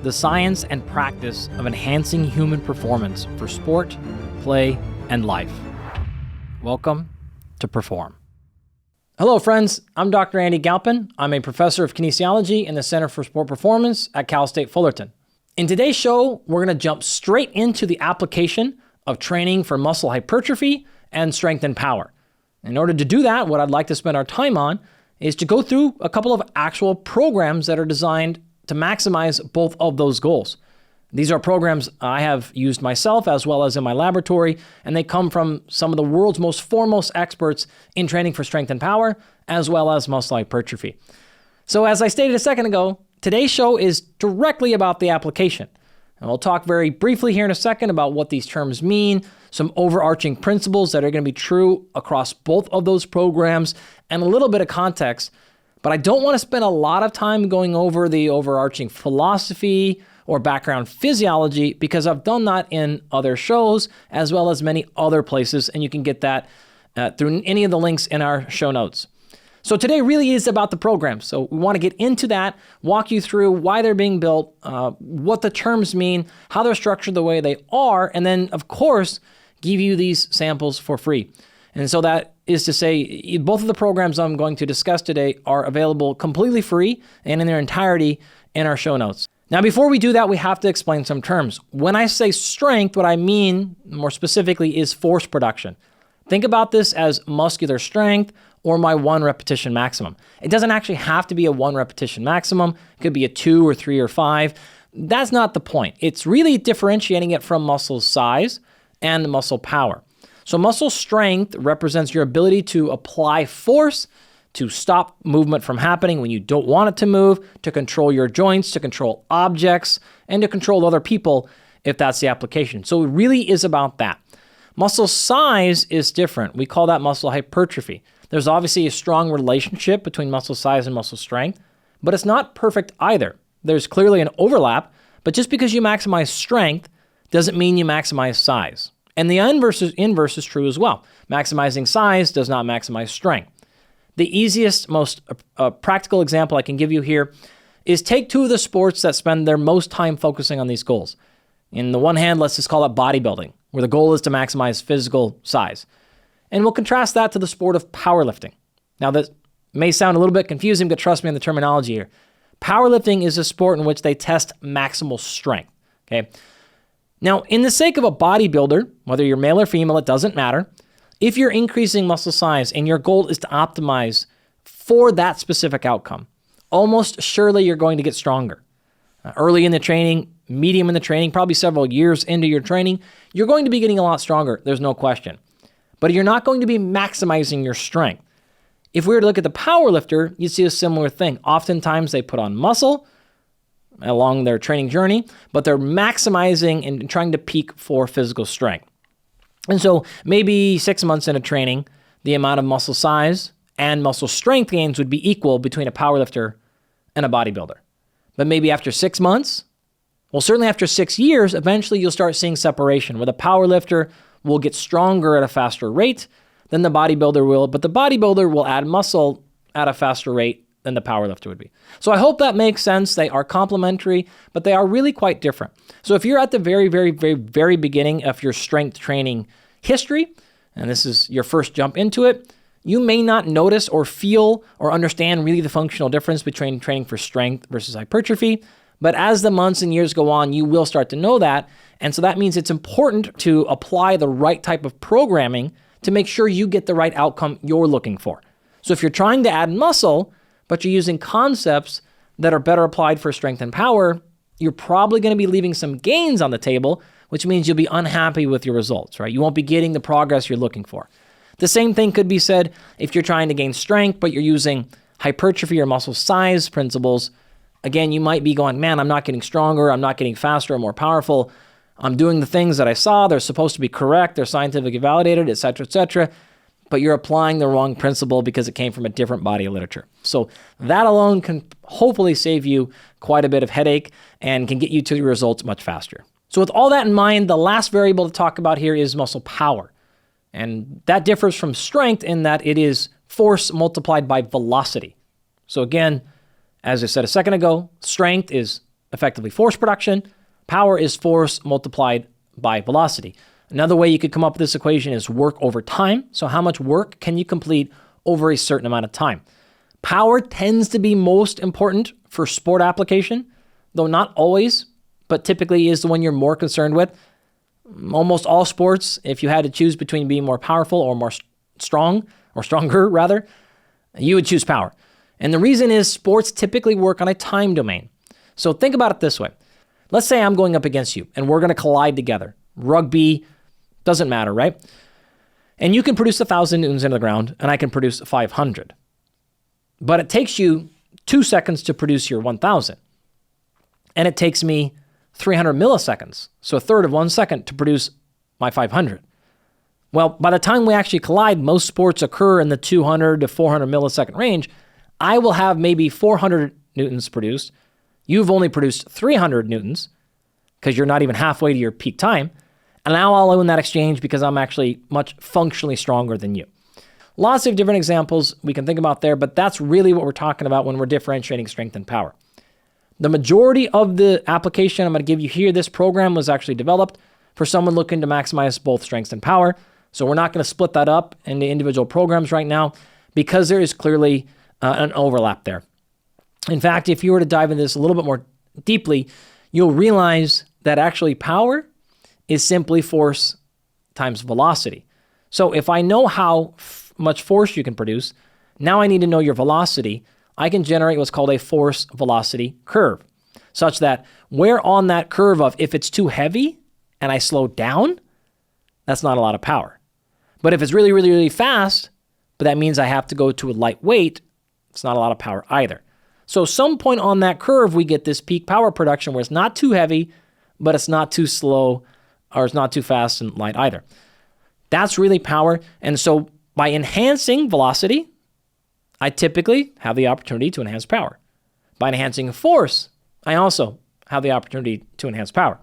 the science and practice of enhancing human performance for sport, play, and life. Welcome to Perform. Hello friends, I'm Dr. Andy Galpin. I'm a professor of kinesiology in the Center for Sport Performance at Cal State Fullerton. In today's show, we're going to jump straight into the application of training for muscle hypertrophy and strength and power. In order to do that, what I'd like to spend our time on is to go through a couple of actual programs that are designed to maximize both of those goals. These are programs I have used myself as well as in my laboratory, and they come from some of the world's most foremost experts in training for strength and power, as well as muscle hypertrophy. So as I stated a second ago, today's show is directly about the application. And we'll talk very briefly here in a second about what these terms mean, some overarching principles that are going to be true across both of those programs, and a little bit of context. But I don't want to spend a lot of time going over the overarching philosophy or background physiology because I've done that in other shows as well as many other places, and you can get that through any of the links in our show notes. So today really is about the program. So we want to get into that, walk you through why they're being built, what the terms mean, how they're structured the way they are, and then, of course, give you these samples for free. And so that is to say, both of the programs I'm going to discuss today are available completely free and in their entirety in our show notes. Now, before we do that, we have to explain some terms. When I say strength, what I mean more specifically is force production. Think about this as muscular strength or my 1 repetition maximum. It doesn't actually have to be a 1 repetition maximum. It could be a 2 or 3 or 5. That's not the point. It's really differentiating it from muscle size and muscle power. So muscle strength represents your ability to apply force to stop movement from happening when you don't want it to move, to control your joints, to control objects, and to control other people if that's the application. So it really is about that. Muscle size is different. We call that muscle hypertrophy. There's obviously a strong relationship between muscle size and muscle strength, but it's not perfect either. There's clearly an overlap, but just because you maximize strength doesn't mean you maximize size. And the inverse is true as well. Maximizing size does not maximize strength. The easiest, most practical example I can give you here is take two of the sports that spend their most time focusing on these goals. In the one hand, let's just call it bodybuilding, where the goal is to maximize physical size. And we'll contrast that to the sport of powerlifting. Now, that may sound a little bit confusing, but trust me on the terminology here. Powerlifting is a sport in which they test maximal strength, okay? Now, in the sake of a bodybuilder, whether you're male or female, it doesn't matter. If you're increasing muscle size and your goal is to optimize for that specific outcome, almost surely you're going to get stronger. Early in the training, medium in the training, probably several years into your training, you're going to be getting a lot stronger. There's no question. But you're not going to be maximizing your strength. If we were to look at the powerlifter, you'd see a similar thing. Oftentimes they put on muscle along their training journey, but they're maximizing and trying to peak for physical strength. And so maybe 6 months into training, the amount of muscle size and muscle strength gains would be equal between a powerlifter and a bodybuilder. But maybe after 6 months, well, certainly after 6 years, eventually you'll start seeing separation where the powerlifter will get stronger at a faster rate than the bodybuilder will, but the bodybuilder will add muscle at a faster rate than the powerlifter would be. So I hope that makes sense. They are complementary, but they are really quite different. So if you're at the very, very, very, very beginning of your strength training history, and this is your first jump into it, you may not notice or feel or understand really the functional difference between training for strength versus hypertrophy. But as the months and years go on, you will start to know that. And so that means it's important to apply the right type of programming to make sure you get the right outcome you're looking for. So if you're trying to add muscle, but you're using concepts that are better applied for strength and power, you're probably going to be leaving some gains on the table, which means you'll be unhappy with your results, right? You won't be getting the progress you're looking for. The same thing could be said if you're trying to gain strength, but you're using hypertrophy or muscle size principles. Again, you might be going, man, I'm not getting stronger, I'm not getting faster or more powerful. I'm doing the things that I saw, they're supposed to be correct, they're scientifically validated, et cetera, but you're applying the wrong principle because it came from a different body of literature. So that alone can hopefully save you quite a bit of headache and can get you to your results much faster. So with all that in mind, the last variable to talk about here is muscle power. And that differs from strength in that it is force multiplied by velocity. So again, as I said a second ago, strength is effectively force production. Power is force multiplied by velocity. Another way you could come up with this equation is work over time. So how much work can you complete over a certain amount of time? Power tends to be most important for sport application, though not always, but typically is the one you're more concerned with. Almost all sports, if you had to choose between being more powerful or more strong, or stronger rather, you would choose power. And the reason is sports typically work on a time domain. So think about it this way. Let's say I'm going up against you and we're going to collide together. Rugby, doesn't matter, right? And you can produce 1,000 newtons into the ground and I can produce 500. But it takes you 2 seconds to produce your 1,000. And it takes me 300 milliseconds, so a third of 1 second to produce my 500. Well, by the time we actually collide, most sports occur in the 200 to 400 millisecond range. I will have maybe 400 newtons produced. You've only produced 300 newtons because you're not even halfway to your peak time. And now I'll win that exchange because I'm actually much functionally stronger than you. Lots of different examples we can think about there, but that's really what we're talking about when we're differentiating strength and power. The majority of the application I'm going to give you here, this program was actually developed for someone looking to maximize both strength and power. So we're not going to split that up into individual programs right now because there is clearly an overlap there. In fact, if you were to dive into this a little bit more deeply, you'll realize that actually power is simply force times velocity. So if I know how much force you can produce, now I need to know your velocity. I can generate what's called a force velocity curve, such that where on that curve of if it's too heavy and I slow down, that's not a lot of power. But if it's really, really, really fast, but that means I have to go to a lightweight, it's not a lot of power either. So some point on that curve, we get this peak power production where it's not too heavy, but it's not too slow, or it's not too fast and light either. That's really power. And so by enhancing velocity, I typically have the opportunity to enhance power. By enhancing force, I also have the opportunity to enhance power.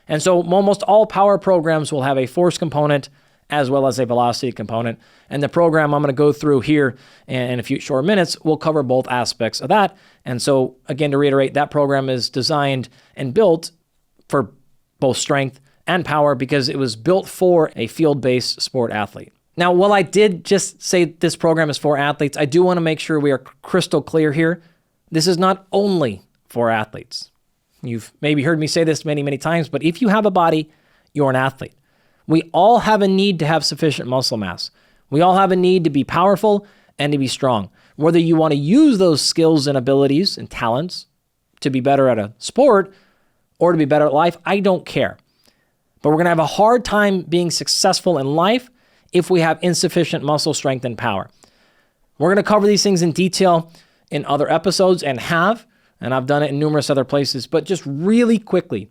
And so almost all power programs will have a force component as well as a velocity component. And the program I'm going to go through here in a few short minutes will cover both aspects of that. And so again, to reiterate, that program is designed and built for both strength and power because it was built for a field-based sport athlete. Now, while I did just say this program is for athletes, I do want to make sure we are crystal clear here. This is not only for athletes. You've maybe heard me say this many, many times, but if you have a body, you're an athlete. We all have a need to have sufficient muscle mass. We all have a need to be powerful and to be strong. Whether you want to use those skills and abilities and talents to be better at a sport or to be better at life, I don't care. But we're going to have a hard time being successful in life if we have insufficient muscle strength and power. We're going to cover these things in detail in other episodes and I've done it in numerous other places, but just really quickly,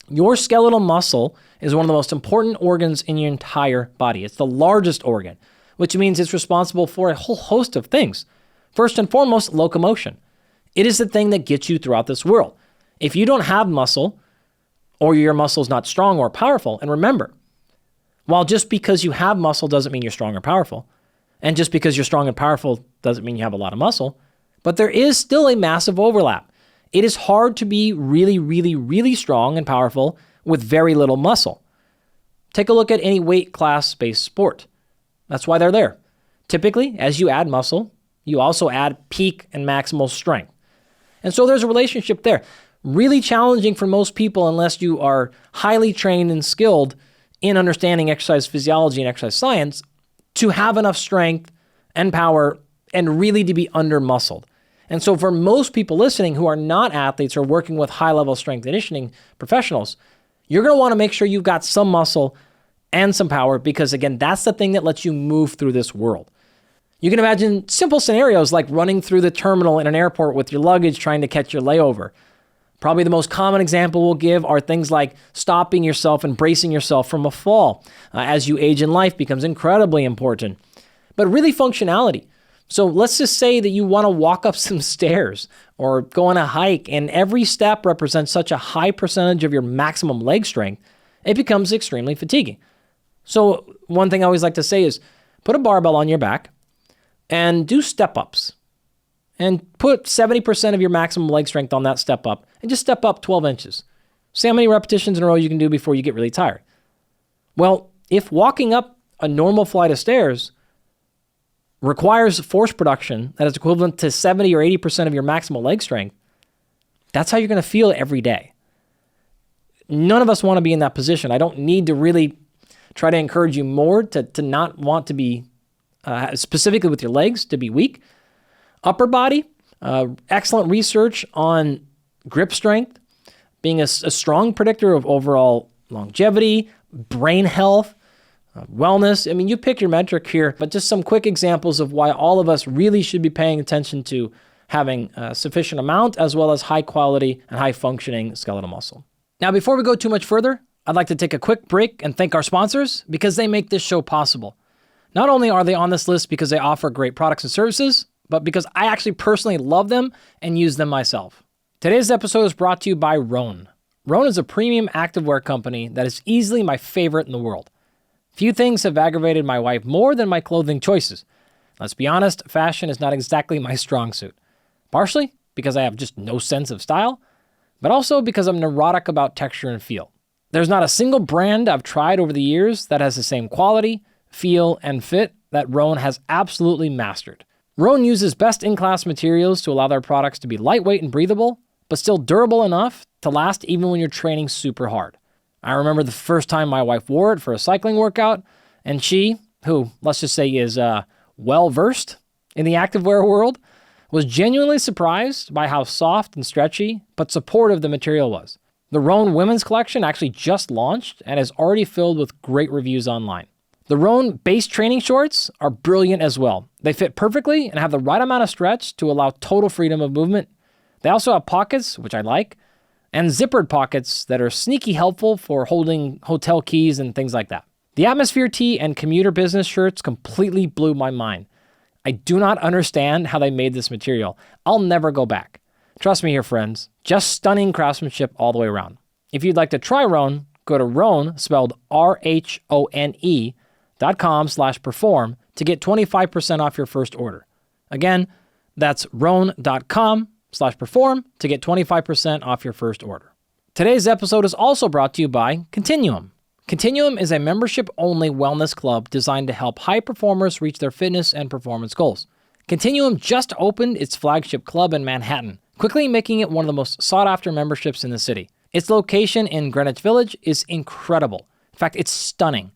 your skeletal muscle is one of the most important organs in your entire body. It's the largest organ, which means it's responsible for a whole host of things. First and foremost, locomotion. It is the thing that gets you throughout this world. If you don't have muscle, or your muscle is not strong or powerful, and remember, while just because you have muscle doesn't mean you're strong or powerful, and just because you're strong and powerful doesn't mean you have a lot of muscle, but there is still a massive overlap. It is hard to be really, really, really strong and powerful with very little muscle. Take a look at any weight class-based sport. That's why they're there. Typically, as you add muscle, you also add peak and maximal strength. And so there's a relationship there. Really challenging for most people unless you are highly trained and skilled in understanding exercise physiology and exercise science to have enough strength and power and really to be under-muscled. And so for most people listening who are not athletes or working with high-level strength and conditioning professionals, you're going to want to make sure you've got some muscle and some power because, again, that's the thing that lets you move through this world. You can imagine simple scenarios like running through the terminal in an airport with your luggage trying to catch your layover. Probably the most common example we'll give are things like stopping yourself and bracing yourself from a fall. As you age in life becomes incredibly important. But really functionality. So let's just say that you want to walk up some stairs or go on a hike and every step represents such a high percentage of your maximum leg strength, it becomes extremely fatiguing. So one thing I always like to say is put a barbell on your back and do step-ups. and put 70% of your maximum leg strength on that step up and just step up 12 inches. See how many repetitions in a row you can do before you get really tired. Well, if walking up a normal flight of stairs requires force production that is equivalent to 70 or 80% of your maximal leg strength, that's how you're going to feel every day. None of us want to be in that position. I don't need to really try to encourage you more to not want to be, specifically with your legs, to be weak. Upper body, excellent research on grip strength, being a strong predictor of overall longevity, brain health, wellness. I mean, you pick your metric here, but just some quick examples of why all of us really should be paying attention to having a sufficient amount as well as high quality and high functioning skeletal muscle. Now, before we go too much further, I'd like to take a quick break and thank our sponsors because they make this show possible. Not only are they on this list because they offer great products and services, but because I actually personally love them and use them myself. Today's episode is brought to you by Rhone. Rhone is a premium activewear company that is easily my favorite in the world. Few things have aggravated my wife more than my clothing choices. Let's be honest, fashion is not exactly my strong suit. Partially because I have just no sense of style, but also because I'm neurotic about texture and feel. There's not a single brand I've tried over the years that has the same quality, feel, and fit that Rhone has absolutely mastered. Rhone uses best-in-class materials to allow their products to be lightweight and breathable, but still durable enough to last even when you're training super hard. I remember the first time my wife wore it for a cycling workout, and she, who let's just say is well-versed in the activewear world, was genuinely surprised by how soft and stretchy, but supportive the material was. The Rhone women's collection actually just launched and is already filled with great reviews online. The Rhone base training shorts are brilliant as well. They fit perfectly and have the right amount of stretch to allow total freedom of movement. They also have pockets, which I like, and zippered pockets that are sneaky helpful for holding hotel keys and things like that. The Atmosphere Tee and Commuter Business shirts completely blew my mind. I do not understand how they made this material. I'll never go back. Trust me here, friends. Just stunning craftsmanship all the way around. If you'd like to try Rhone, go to Rhone, spelled RHONE.com/perform to get 25% off your first order. Again, that's Rhone.com/perform to get 25% off your first order. Today's episode is also brought to you by Continuum. Continuum is a membership-only wellness club designed to help high performers reach their fitness and performance goals. Continuum just opened its flagship club in Manhattan, quickly making it one of the most sought-after memberships in the city. Its location in Greenwich Village is incredible. In fact, it's stunning.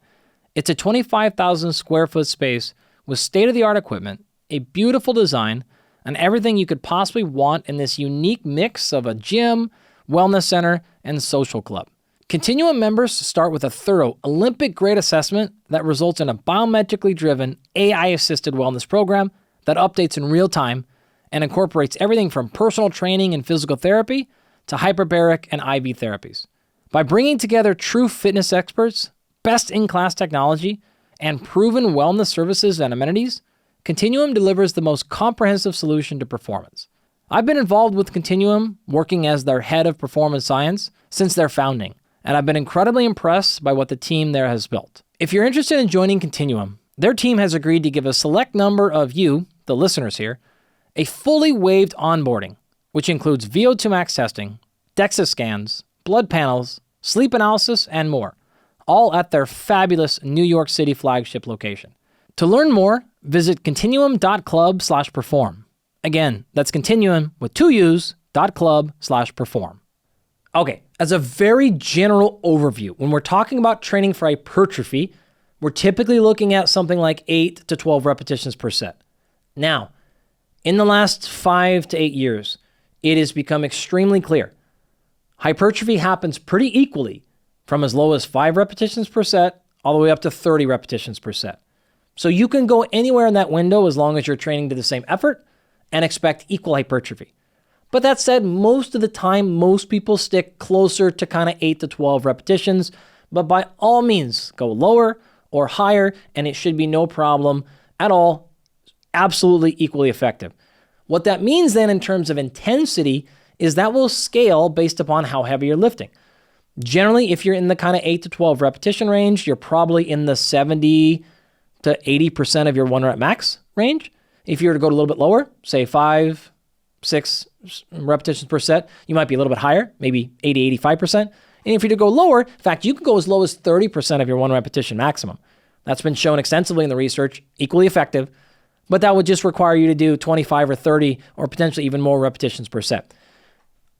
It's a 25,000 square foot space with state-of-the-art equipment, a beautiful design, and everything you could possibly want in this unique mix of a gym, wellness center, and social club. Continuum members start with a thorough Olympic-grade assessment that results in a biometrically driven, AI-assisted wellness program that updates in real time and incorporates everything from personal training and physical therapy to hyperbaric and IV therapies. By bringing together true fitness experts, best-in-class technology, and proven wellness services and amenities, Continuum delivers the most comprehensive solution to performance. I've been involved with Continuum, working as their head of performance science, since their founding, and I've been incredibly impressed by what the team there has built. If you're interested in joining Continuum, their team has agreed to give a select number of you, the listeners here, a fully waived onboarding, which includes VO2 max testing, DEXA scans, blood panels, sleep analysis, and more, all at their fabulous New York City flagship location. To learn more, visit continuum.club/perform. Again, that's continuum with 2 U's, .club/perform. Okay, as a very general overview, when we're talking about training for hypertrophy, we're typically looking at something like 8 to 12 repetitions per set. Now, in the last 5 to 8 years, it has become extremely clear. Hypertrophy happens pretty equally from as low as 5 repetitions per set all the way up to 30 repetitions per set. So you can go anywhere in that window as long as you're training to the same effort and expect equal hypertrophy. But that said, most of the time, most people stick closer to kind of 8 to 12 repetitions, but by all means, go lower or higher, and it should be no problem at all, absolutely equally effective. What that means then in terms of intensity is that will scale based upon how heavy you're lifting. Generally, if you're in the kind of 8 to 12 repetition range, you're probably in the 70 to 80% of your 1 rep max range. If you were to go a little bit lower, say 5, 6 repetitions per set, you might be a little bit higher, maybe 80, 85%. And if you were to go lower, in fact, you could go as low as 30% of your one repetition maximum. That's been shown extensively in the research, equally effective, but that would just require you to do 25 or 30 or potentially even more repetitions per set.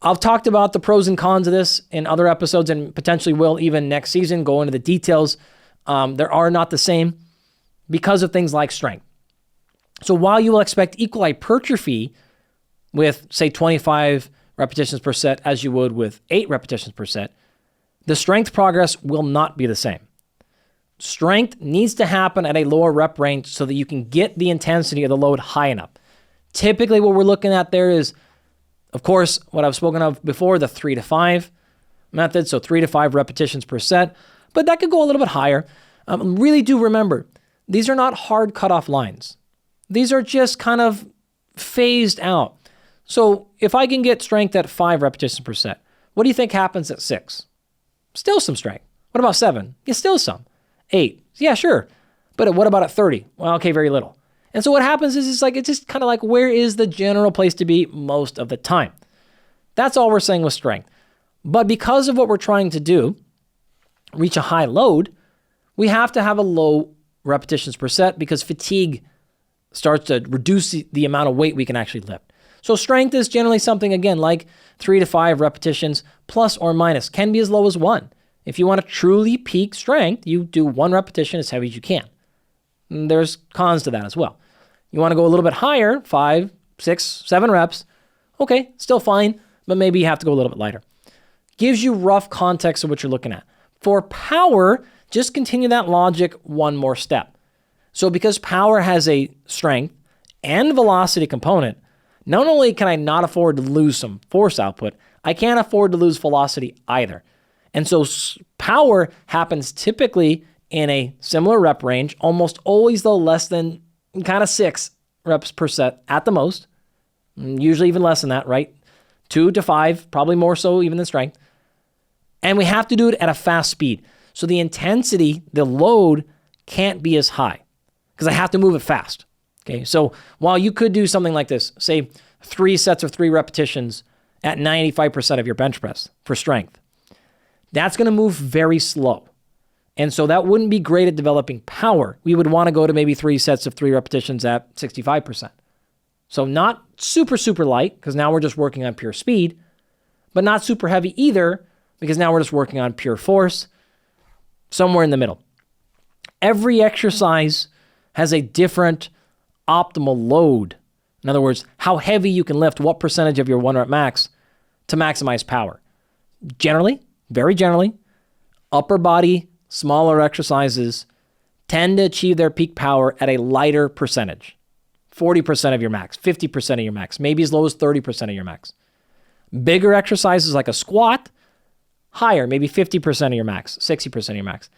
I've talked about the pros and cons of this in other episodes and potentially will even next season go into the details. There are not the same because of things like strength. So while you will expect equal hypertrophy with, say, 25 repetitions per set as you would with 8 repetitions per set, the strength progress will not be the same. Strength needs to happen at a lower rep range so that you can get the intensity of the load high enough. Typically, what we're looking at there is, of course, what I've spoken of before, the 3 to 5 method, so 3 to 5 repetitions per set, but that could go a little bit higher. Really do remember, these are not hard cutoff lines. These are just kind of phased out. So if I can get strength at 5 repetitions per set, what do you think happens at 6? Still some strength. What about 7? Yeah, still some. 8? Yeah, sure. But what about at 30? Well, okay, very little. And so what happens is it's just kind of like, where is the general place to be most of the time? That's all we're saying with strength. But because of what we're trying to do, reach a high load, we have to have a low repetitions per set because fatigue starts to reduce the amount of weight we can actually lift. So strength is generally something, again, like 3 to 5 repetitions plus or minus, can be as low as 1. If you want to truly peak strength, you do 1 repetition as heavy as you can. And there's cons to that as well. You want to go a little bit higher, 5, 6, 7 reps. Okay, still fine, but maybe you have to go a little bit lighter. Gives you rough context of what you're looking at. For power, just continue that logic one more step. So because power has a strength and velocity component, not only can I not afford to lose some force output, I can't afford to lose velocity either. And so power happens typically in a similar rep range, almost always though less than kind of 6 reps per set at the most, usually even less than that, right? 2 to 5, probably more so even than strength. And we have to do it at a fast speed. So the intensity, the load can't be as high because I have to move it fast. Okay, so while you could do something like this, say 3 sets of 3 repetitions at 95% of your bench press for strength, that's going to move very slow. And so that wouldn't be great at developing power. We would want to go to maybe 3 sets of 3 repetitions at 65%. So not super, super light, because now we're just working on pure speed, but not super heavy either, because now we're just working on pure force, somewhere in the middle. Every exercise has a different optimal load. In other words, how heavy you can lift, what percentage of your 1 rep max to maximize power. Generally, very generally, upper body, smaller exercises tend to achieve their peak power at a lighter percentage. 40% of your max, 50% of your max, maybe as low as 30% of your max. Bigger exercises like a squat, higher, maybe 50% of your max, 60% of your max.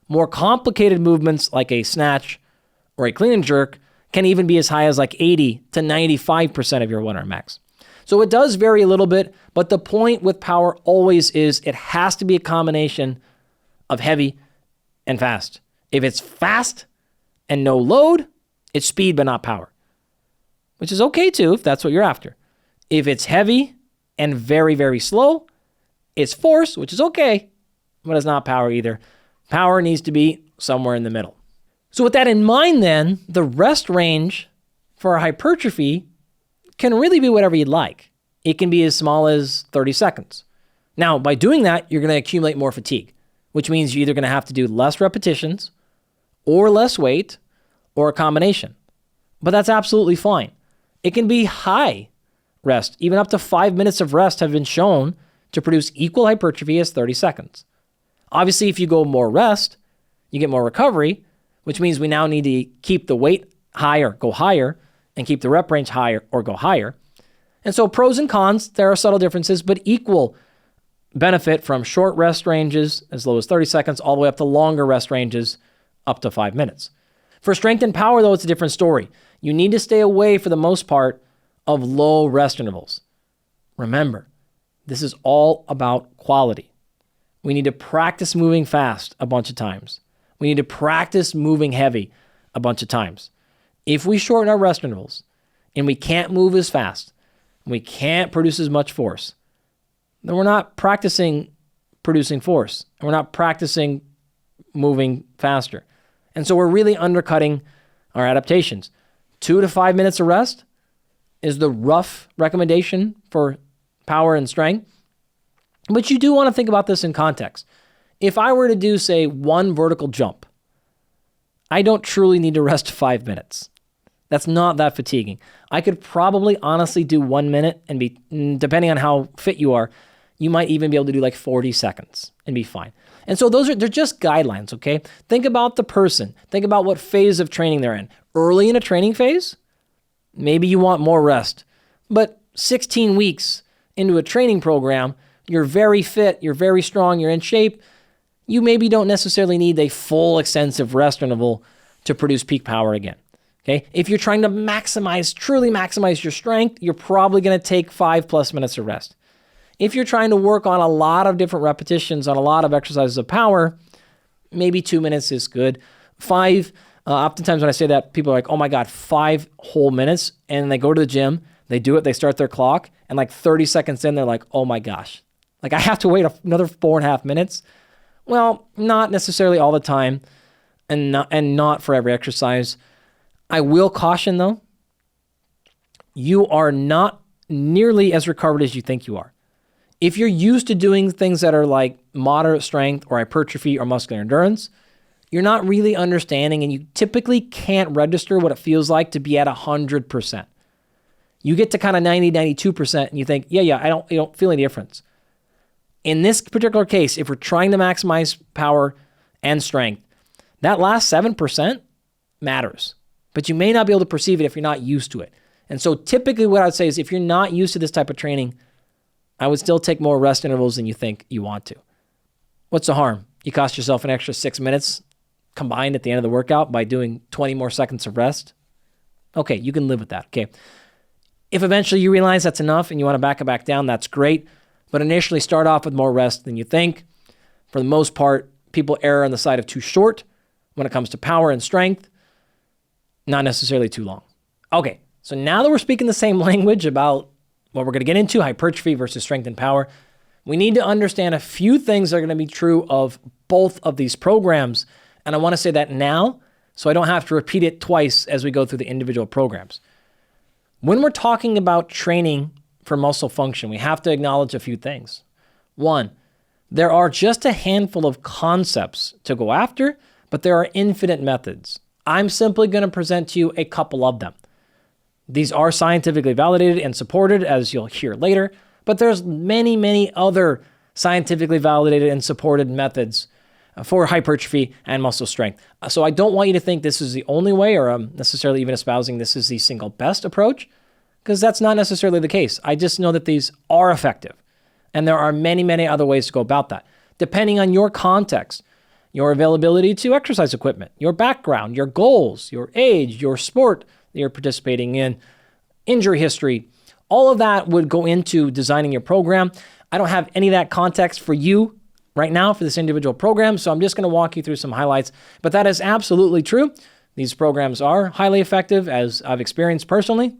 More complicated movements like a snatch or a clean and jerk can even be as high as like 80 to 95% of your 1 rep max. So it does vary a little bit, but the point with power always is it has to be a combination of heavy and fast. If it's fast and no load, it's speed but not power, which is okay too if that's what you're after. If it's heavy and very, very slow, it's force, which is okay, but it's not power either. Power needs to be somewhere in the middle. So with that in mind then, the rest range for hypertrophy can really be whatever you'd like. It can be as small as 30 seconds. Now, by doing that, you're going to accumulate more fatigue, which means you're either going to have to do less repetitions or less weight or a combination. But that's absolutely fine. It can be high rest. Even up to 5 minutes of rest have been shown to produce equal hypertrophy as 30 seconds. Obviously, if you go more rest, you get more recovery, which means we now need to keep the weight higher, go higher, and keep the rep range higher or go higher. And so pros and cons, there are subtle differences, but equal benefit from short rest ranges as low as 30 seconds all the way up to longer rest ranges up to 5 minutes. For strength and power, though, it's a different story. You need to stay away, for the most part, of low rest intervals. Remember, this is all about quality. We need to practice moving fast a bunch of times. We need to practice moving heavy a bunch of times. If we shorten our rest intervals and we can't move as fast, we can't produce as much force, then we're not practicing producing force, and we're not practicing moving faster. And so we're really undercutting our adaptations. 2 to 5 minutes of rest is the rough recommendation for power and strength. But you do want to think about this in context. If I were to do, say, 1 vertical jump, I don't truly need to rest 5 minutes. That's not that fatiguing. I could probably honestly do 1 minute and be, depending on how fit you are, you might even be able to do like 40 seconds and be fine. And so they're just guidelines, okay? Think about the person. Think about what phase of training they're in. Early in a training phase, maybe you want more rest. But 16 weeks into a training program, you're very fit, you're very strong, you're in shape. You maybe don't necessarily need a full extensive rest interval to produce peak power again. Okay? If you're trying to truly maximize your strength, you're probably going to take 5+ minutes of rest. If you're trying to work on a lot of different repetitions on a lot of exercises of power, maybe 2 minutes is good. 5, oftentimes when I say that, people are like, oh my God, 5 whole minutes. And they go to the gym, they do it, they start their clock, and like 30 seconds in, they're like, oh my gosh, like I have to wait another 4.5 minutes. Well, not necessarily all the time, and not for every exercise. I will caution though, you are not nearly as recovered as you think you are. If you're used to doing things that are like moderate strength or hypertrophy or muscular endurance, you're not really understanding, and you typically can't register what it feels like to be at 100%. You get to kind of 90, 92% and you think, yeah, I don't feel any difference. In this particular case, if we're trying to maximize power and strength, that last 7% matters, but you may not be able to perceive it if you're not used to it. And so typically what I would say is if you're not used to this type of training, I would still take more rest intervals than you think you want to. What's the harm? You cost yourself an extra 6 minutes combined at the end of the workout by doing 20 more seconds of rest. Okay, you can live with that, okay? If eventually you realize that's enough and you want to back it back down, that's great. But initially start off with more rest than you think. For the most part, people err on the side of too short when it comes to power and strength, not necessarily too long. Okay, so now that we're speaking the same language about what we're going to get into, hypertrophy versus strength and power, we need to understand a few things that are going to be true of both of these programs. And I want to say that now so I don't have to repeat it twice as we go through the individual programs. When we're talking about training for muscle function, we have to acknowledge a few things. One, there are just a handful of concepts to go after, but there are infinite methods. I'm simply going to present to you a couple of them. These are scientifically validated and supported, as you'll hear later, but there's many, many other scientifically validated and supported methods for hypertrophy and muscle strength. So I don't want you to think this is the only way, or I'm necessarily even espousing this is the single best approach, because that's not necessarily the case. I just know that these are effective, and there are many, many other ways to go about that, depending on your context, your availability to exercise equipment, your background, your goals, your age, your sport that you're participating in, injury history. All of that would go into designing your program. I don't have any of that context for you right now for this individual program, so I'm just going to walk you through some highlights. But that is absolutely true. These programs are highly effective, as I've experienced personally,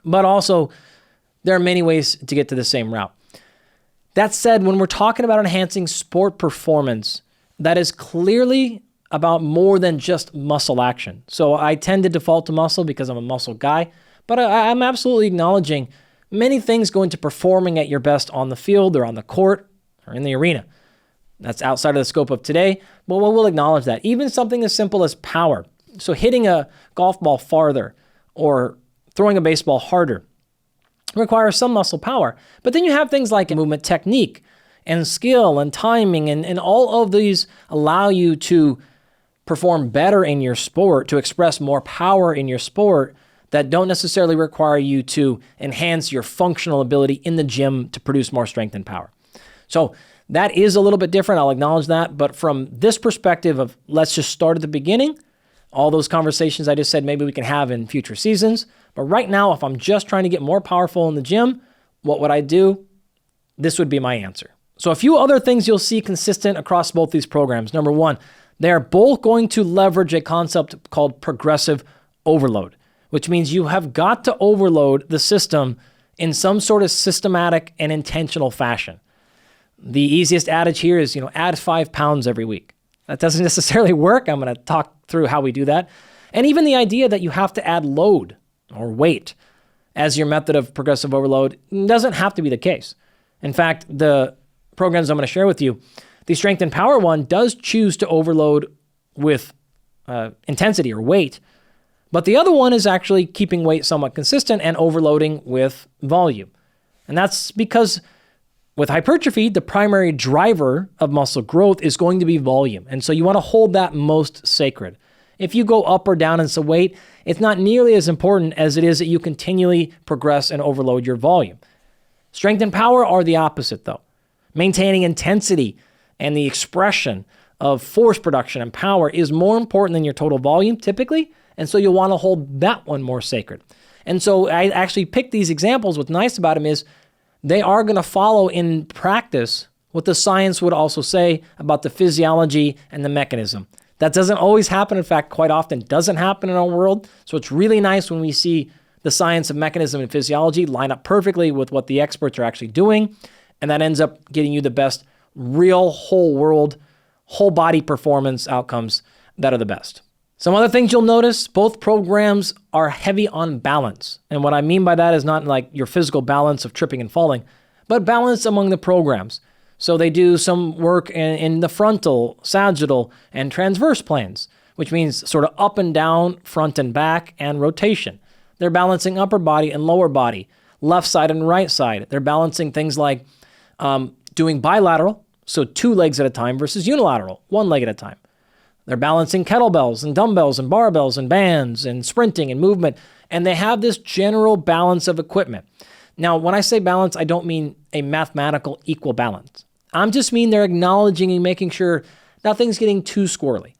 but also there are many ways to get to the same route. That said, when we're talking about enhancing sport performance, that is clearly about more than just muscle action. So I tend to default to muscle because I'm a muscle guy, but I'm absolutely acknowledging many things go into performing at your best on the field or on the court or in the arena. That's outside of the scope of today, but we'll acknowledge that. Even something as simple as power. So hitting a golf ball farther or throwing a baseball harder requires some muscle power. But then you have things like movement technique and skill and timing, and all of these allow you to perform better in your sport, to express more power in your sport that don't necessarily require you to enhance your functional ability in the gym to produce more strength and power. So that is a little bit different, I'll acknowledge that, but from this perspective of let's just start at the beginning, all those conversations I just said maybe we can have in future seasons, but right now if I'm just trying to get more powerful in the gym, what would I do? This would be my answer. So a few other things you'll see consistent across both these programs. Number one, they're both going to leverage a concept called progressive overload, which means you have got to overload the system in some sort of systematic and intentional fashion. The easiest adage here is, add 5 pounds every week. That doesn't necessarily work. I'm going to talk through how we do that. And even the idea that you have to add load or weight as your method of progressive overload doesn't have to be the case. In fact, the programs I'm going to share with you, the strength and power one does choose to overload with intensity or weight, but the other one is actually keeping weight somewhat consistent and overloading with volume. And that's because with hypertrophy, the primary driver of muscle growth is going to be volume. And so you want to hold that most sacred. If you go up or down in some weight, it's not nearly as important as it is that you continually progress and overload your volume. Strength and power are the opposite, though. Maintaining intensity and the expression of force production and power is more important than your total volume typically, and so you'll want to hold that one more sacred. And so I actually picked these examples. What's nice about them is they are going to follow in practice what the science would also say about the physiology and the mechanism. That doesn't always happen. In fact, quite often doesn't happen in our world. So it's really nice when we see the science of mechanism and physiology line up perfectly with what the experts are actually doing. And that ends up getting you the best real whole world, whole body performance outcomes that are the best. Some other things you'll notice, both programs are heavy on balance. And what I mean by that is not like your physical balance of tripping and falling, but balance among the programs. So they do some work in the frontal, sagittal, and transverse planes, which means sort of up and down, front and back, and rotation. They're balancing upper body and lower body, left side and right side. They're balancing things like doing bilateral, so 2 legs at a time, versus unilateral, 1 leg at a time. They're balancing kettlebells and dumbbells and barbells and bands and sprinting and movement, and they have this general balance of equipment. Now, when I say balance, I don't mean a mathematical equal balance. I just mean they're acknowledging and making sure nothing's getting too squirrely,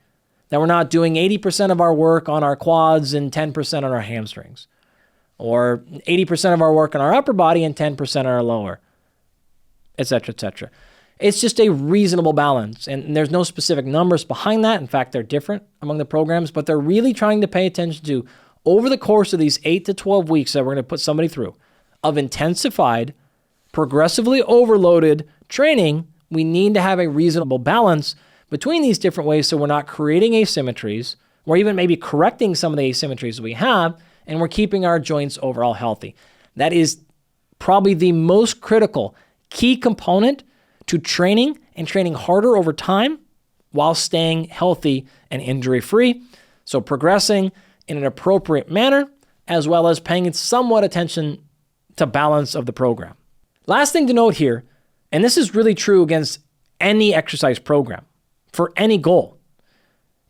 that we're not doing 80% of our work on our quads and 10% on our hamstrings, or 80% of our work on our upper body and 10% on our lower, etc., etc. It's just a reasonable balance, and there's no specific numbers behind that. In fact, they're different among the programs, but they're really trying to pay attention to, over the course of these 8 to 12 weeks that we're going to put somebody through, of intensified, progressively overloaded training, we need to have a reasonable balance between these different ways so we're not creating asymmetries, or even maybe correcting some of the asymmetries we have, and we're keeping our joints overall healthy. That is probably the most critical key component to training and training harder over time while staying healthy and injury-free. So progressing in an appropriate manner, as well as paying somewhat attention to balance of the program. Last thing to note here, and this is really true against any exercise program for any goal,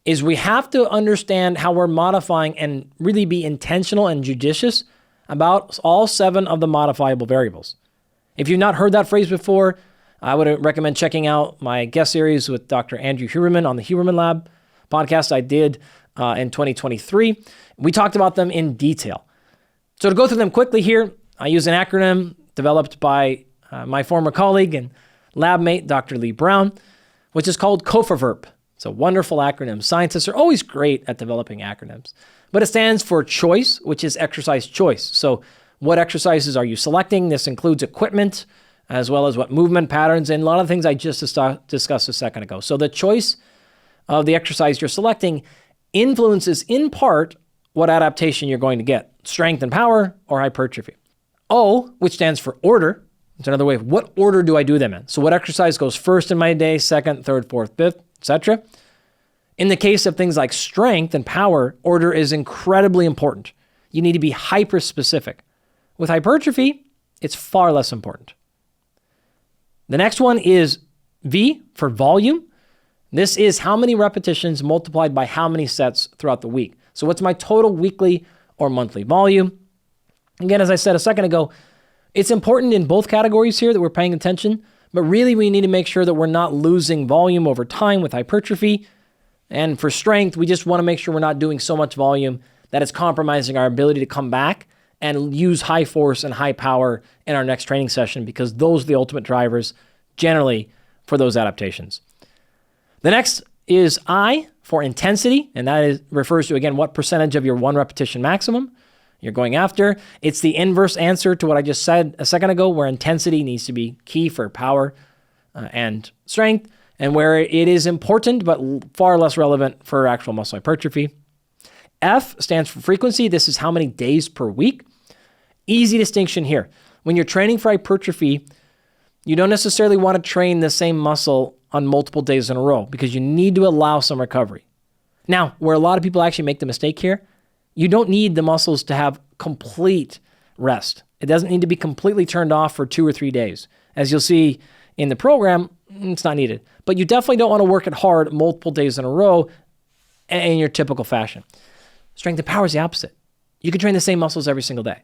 is we have to understand how we're modifying and really be intentional and judicious about all 7 of the modifiable variables. If you've not heard that phrase before, I would recommend checking out my guest series with Dr. Andrew Huberman on the Huberman Lab podcast I did in 2023. We talked about them in detail. So to go through them quickly here, I use an acronym developed by my former colleague and lab mate, Dr. Lee Brown, which is called COVIFRP. It's a wonderful acronym. Scientists are always great at developing acronyms. But it stands for CHOICE, which is exercise choice. So what exercises are you selecting? This includes equipment, as well as what movement patterns, and a lot of things I just discussed a second ago. So the choice of the exercise you're selecting influences in part what adaptation you're going to get, strength and power or hypertrophy. O, which stands for order, it's another way of what order do I do them in? So what exercise goes first in my day, second, third, fourth, fifth, etc. In the case of things like strength and power, order is incredibly important. You need to be hyper-specific. With hypertrophy, it's far less important. The next one is V for volume. This is how many repetitions multiplied by how many sets throughout the week. So what's my total weekly or monthly volume? Again, as I said a second ago, it's important in both categories here that we're paying attention, but really we need to make sure that we're not losing volume over time with hypertrophy. And for strength, we just want to make sure we're not doing so much volume that it's compromising our ability to come back and use high force and high power in our next training session, because those are the ultimate drivers generally for those adaptations. The next is I for intensity, and that refers to, again, what percentage of your one repetition maximum you're going after. It's the inverse answer to what I just said a second ago, where intensity needs to be key for power and strength, and where it is important but far less relevant for actual muscle hypertrophy. F stands for frequency. This is how many days per week. Easy distinction here. When you're training for hypertrophy, you don't necessarily want to train the same muscle on multiple days in a row because you need to allow some recovery. Now, where a lot of people actually make the mistake here, you don't need the muscles to have complete rest. It doesn't need to be completely turned off for 2 or 3 days. As you'll see in the program, it's not needed. But you definitely don't want to work it hard multiple days in a row in your typical fashion. Strength and power is the opposite. You can train the same muscles every single day.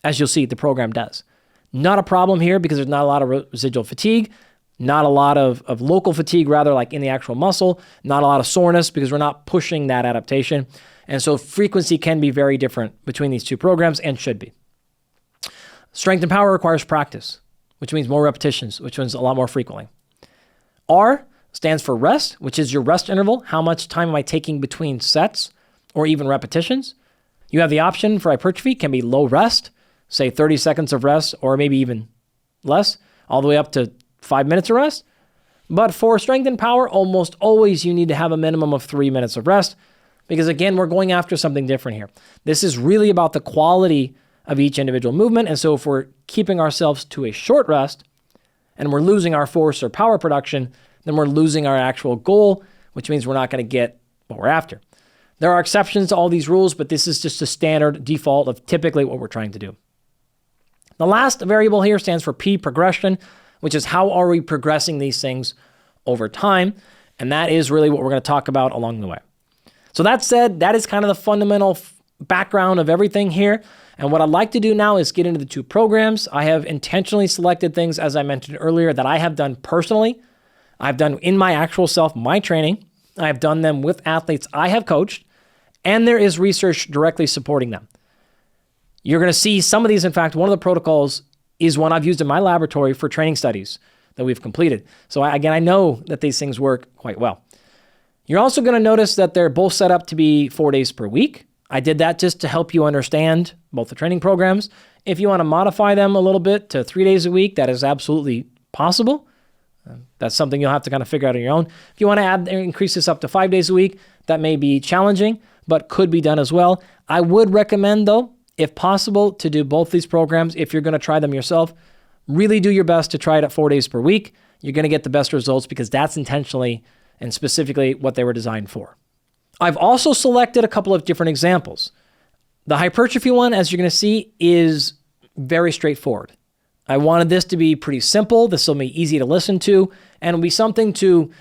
As you'll see, the program does. Not a problem here because there's not a lot of residual fatigue, not a lot of local fatigue, rather, like in the actual muscle, not a lot of soreness because we're not pushing that adaptation. And so frequency can be very different between these two programs and should be. Strength and power requires practice, which means more repetitions, which means a lot more frequently. R stands for rest, which is your rest interval. How much time am I taking between sets or even repetitions? You have the option for hypertrophy, can be low rest, say 30 seconds of rest, or maybe even less, all the way up to 5 minutes of rest. But for strength and power, almost always you need to have a minimum of 3 minutes of rest because, again, we're going after something different here. This is really about the quality of each individual movement. And so if we're keeping ourselves to a short rest and we're losing our force or power production, then we're losing our actual goal, which means we're not going to get what we're after. There are exceptions to all these rules, but this is just a standard default of typically what we're trying to do. The last variable here stands for P, progression, which is how are we progressing these things over time? And that is really what we're going to talk about along the way. So that said, that is kind of the fundamental background of everything here. And what I'd like to do now is get into the two programs. I have intentionally selected things, as I mentioned earlier, that I have done personally. I've done in my actual self, my training. I've done them with athletes I have coached, and there is research directly supporting them. You're going to see some of these. In fact, one of the protocols is one I've used in my laboratory for training studies that we've completed. So I know that these things work quite well. You're also going to notice that they're both set up to be 4 days per week. I did that just to help you understand both the training programs. If you want to modify them a little bit to 3 days a week, that is absolutely possible. That's something you'll have to kind of figure out on your own. If you want to increase this up to 5 days a week, that may be challenging, but could be done as well. I would recommend, though, if possible, to do both these programs. If you're going to try them yourself, really do your best to try it at 4 days per week. You're going to get the best results because that's intentionally and specifically what they were designed for. I've also selected a couple of different examples. The hypertrophy one, as you're going to see, is very straightforward. I wanted this to be pretty simple. This will be easy to listen to, and it'll be something to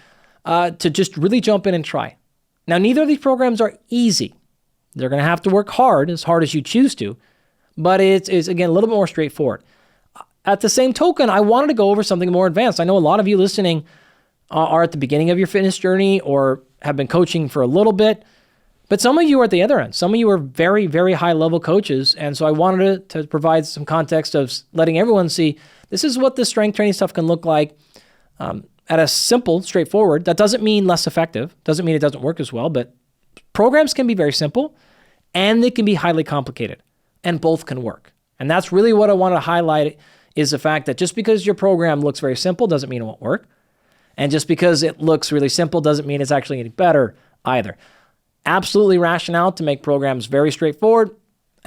just really jump in and try. Now, neither of these programs are easy. They're going to have to work hard as you choose to, but it's again, a little bit more straightforward. At the same token, I wanted to go over something more advanced. I know a lot of you listening are at the beginning of your fitness journey or have been coaching for a little bit, but some of you are at the other end. Some of you are very, very high level coaches. And so I wanted to provide some context of letting everyone see this is what the strength training stuff can look like at a simple, straightforward. That doesn't mean less effective. Doesn't mean it doesn't work as well, but programs can be very simple and they can be highly complicated, and both can work. And that's really what I want to highlight is the fact that just because your program looks very simple doesn't mean it won't work. And just because it looks really simple doesn't mean it's actually getting better either. Absolutely rationale to make programs very straightforward.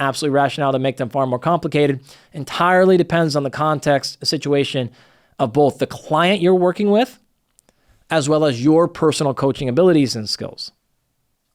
Absolutely rationale to make them far more complicated. Entirely depends on the context, situation of both the client you're working with, as well as your personal coaching abilities and skills.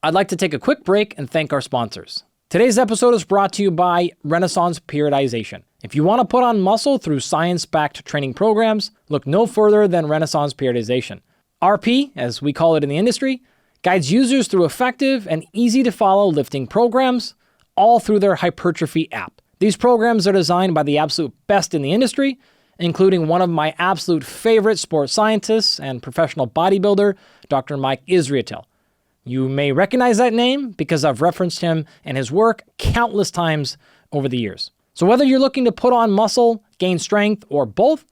I'd like to take a quick break and thank our sponsors. Today's episode is brought to you by Renaissance Periodization. If you want to put on muscle through science-backed training programs, look no further than Renaissance Periodization. RP, as we call it in the industry, guides users through effective and easy-to-follow lifting programs, all through their Hypertrophy app. These programs are designed by the absolute best in the industry, including one of my absolute favorite sports scientists and professional bodybuilder, Dr. Mike Israetel. You may recognize that name because I've referenced him and his work countless times over the years. So whether you're looking to put on muscle, gain strength, or both,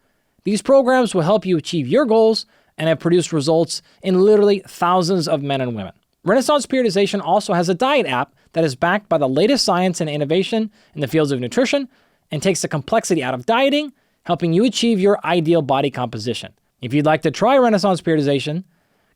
these programs will help you achieve your goals and have produced results in literally thousands of men and women. Renaissance Periodization also has a diet app that is backed by the latest science and innovation in the fields of nutrition and takes the complexity out of dieting, helping you achieve your ideal body composition. If you'd like to try Renaissance Periodization,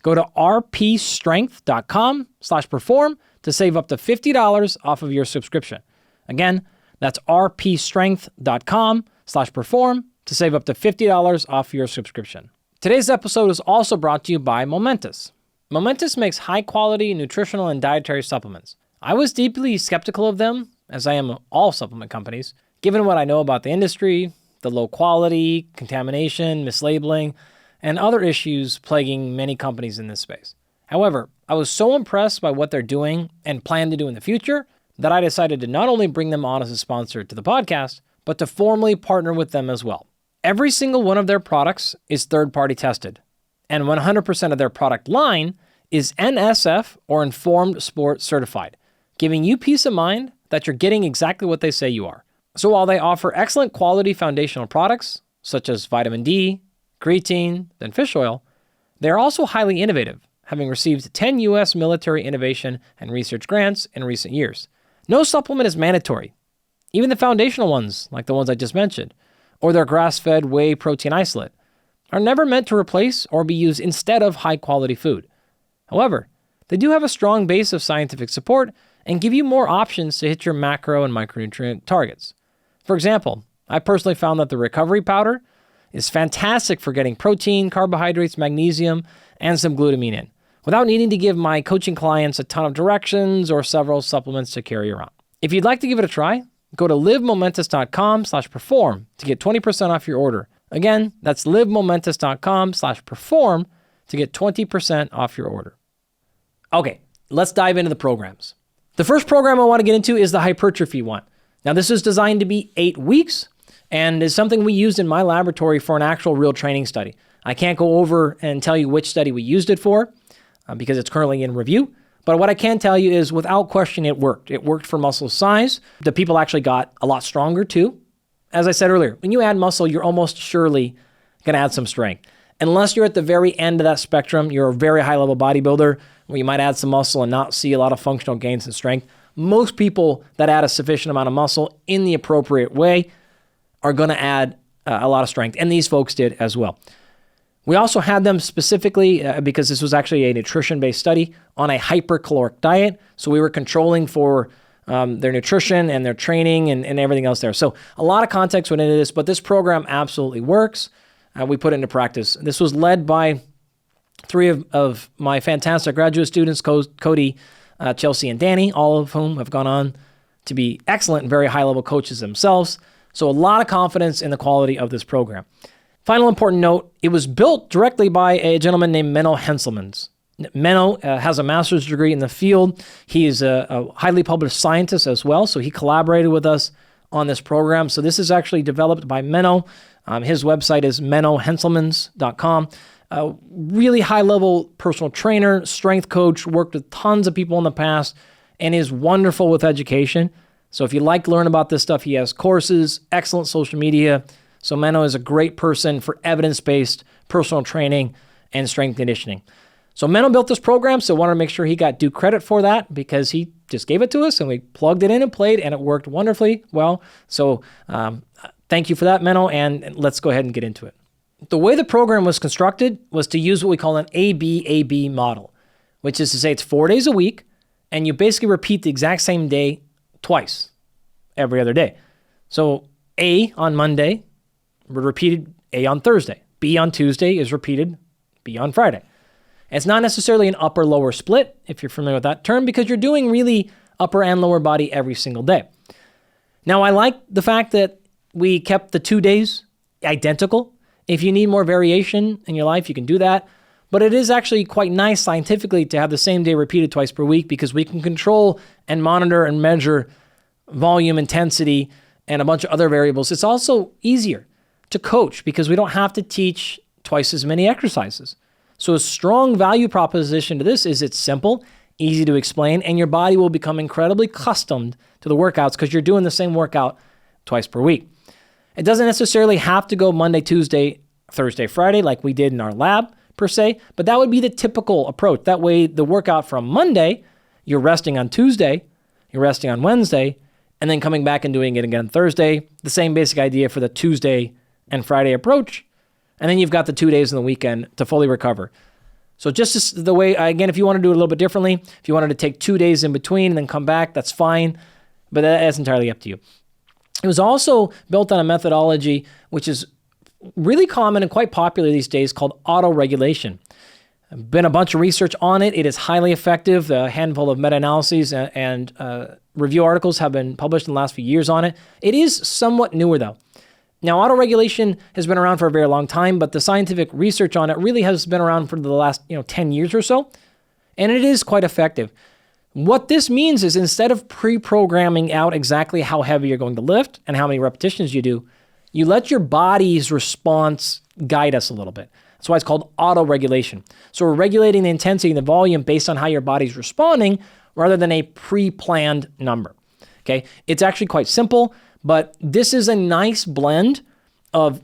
go to rpstrength.com/perform to save up to $50 off of your subscription. Again, that's rpstrength.com/perform to save up to $50 off your subscription. Today's episode is also brought to you by Momentous. Momentous makes high-quality nutritional and dietary supplements. I was deeply skeptical of them, as I am of all supplement companies, given what I know about the industry, the low quality, contamination, mislabeling, and other issues plaguing many companies in this space. However, I was so impressed by what they're doing and plan to do in the future that I decided to not only bring them on as a sponsor to the podcast, but to formally partner with them as well. Every single one of their products is third-party tested, and 100% of their product line is NSF or Informed Sport certified, giving you peace of mind that you're getting exactly what they say you are. So while they offer excellent quality foundational products, such as vitamin D, creatine, and fish oil, they are also highly innovative, having received 10 U.S. military innovation and research grants in recent years. No supplement is mandatory. Even the foundational ones, like the ones I just mentioned, or their grass-fed whey protein isolate, are never meant to replace or be used instead of high-quality food. However, they do have a strong base of scientific support and give you more options to hit your macro and micronutrient targets. For example, I personally found that the recovery powder is fantastic for getting protein, carbohydrates, magnesium, and some glutamine in, without needing to give my coaching clients a ton of directions or several supplements to carry around. If you'd like to give it a try, go to livemomentous.com/perform to get 20% off your order. Again, that's livemomentous.com/perform to get 20% off your order. Okay, let's dive into the programs. The first program I want to get into is the hypertrophy one. Now, this is designed to be 8 weeks and is something we used in my laboratory for an actual real training study. I can't go over and tell you which study we used it for because it's currently in review. But what I can tell you is, without question, it worked. It worked for muscle size. The people actually got a lot stronger too. As I said earlier, when you add muscle, you're almost surely going to add some strength. Unless you're at the very end of that spectrum, you're a very high-level bodybuilder where you might add some muscle and not see a lot of functional gains in strength. Most people that add a sufficient amount of muscle in the appropriate way are going to add a lot of strength, and these folks did as well. We also had them specifically, because this was actually a nutrition-based study, on a hypercaloric diet. So we were controlling for their nutrition and their training and everything else there. So a lot of context went into this, but this program absolutely works. We put it into practice. This was led by 3 of my fantastic graduate students, Cody, Chelsea, and Danny, all of whom have gone on to be excellent and very high-level coaches themselves. So a lot of confidence in the quality of this program. Final important note, it was built directly by a gentleman named Menno Henselmans. Menno has a master's degree in the field. He is a highly published scientist as well, so he collaborated with us on this program. So this is actually developed by Menno. His website is mennohenselmans.com. Really high-level personal trainer, strength coach, worked with tons of people in the past, and is wonderful with education. So if you like to learn about this stuff, he has courses, excellent social media. So Menno is a great person for evidence-based personal training and strength conditioning. So Menno built this program, so I wanted to make sure he got due credit for that because he just gave it to us and we plugged it in and played and it worked wonderfully well. So thank you for that, Menno, and let's go ahead and get into it. The way the program was constructed was to use what we call an ABAB model, which is to say it's 4 days a week and you basically repeat the exact same day twice every other day. So A on Monday, repeated A on Thursday. B on Tuesday is repeated B on Friday. It's not necessarily an upper-lower split, if you're familiar with that term, because you're doing really upper and lower body every single day. Now, I like the fact that we kept the 2 days identical. If you need more variation in your life, you can do that. But it is actually quite nice scientifically to have the same day repeated twice per week because we can control and monitor and measure volume, intensity, and a bunch of other variables. It's also easier to coach because we don't have to teach twice as many exercises. So a strong value proposition to this is it's simple, easy to explain, and your body will become incredibly accustomed to the workouts because you're doing the same workout twice per week. It doesn't necessarily have to go Monday, Tuesday, Thursday, Friday like we did in our lab per se, but that would be the typical approach. That way, the workout from Monday, you're resting on Tuesday, you're resting on Wednesday, and then coming back and doing it again on Thursday. The same basic idea for the Tuesday and Friday approach. And then you've got the 2 days in the weekend to fully recover. So just the way, again, if you want to do it a little bit differently, if you wanted to take 2 days in between and then come back, that's fine, but that's entirely up to you. It was also built on a methodology which is really common and quite popular these days called autoregulation. Been a bunch of research on it. It is highly effective. A handful of meta-analyses and review articles have been published in the last few years on it. It is somewhat newer though. Now, autoregulation has been around for a very long time, but the scientific research on it really has been around for the last 10 years or so, and it is quite effective. What this means is instead of pre-programming out exactly how heavy you're going to lift and how many repetitions you do, you let your body's response guide us a little bit. That's why it's called autoregulation. So we're regulating the intensity and the volume based on how your body's responding rather than a pre-planned number. Okay, it's actually quite simple, but this is a nice blend of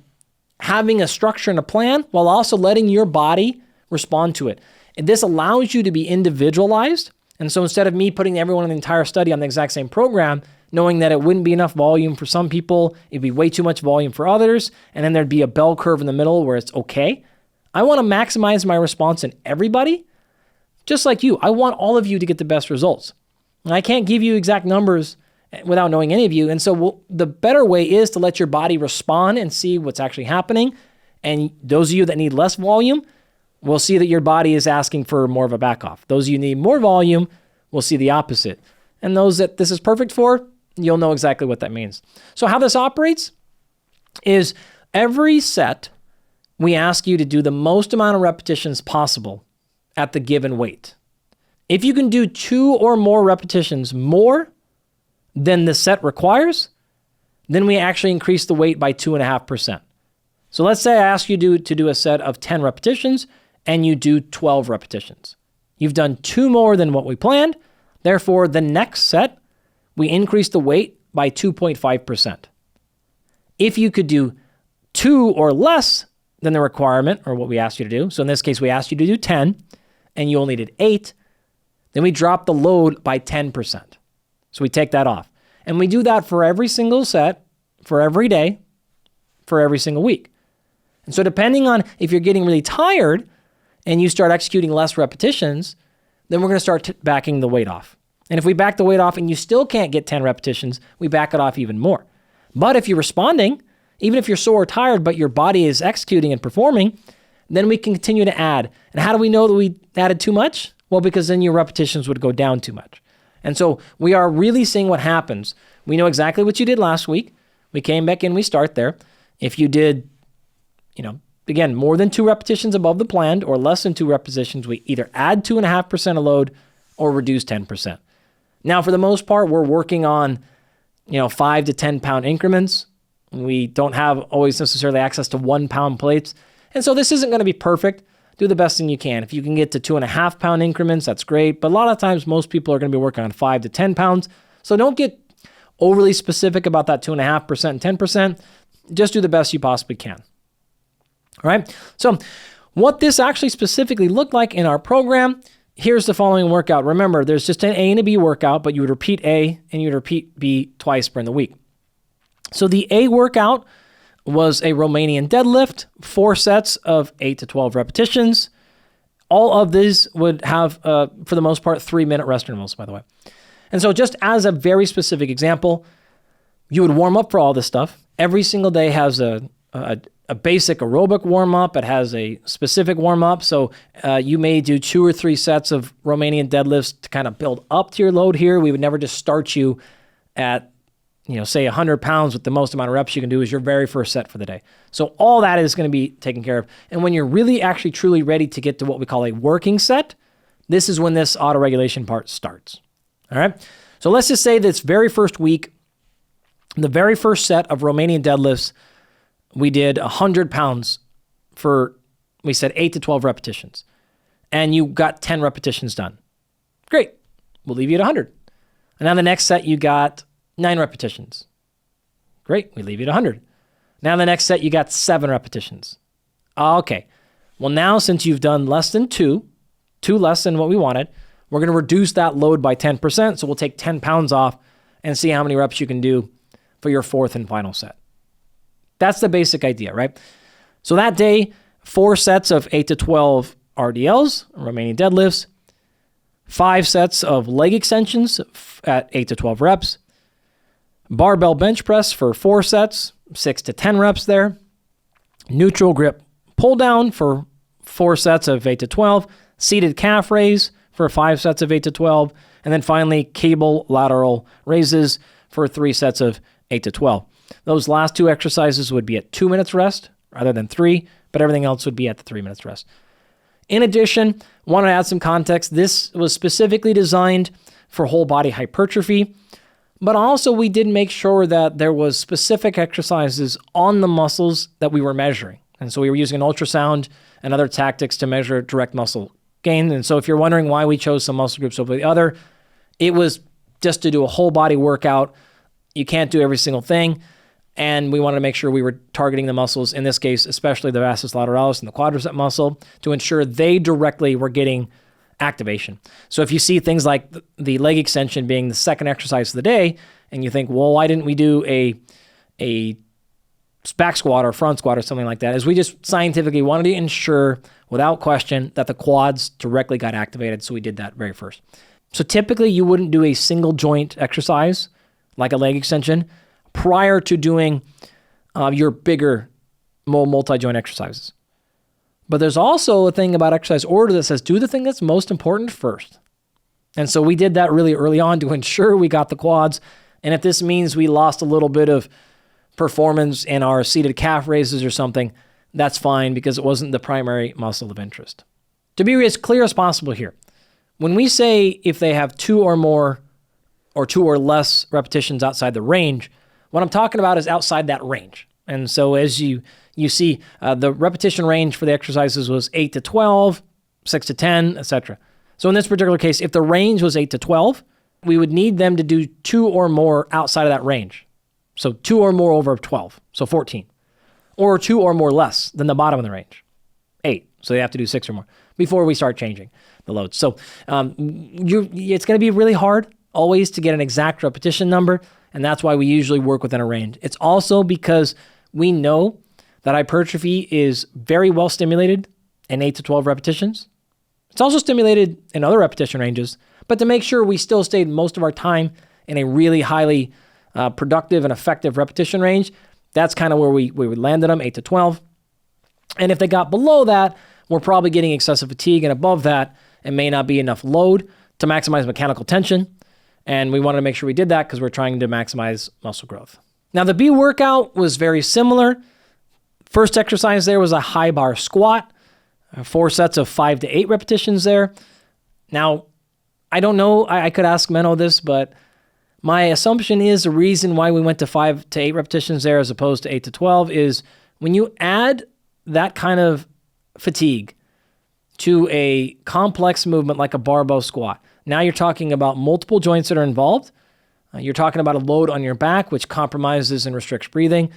having a structure and a plan while also letting your body respond to it. And this allows you to be individualized. And so instead of me putting everyone in the entire study on the exact same program, knowing that it wouldn't be enough volume for some people, it'd be way too much volume for others, and then there'd be a bell curve in the middle where it's okay. I want to maximize my response in everybody, just like you. I want all of you to get the best results. And I can't give you exact numbers without knowing any of you. And so the better way is to let your body respond and see what's actually happening. And those of you that need less volume will see that your body is asking for more of a back off. Those of you who need more volume will see the opposite. And those that this is perfect for, you'll know exactly what that means. So how this operates is every set, we ask you to do the most amount of repetitions possible at the given weight. If you can do 2 or more repetitions more than the set requires, then we actually increase the weight by 2.5%. So let's say I ask you to do a set of 10 repetitions and you do 12 repetitions. You've done 2 more than what we planned. Therefore, the next set, we increase the weight by 2.5%. If you could do 2 or less than the requirement or what we asked you to do, so in this case, we asked you to do 10 and you only did 8, then we drop the load by 10%. So we take that off. And we do that for every single set, for every day, for every single week. And so depending on if you're getting really tired and you start executing less repetitions, then we're going to start backing the weight off. And if we back the weight off and you still can't get 10 repetitions, we back it off even more. But if you're responding, even if you're sore or tired, but your body is executing and performing, then we can continue to add. And how do we know that we added too much? Well, because then your repetitions would go down too much. And so we are really seeing what happens. We know exactly what you did last week. We came back in, we start there. If you did, again, more than 2 repetitions above the planned or less than 2 repetitions, we either add 2.5% of load or reduce 10%. Now, for the most part, we're working on, 5 to 10 pound increments. We don't have always necessarily access to 1 pound plates. And so this isn't going to be perfect. Do the best thing you can. If you can get to 2.5 pound increments, that's great. But a lot of times, most people are going to be working on 5 to 10 pounds. So don't get overly specific about that 2.5% and 10%. Just do the best you possibly can. All right. So what this actually specifically looked like in our program, here's the following workout. Remember, there's just an A and a B workout, but you would repeat A and you would repeat B twice during the week. So the A workout was a Romanian deadlift, 4 sets of 8 to 12 repetitions. All of these would have, for the most part, 3-minute rest intervals, by the way. And so just as a very specific example, you would warm up for all this stuff. Every single day has a basic aerobic warm-up. It has a specific warm-up. So you may do 2 or 3 sets of Romanian deadlifts to kind of build up to your load here. We would never just start you at say 100 pounds with the most amount of reps you can do is your very first set for the day. So all that is going to be taken care of. And when you're really actually truly ready to get to what we call a working set, this is when this autoregulation part starts. All right. So let's just say this very first week, the very first set of Romanian deadlifts, we did 100 pounds for, we said 8 to 12 repetitions. And you got 10 repetitions done. Great. We'll leave you at 100. And now the next set, you got 9 repetitions. Great, we leave you at 100. Now the next set, you got 7 repetitions. Okay, Well, now since you've done less than two less than what we wanted, we're going to reduce that load by 10%. So we'll take 10 pounds off and see how many reps you can do for your fourth and final set. That's the basic idea, right? So that day, 4 sets of 8 to 12 RDLs, remaining deadlifts, 5 sets of leg extensions at 8 to 12 reps, barbell bench press for 4 sets, 6 to 10 reps there, neutral grip pull down for 4 sets of 8 to 12, seated calf raise for 5 sets of 8 to 12, and then finally cable lateral raises for 3 sets of 8 to 12. Those last 2 exercises would be at 2 minutes rest rather than 3, but everything else would be at the 3 minutes rest. In addition, I want to add some context. This was specifically designed for whole body hypertrophy, but also we did make sure that there was specific exercises on the muscles that we were measuring. And so we were using an ultrasound and other tactics to measure direct muscle gain. And so if you're wondering why we chose some muscle groups over the other, it was just to do a whole body workout. You can't do every single thing. And we wanted to make sure we were targeting the muscles, in this case, especially the vastus lateralis and the quadricep muscle, to ensure they directly were getting activation. So if you see things like the leg extension being the second exercise of the day, and you think, well, why didn't we do a back squat or front squat or something like that, is we just scientifically wanted to ensure, without question, that the quads directly got activated. So we did that very first. So typically you wouldn't do a single joint exercise like a leg extension prior to doing your bigger, more multi-joint exercises. But there's also a thing about exercise order that says do the thing that's most important first. And so we did that really early on to ensure we got the quads. And if this means we lost a little bit of performance in our seated calf raises or something, that's fine because it wasn't the primary muscle of interest. To be as clear as possible here, when we say if they have 2 or more or 2 or less repetitions outside the range, what I'm talking about is outside that range. And so as you see, the repetition range for the exercises was 8 to 12, 6 to 10, etc. So in this particular case, if the range was 8 to 12, we would need them to do 2 or more outside of that range. So 2 or more over 12, so 14. Or 2 or more less than the bottom of the range, 8. So they have to do 6 or more before we start changing the loads. So it's going to be really hard always to get an exact repetition number, and that's why we usually work within a range. It's also because we know that hypertrophy is very well stimulated in 8 to 12 repetitions. It's also stimulated in other repetition ranges, but to make sure we still stayed most of our time in a really highly productive and effective repetition range, that's kind of where we would land at them, 8 to 12. And if they got below that, we're probably getting excessive fatigue, and above that, it may not be enough load to maximize mechanical tension. And we wanted to make sure we did that because we're trying to maximize muscle growth. Now, the B workout was very similar. First exercise there was a high bar squat, 4 sets of 5 to 8 repetitions there. Now, I don't know, I could ask Menno this, but my assumption is the reason why we went to 5 to 8 repetitions there as opposed to 8 to 12 is when you add that kind of fatigue to a complex movement like a barbell squat, now you're talking about multiple joints that are involved. You're talking about a load on your back, which compromises and restricts breathing.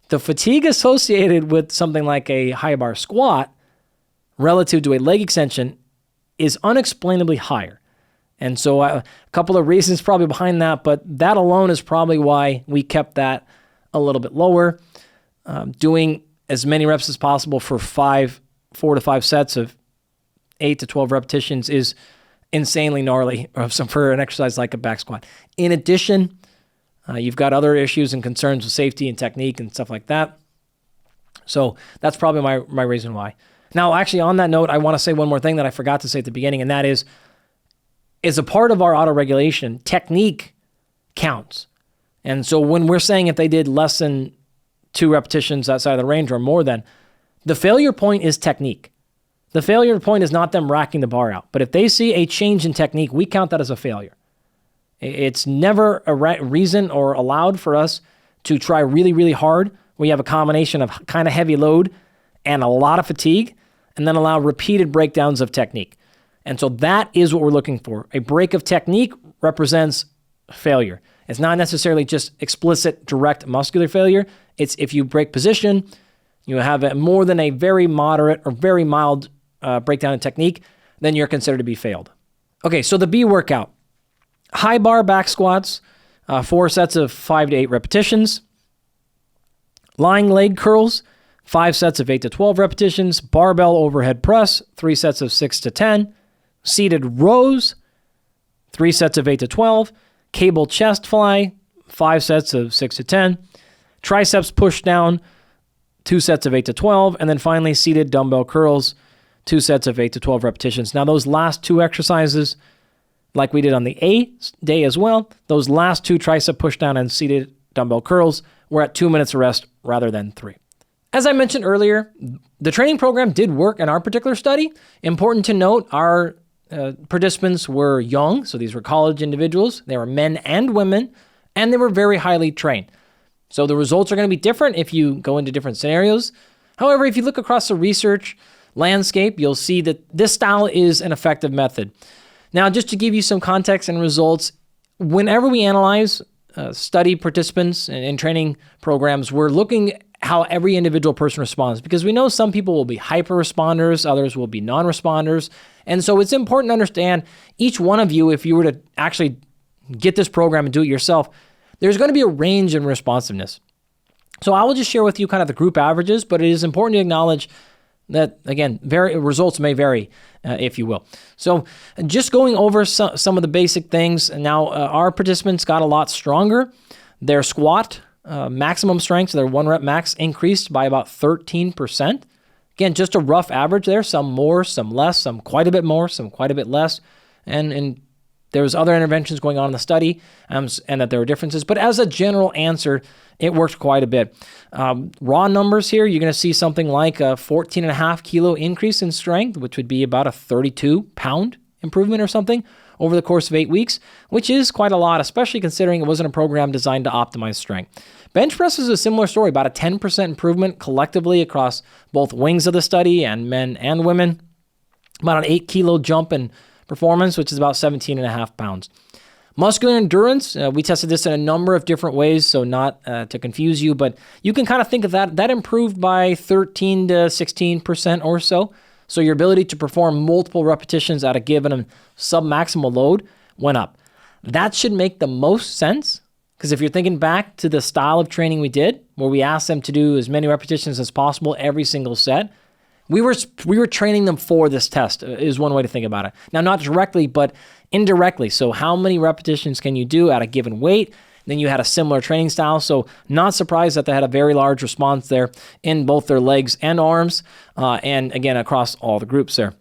The fatigue associated with something like a high bar squat relative to a leg extension is unexplainably higher. And so a couple of reasons probably behind that, but that alone is probably why we kept that a little bit lower. Doing as many reps as possible for 4 to 5 sets of 8 to 12 repetitions is insanely gnarly for an exercise like a back squat. In addition, you've got other issues and concerns with safety and technique and stuff like that. So that's probably my reason why. Now, actually, on that note, I want to say one more thing that I forgot to say at the beginning, and that is, as a part of our autoregulation, technique counts. And so when we're saying if they did less than 2 repetitions outside of the range or more than, the failure point is technique. The failure point is not them racking the bar out. But if they see a change in technique, we count that as a failure. It's never a reason or allowed for us to try really, really hard. We have a combination of kind of heavy load and a lot of fatigue, and then allow repeated breakdowns of technique. And so that is what we're looking for. A break of technique represents failure. It's not necessarily just explicit, direct muscular failure. It's if you break position, you have more than a very moderate or very mild breakdown in technique, then you're considered to be failed. Okay, so the B workout. High bar back squats, 4 sets of 5 to 8 repetitions. Lying leg curls, 5 sets of 8 to 12 repetitions. Barbell overhead press, 3 sets of 6 to 10. Seated rows, 3 sets of 8 to 12. Cable chest fly, 5 sets of 6 to 10. Triceps push down, 2 sets of 8 to 12. And then finally, seated dumbbell curls, 2 sets of 8 to 12 repetitions. Now, those last 2 exercises, like we did on the A day as well, those last 2 tricep push down and seated dumbbell curls were at 2 minutes of rest rather than 3. As I mentioned earlier, the training program did work in our particular study. Important to note, our participants were young, so these were college individuals. They were men and women, and they were very highly trained. So the results are going to be different if you go into different scenarios. However, if you look across the research landscape, you'll see that this style is an effective method. Now, just to give you some context and results, whenever we analyze study participants in training programs, we're looking how every individual person responds, because we know some people will be hyper responders, others will be non-responders. And so it's important to understand each one of you, if you were to actually get this program and do it yourself, there's going to be a range in responsiveness. So I will just share with you kind of the group averages, but it is important to acknowledge that, again, results may vary, if you will. So just going over some of the basic things. Now, our participants got a lot stronger. Their squat maximum strength, so their 1 rep max, increased by about 13%. Again, just a rough average there. Some more, some less, some quite a bit more, some quite a bit less. And there was other interventions going on in the study, and that there were differences. But as a general answer, it worked quite a bit. Raw numbers here, you're going to see something like a 14.5 kilo increase in strength, which would be about a 32-pound improvement or something over the course of 8 weeks, which is quite a lot, especially considering it wasn't a program designed to optimize strength. Bench press is a similar story, about a 10% improvement collectively across both wings of the study and men and women. About an 8 kilo jump in performance, which is about 17.5 pounds. Muscular endurance, we tested this in a number of different ways, so not to confuse you, but you can kind of think of that improved by 13 to 16% or so. So your ability to perform multiple repetitions at a given submaximal load went up. That should make the most sense, because if you're thinking back to the style of training we did, where we asked them to do as many repetitions as possible every single set, we were training them for this test, is one way to think about it. Now, not directly, but indirectly. So how many repetitions can you do at a given weight? Then you had a similar training style. So not surprised that they had a very large response there in both their legs and arms, and again, across all the groups there.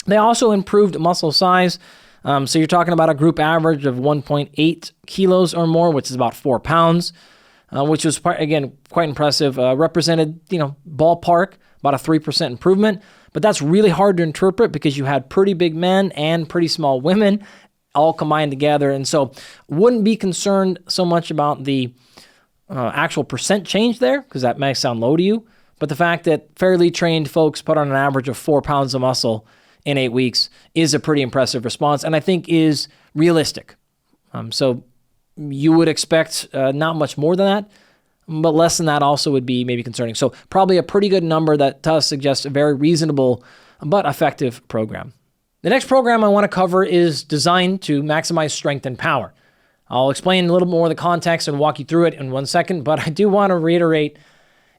They also improved muscle size. So you're talking about a group average of 1.8 kilos or more, which is about 4 pounds, which was, again, quite impressive. Represented, ballpark, about a 3% improvement. But that's really hard to interpret because you had pretty big men and pretty small women all combined together. And so wouldn't be concerned so much about the actual percent change there, because that may sound low to you. But the fact that fairly trained folks put on an average of 4 pounds of muscle in 8 weeks is a pretty impressive response, and I think is realistic. So you would expect not much more than that, but less than that also would be maybe concerning. So probably a pretty good number that does suggest a very reasonable but effective program. The next program I want to cover is designed to maximize strength and power. I'll explain a little more of the context and walk you through it in 1 second, but I do want to reiterate,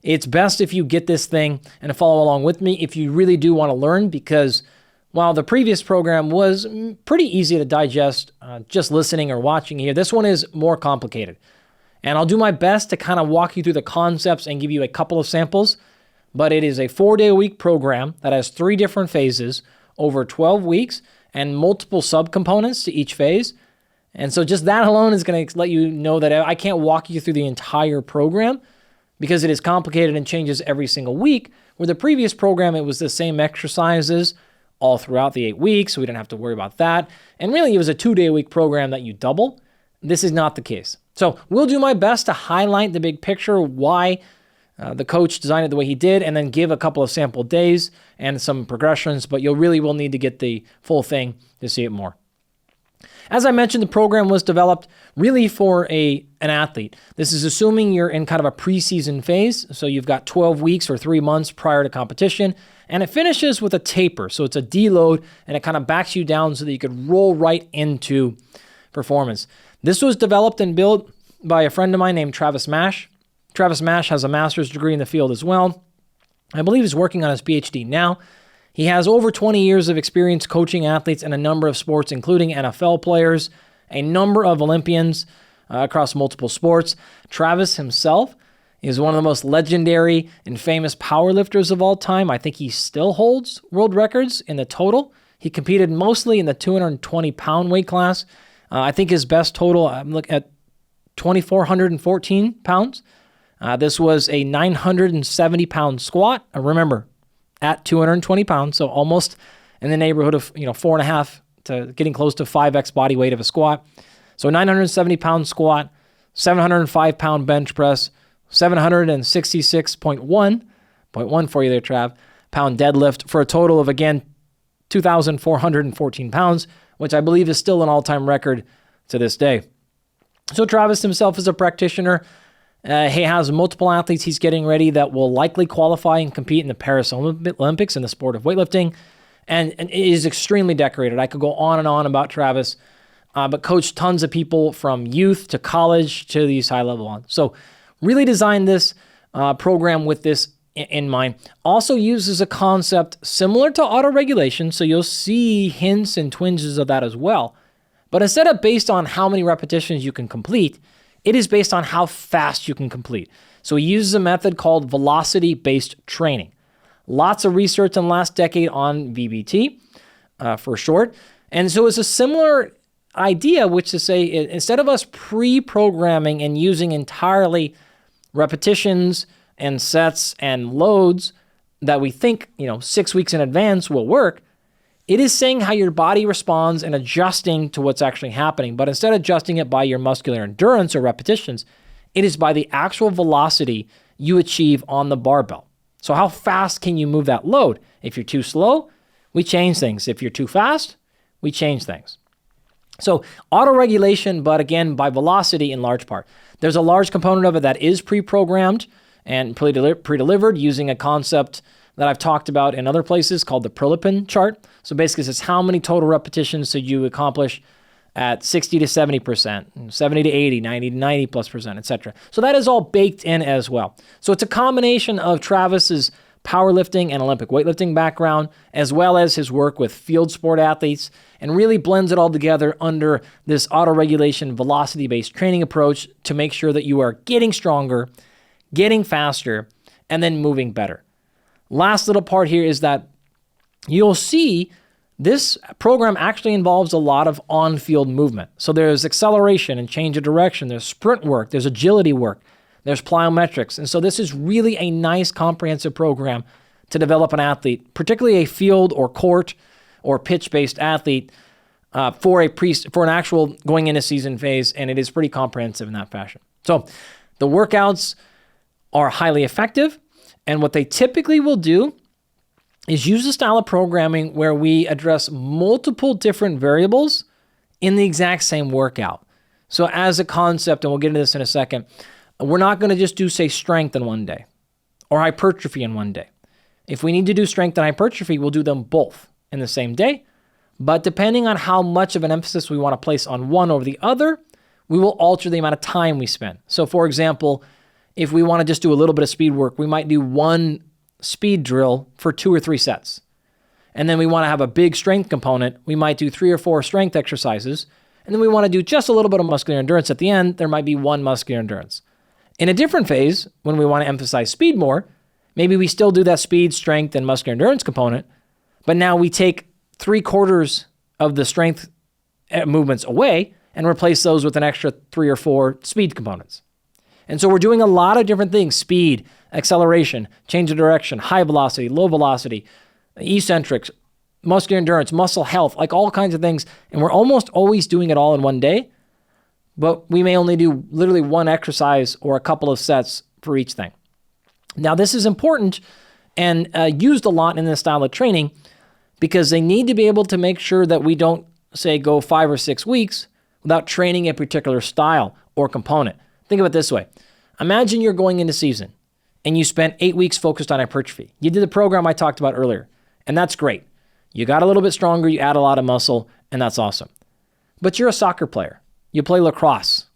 it's best if you get this thing and follow along with me if you really do want to learn, because while the previous program was pretty easy to digest just listening or watching here, this one is more complicated. And I'll do my best to kind of walk you through the concepts and give you a couple of samples, but it is a 4-day-a-week program that has 3 different phases over 12 weeks and multiple subcomponents to each phase. And so just that alone is going to let you know that I can't walk you through the entire program because it is complicated and changes every single week, where the previous program, it was the same exercises all throughout the 8 weeks, so we didn't have to worry about that. And really, it was a 2-day-a-week program that you double. This is not the case. So we'll do my best to highlight the big picture, why the coach designed it the way he did, and then give a couple of sample days and some progressions, but you really will need to get the full thing to see it more. As I mentioned, the program was developed really for an athlete. This is assuming you're in kind of a preseason phase. So you've got 12 weeks or 3 months prior to competition, and it finishes with a taper. So it's a deload, and it kind of backs you down so that you could roll right into performance. This was developed and built by a friend of mine named Travis Mash. Travis Mash has a master's degree in the field as well. I believe he's working on his PhD now. He has over 20 years of experience coaching athletes in a number of sports, including NFL players, a number of Olympians across multiple sports. Travis himself is one of the most legendary and famous powerlifters of all time. I think he still holds world records in the total. He competed mostly in the 220-pound weight class. I think his best total, I'm looking at 2,414 pounds. This was a 970-pound squat. Remember, at 220 pounds, so almost in the neighborhood of 4.5 to getting close to 5x body weight of a squat. So 970-pound squat, 705-pound bench press, 766.1 for you there, Trav, pound deadlift for a total of, again, 2,414 pounds, which I believe is still an all-time record to this day. So Travis himself is a practitioner. He has multiple athletes he's getting ready that will likely qualify and compete in the Paris Olympics in the sport of weightlifting, and is extremely decorated. I could go on and on about Travis, but coached tons of people from youth to college to these high-level ones. So really designed this program with this in mind. Also uses a concept similar to autoregulation, so you'll see hints and twinges of that as well. But instead of based on how many repetitions you can complete, it is based on how fast you can complete. So he uses a method called velocity-based training. Lots of research in the last decade on VBT, for short. And so it's a similar idea, which to say, instead of us pre-programming and using entirely repetitions and sets and loads that we think, 6 weeks in advance will work, it is saying how your body responds and adjusting to what's actually happening. But instead of adjusting it by your muscular endurance or repetitions, it is by the actual velocity you achieve on the barbell. So how fast can you move that load? If you're too slow, we change things. If you're too fast, we change things. So autoregulation, but again, by velocity in large part. There's a large component of it that is pre-programmed and pre-delivered using a concept that I've talked about in other places called the Prilepin chart. So basically, it's how many total repetitions should you accomplish at 60 to 70%, 70 to 80, 90 to 90+%, etc. So that is all baked in as well. So it's a combination of Travis's powerlifting and Olympic weightlifting background, as well as his work with field sport athletes, and really blends it all together under this autoregulation velocity-based training approach to make sure that you are getting stronger, getting faster, and then moving better. Last little part here is that you'll see this program actually involves a lot of on-field movement. So there's acceleration and change of direction, there's sprint work, there's agility work, there's plyometrics. And so this is really a nice comprehensive program to develop an athlete, particularly a field or court or pitch-based athlete for an actual going into season phase, and it is pretty comprehensive in that fashion. So the workouts are highly effective. And what they typically will do is use a style of programming where we address multiple different variables in the exact same workout. So as a concept, and we'll get into this in a second, we're not going to just do, say, strength in one day or hypertrophy in one day. If we need to do strength and hypertrophy, we'll do them both in the same day. But depending on how much of an emphasis we want to place on one over the other, we will alter the amount of time we spend. So for example, if we want to just do a little bit of speed work, we might do one speed drill for 2 or 3 sets. And then we want to have a big strength component. We might do 3 or 4 strength exercises. And then we want to do just a little bit of muscular endurance at the end. There might be 1 muscular endurance. In a different phase, when we want to emphasize speed more, maybe we still do that speed, strength, and muscular endurance component, but now we take 3/4 of the strength movements away and replace those with an extra 3 or 4 speed components. And so we're doing a lot of different things: speed, acceleration, change of direction, high velocity, low velocity, eccentrics, muscular endurance, muscle health, like all kinds of things. And we're almost always doing it all in one day, but we may only do literally 1 exercise or a couple of sets for each thing. Now, this is important and used a lot in this style of training because they need to be able to make sure that we don't say, go 5 or 6 weeks without training a particular style or component. Think of it this way. Imagine you're going into season and you spent 8 weeks focused on hypertrophy. You did the program I talked about earlier, and that's great. You got a little bit stronger, you add a lot of muscle, and that's awesome. But you're a soccer player. You play lacrosse.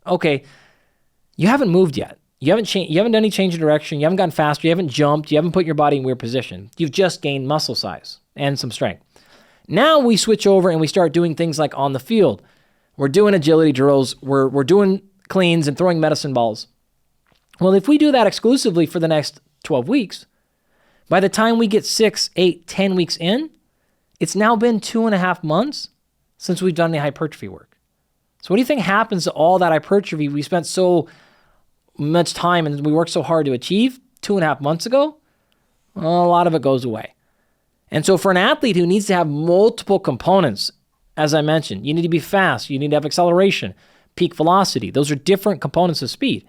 Okay, you haven't moved yet. You haven't done any change of direction. You haven't gotten faster. You haven't jumped. You haven't put your body in weird position. You've just gained muscle size and some strength. Now we switch over and we start doing things like on the field. We're doing agility drills. We're doing cleans and throwing medicine balls. Well, if we do that exclusively for the next 12 weeks, by the time we get 6, 8, 10 weeks in, it's now been 2.5 months since we've done the hypertrophy work. So what do you think happens to all that hypertrophy we spent so much time and we worked so hard to achieve 2.5 months ago? Well, a lot of it goes away. And so for an athlete who needs to have multiple components, as I mentioned, you need to be fast, you need to have acceleration, peak velocity. Those are different components of speed.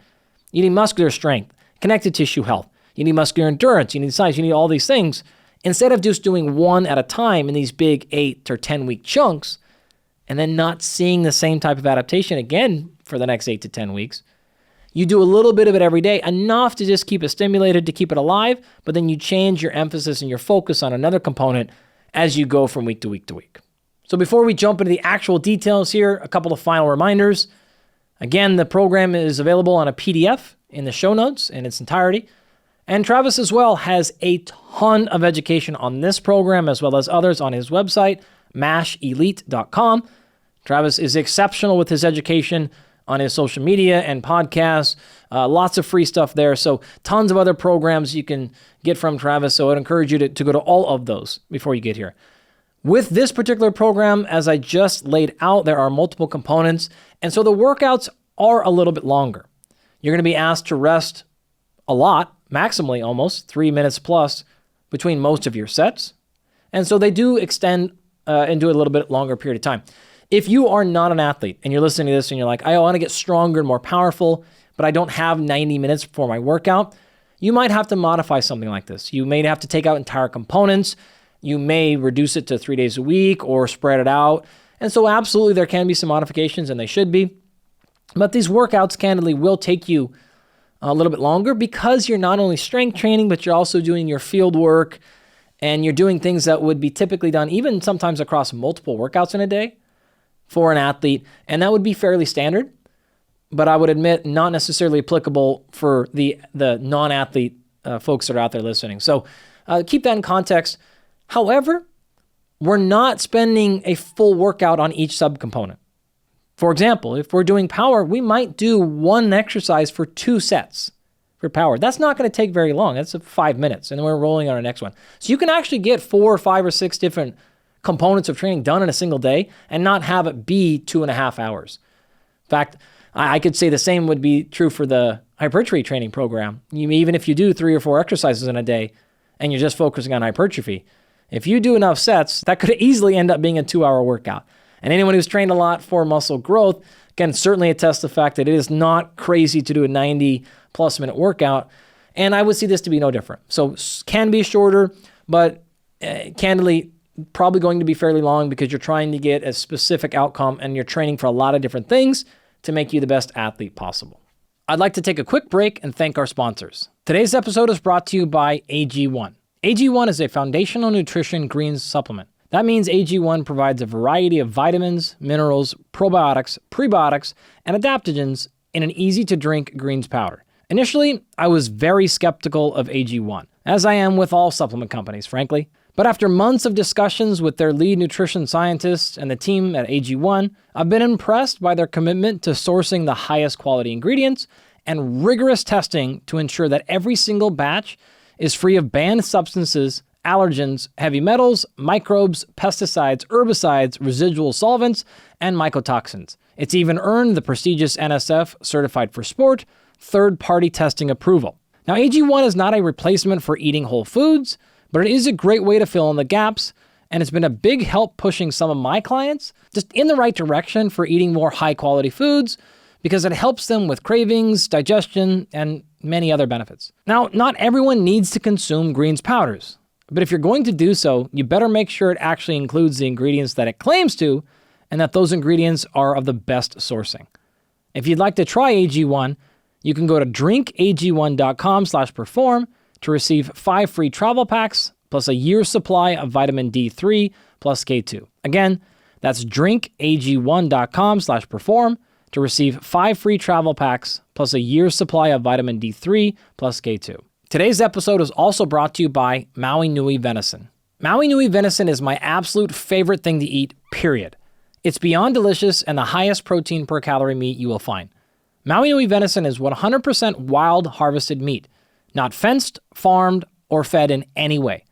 You need muscular strength, connective tissue health. You need muscular endurance. You need size. You need all these things. Instead of just doing one at a time in these big 8 or 10 week chunks and then not seeing the same type of adaptation again for the next 8 to 10 weeks, you do a little bit of it every day, enough to just keep it stimulated, to keep it alive, but then you change your emphasis and your focus on another component as you go from week to week to week. So before we jump into the actual details here, a couple of final reminders. Again, the program is available on a PDF in the show notes in its entirety. And Travis as well has a ton of education on this program as well as others on his website, mashelite.com. Travis is exceptional with his education on his social media and podcasts. Lots of free stuff there. So tons of other programs you can get from Travis. So I'd encourage you to go to all of those before you get here. With this particular program, as I just laid out, there are multiple components. And so the workouts are a little bit longer. You're going to be asked to rest a lot, maximally almost 3 minutes plus between most of your sets. And so they do extend into a little bit longer period of time. If you are not an athlete and you're listening to this and you're like, I want to get stronger and more powerful, but I don't have 90 minutes for my workout, you might have to modify something like this. You may have to take out entire components. You may reduce it to 3 days a week or spread it out. And so absolutely there can be some modifications, and they should be. But these workouts candidly will take you a little bit longer because you're not only strength training, but you're also doing your field work and you're doing things that would be typically done even sometimes across multiple workouts in a day for an athlete, and that would be fairly standard, but I would admit not necessarily applicable for the non-athlete folks that are out there listening. So keep that in context. However, we're not spending a full workout on each subcomponent. For example, if we're doing power, we might do one exercise for 2 sets for power. That's not going to take very long. That's 5 minutes, and then we're rolling on our next one. So you can actually get 4 or 5 or 6 different components of training done in a single day and not have it be 2.5 hours. In fact, I could say the same would be true for the hypertrophy training program. Even if you do 3 or 4 exercises in a day and you're just focusing on hypertrophy, if you do enough sets, that could easily end up being a 2-hour workout. And anyone who's trained a lot for muscle growth can certainly attest to the fact that it is not crazy to do a 90-plus minute workout. And I would see this to be no different. So can be shorter, but candidly, probably going to be fairly long because you're trying to get a specific outcome and you're training for a lot of different things to make you the best athlete possible. I'd like to take a quick break and thank our sponsors. Today's episode is brought to you by AG1. AG1 is a foundational nutrition greens supplement. That means AG1 provides a variety of vitamins, minerals, probiotics, prebiotics, and adaptogens in an easy-to-drink greens powder. Initially, I was very skeptical of AG1, as I am with all supplement companies, frankly. But after months of discussions with their lead nutrition scientists and the team at AG1, I've been impressed by their commitment to sourcing the highest quality ingredients and rigorous testing to ensure that every single batch is free of banned substances, allergens, heavy metals, microbes, pesticides, herbicides, residual solvents, and mycotoxins. It's even earned the prestigious NSF Certified for Sport third-party testing approval. Now, AG1 is not a replacement for eating whole foods, but it is a great way to fill in the gaps, and it's been a big help pushing some of my clients just in the right direction for eating more high-quality foods because it helps them with cravings, digestion, and many other benefits. Now, not everyone needs to consume greens powders. But if you're going to do so, you better make sure it actually includes the ingredients that it claims to, and that those ingredients are of the best sourcing. If you'd like to try AG1, you can go to drinkag1.com/perform to receive 5 free travel packs plus a year's supply of vitamin D3 plus K2. Again, that's drinkag1.com/perform to receive 5 free travel packs plus a year's supply of vitamin D3 plus K2. Today's episode is also brought to you by Maui Nui venison. Maui Nui venison is my absolute favorite thing to eat, period. It's beyond delicious and the highest protein per calorie meat you will find. Maui Nui venison is 100% wild harvested meat, not fenced, farmed, or fed in any way.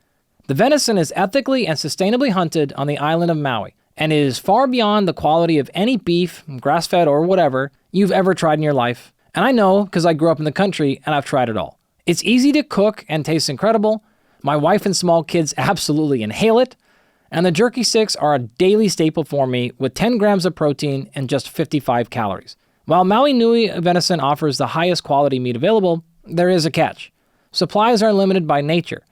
The venison is ethically and sustainably hunted on the island of Maui, and it is far beyond the quality of any beef, grass-fed or whatever, you've ever tried in your life. And I know because I grew up in the country and I've tried it all. It's easy to cook and tastes incredible. My wife and small kids absolutely inhale it. And the jerky sticks are a daily staple for me with 10 grams of protein and just 55 calories. While Maui Nui venison offers the highest quality meat available, there is a catch. Supplies are limited by nature.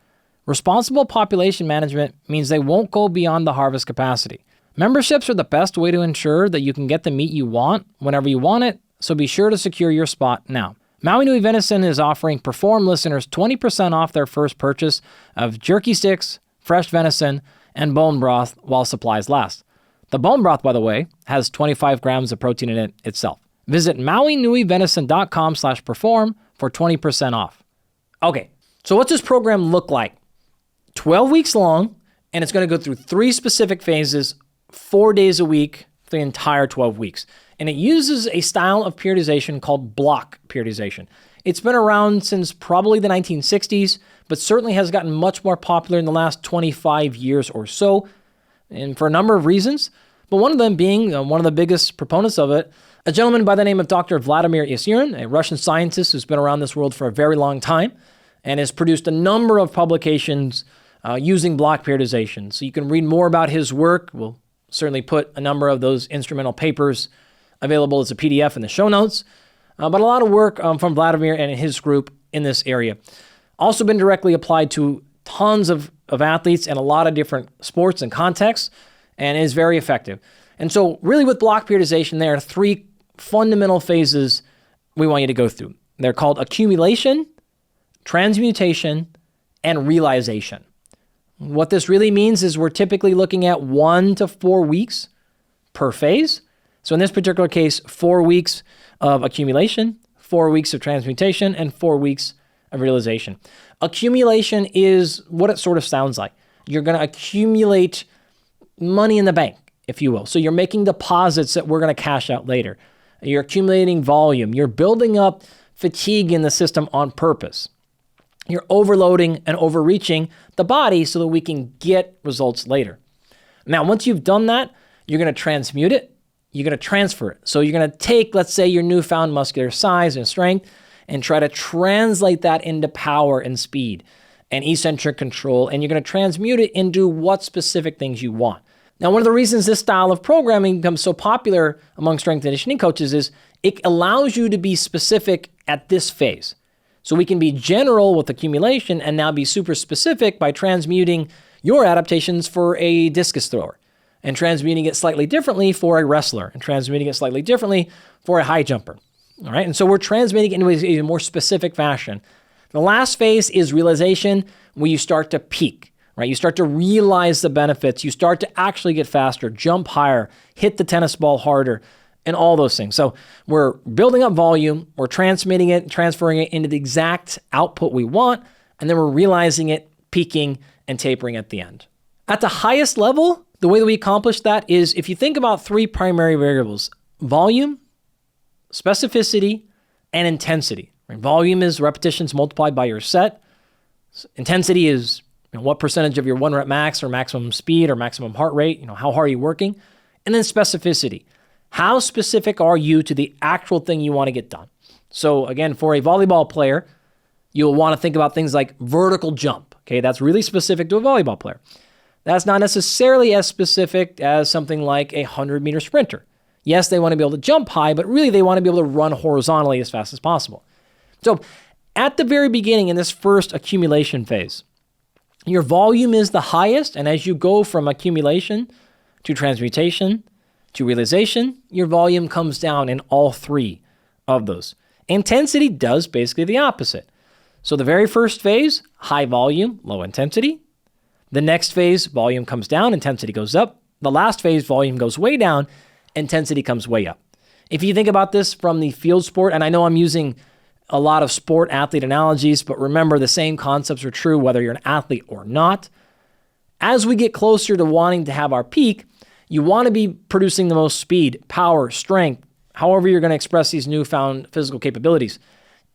Responsible population management means they won't go beyond the harvest capacity. Memberships are the best way to ensure that you can get the meat you want whenever you want it, so be sure to secure your spot now. Maui Nui venison is offering Perform listeners 20% off their first purchase of jerky sticks, fresh venison, and bone broth while supplies last. The bone broth, by the way, has 25 grams of protein in it itself. Visit mauinuivenison.com/perform for 20% off. Okay, so what's this program look like? 12 weeks long, and it's going to go through 3 specific phases, 4 days a week for the entire 12 weeks. And it uses a style of periodization called block periodization. It's been around since probably the 1960s, but certainly has gotten much more popular in the last 25 years or so, and for a number of reasons. But one of them being one of the biggest proponents of it, a gentleman by the name of Dr. Vladimir Isirin, a Russian scientist who's been around this world for a very long time and has produced a number of publications using block periodization. So you can read more about his work. We'll certainly put a number of those instrumental papers available as a PDF in the show notes. But a lot of work from Vladimir and his group in this area. Also been directly applied to tons of athletes and a lot of different sports and contexts, and is very effective. And so really with block periodization, there are 3 fundamental phases we want you to go through. They're called accumulation, transmutation, and realization. What this really means is we're typically looking at 1 to 4 weeks per phase. So in this particular case, 4 weeks of accumulation, 4 weeks of transmutation, and 4 weeks of realization. Accumulation is what it sort of sounds like. You're going to accumulate money in the bank, if you will. So you're making deposits that we're going to cash out later. You're accumulating volume. You're building up fatigue in the system on purpose. You're overloading and overreaching the body so that we can get results later. Now, once you've done that, you're going to transmute it. You're going to transfer it. So you're going to take, let's say, your newfound muscular size and strength and try to translate that into power and speed and eccentric control, and you're going to transmute it into what specific things you want. Now, one of the reasons this style of programming becomes so popular among strength and conditioning coaches is it allows you to be specific at this phase. So we can be general with accumulation and now be super specific by transmuting your adaptations for a discus thrower and transmuting it slightly differently for a wrestler and transmuting it slightly differently for a high jumper. All right. And so we're transmitting it into a more specific fashion. The last phase is realization, where you start to peak, right? You start to realize the benefits. You start to actually get faster, jump higher, hit the tennis ball harder, and all those things. So we're building up volume, we're transmitting it, transferring it into the exact output we want, and then we're realizing it, peaking, and tapering at the end. At the highest level, the way that we accomplish that is if you think about 3 primary variables: volume, specificity, and intensity. Right? Volume is repetitions multiplied by your set. Intensity is what percentage of your 1 rep max or maximum speed or maximum heart rate, how hard are you working? And then specificity. How specific are you to the actual thing you want to get done? So again, for a volleyball player, you'll want to think about things like vertical jump. Okay, that's really specific to a volleyball player. That's not necessarily as specific as something like a 100-meter sprinter. Yes, they want to be able to jump high, but really they want to be able to run horizontally as fast as possible. So at the very beginning in this first accumulation phase, your volume is the highest, and as you go from accumulation to transmutation to realization, your volume comes down in all three of those. Intensity does basically the opposite. So the very first phase, high volume, low intensity. The next phase, volume comes down, intensity goes up. The last phase, volume goes way down, intensity comes way up. If you think about this from the field sport, and I know I'm using a lot of sport athlete analogies, but remember the same concepts are true whether you're an athlete or not. As we get closer to wanting to have our peak, you want to be producing the most speed, power, strength, however you're going to express these newfound physical capabilities.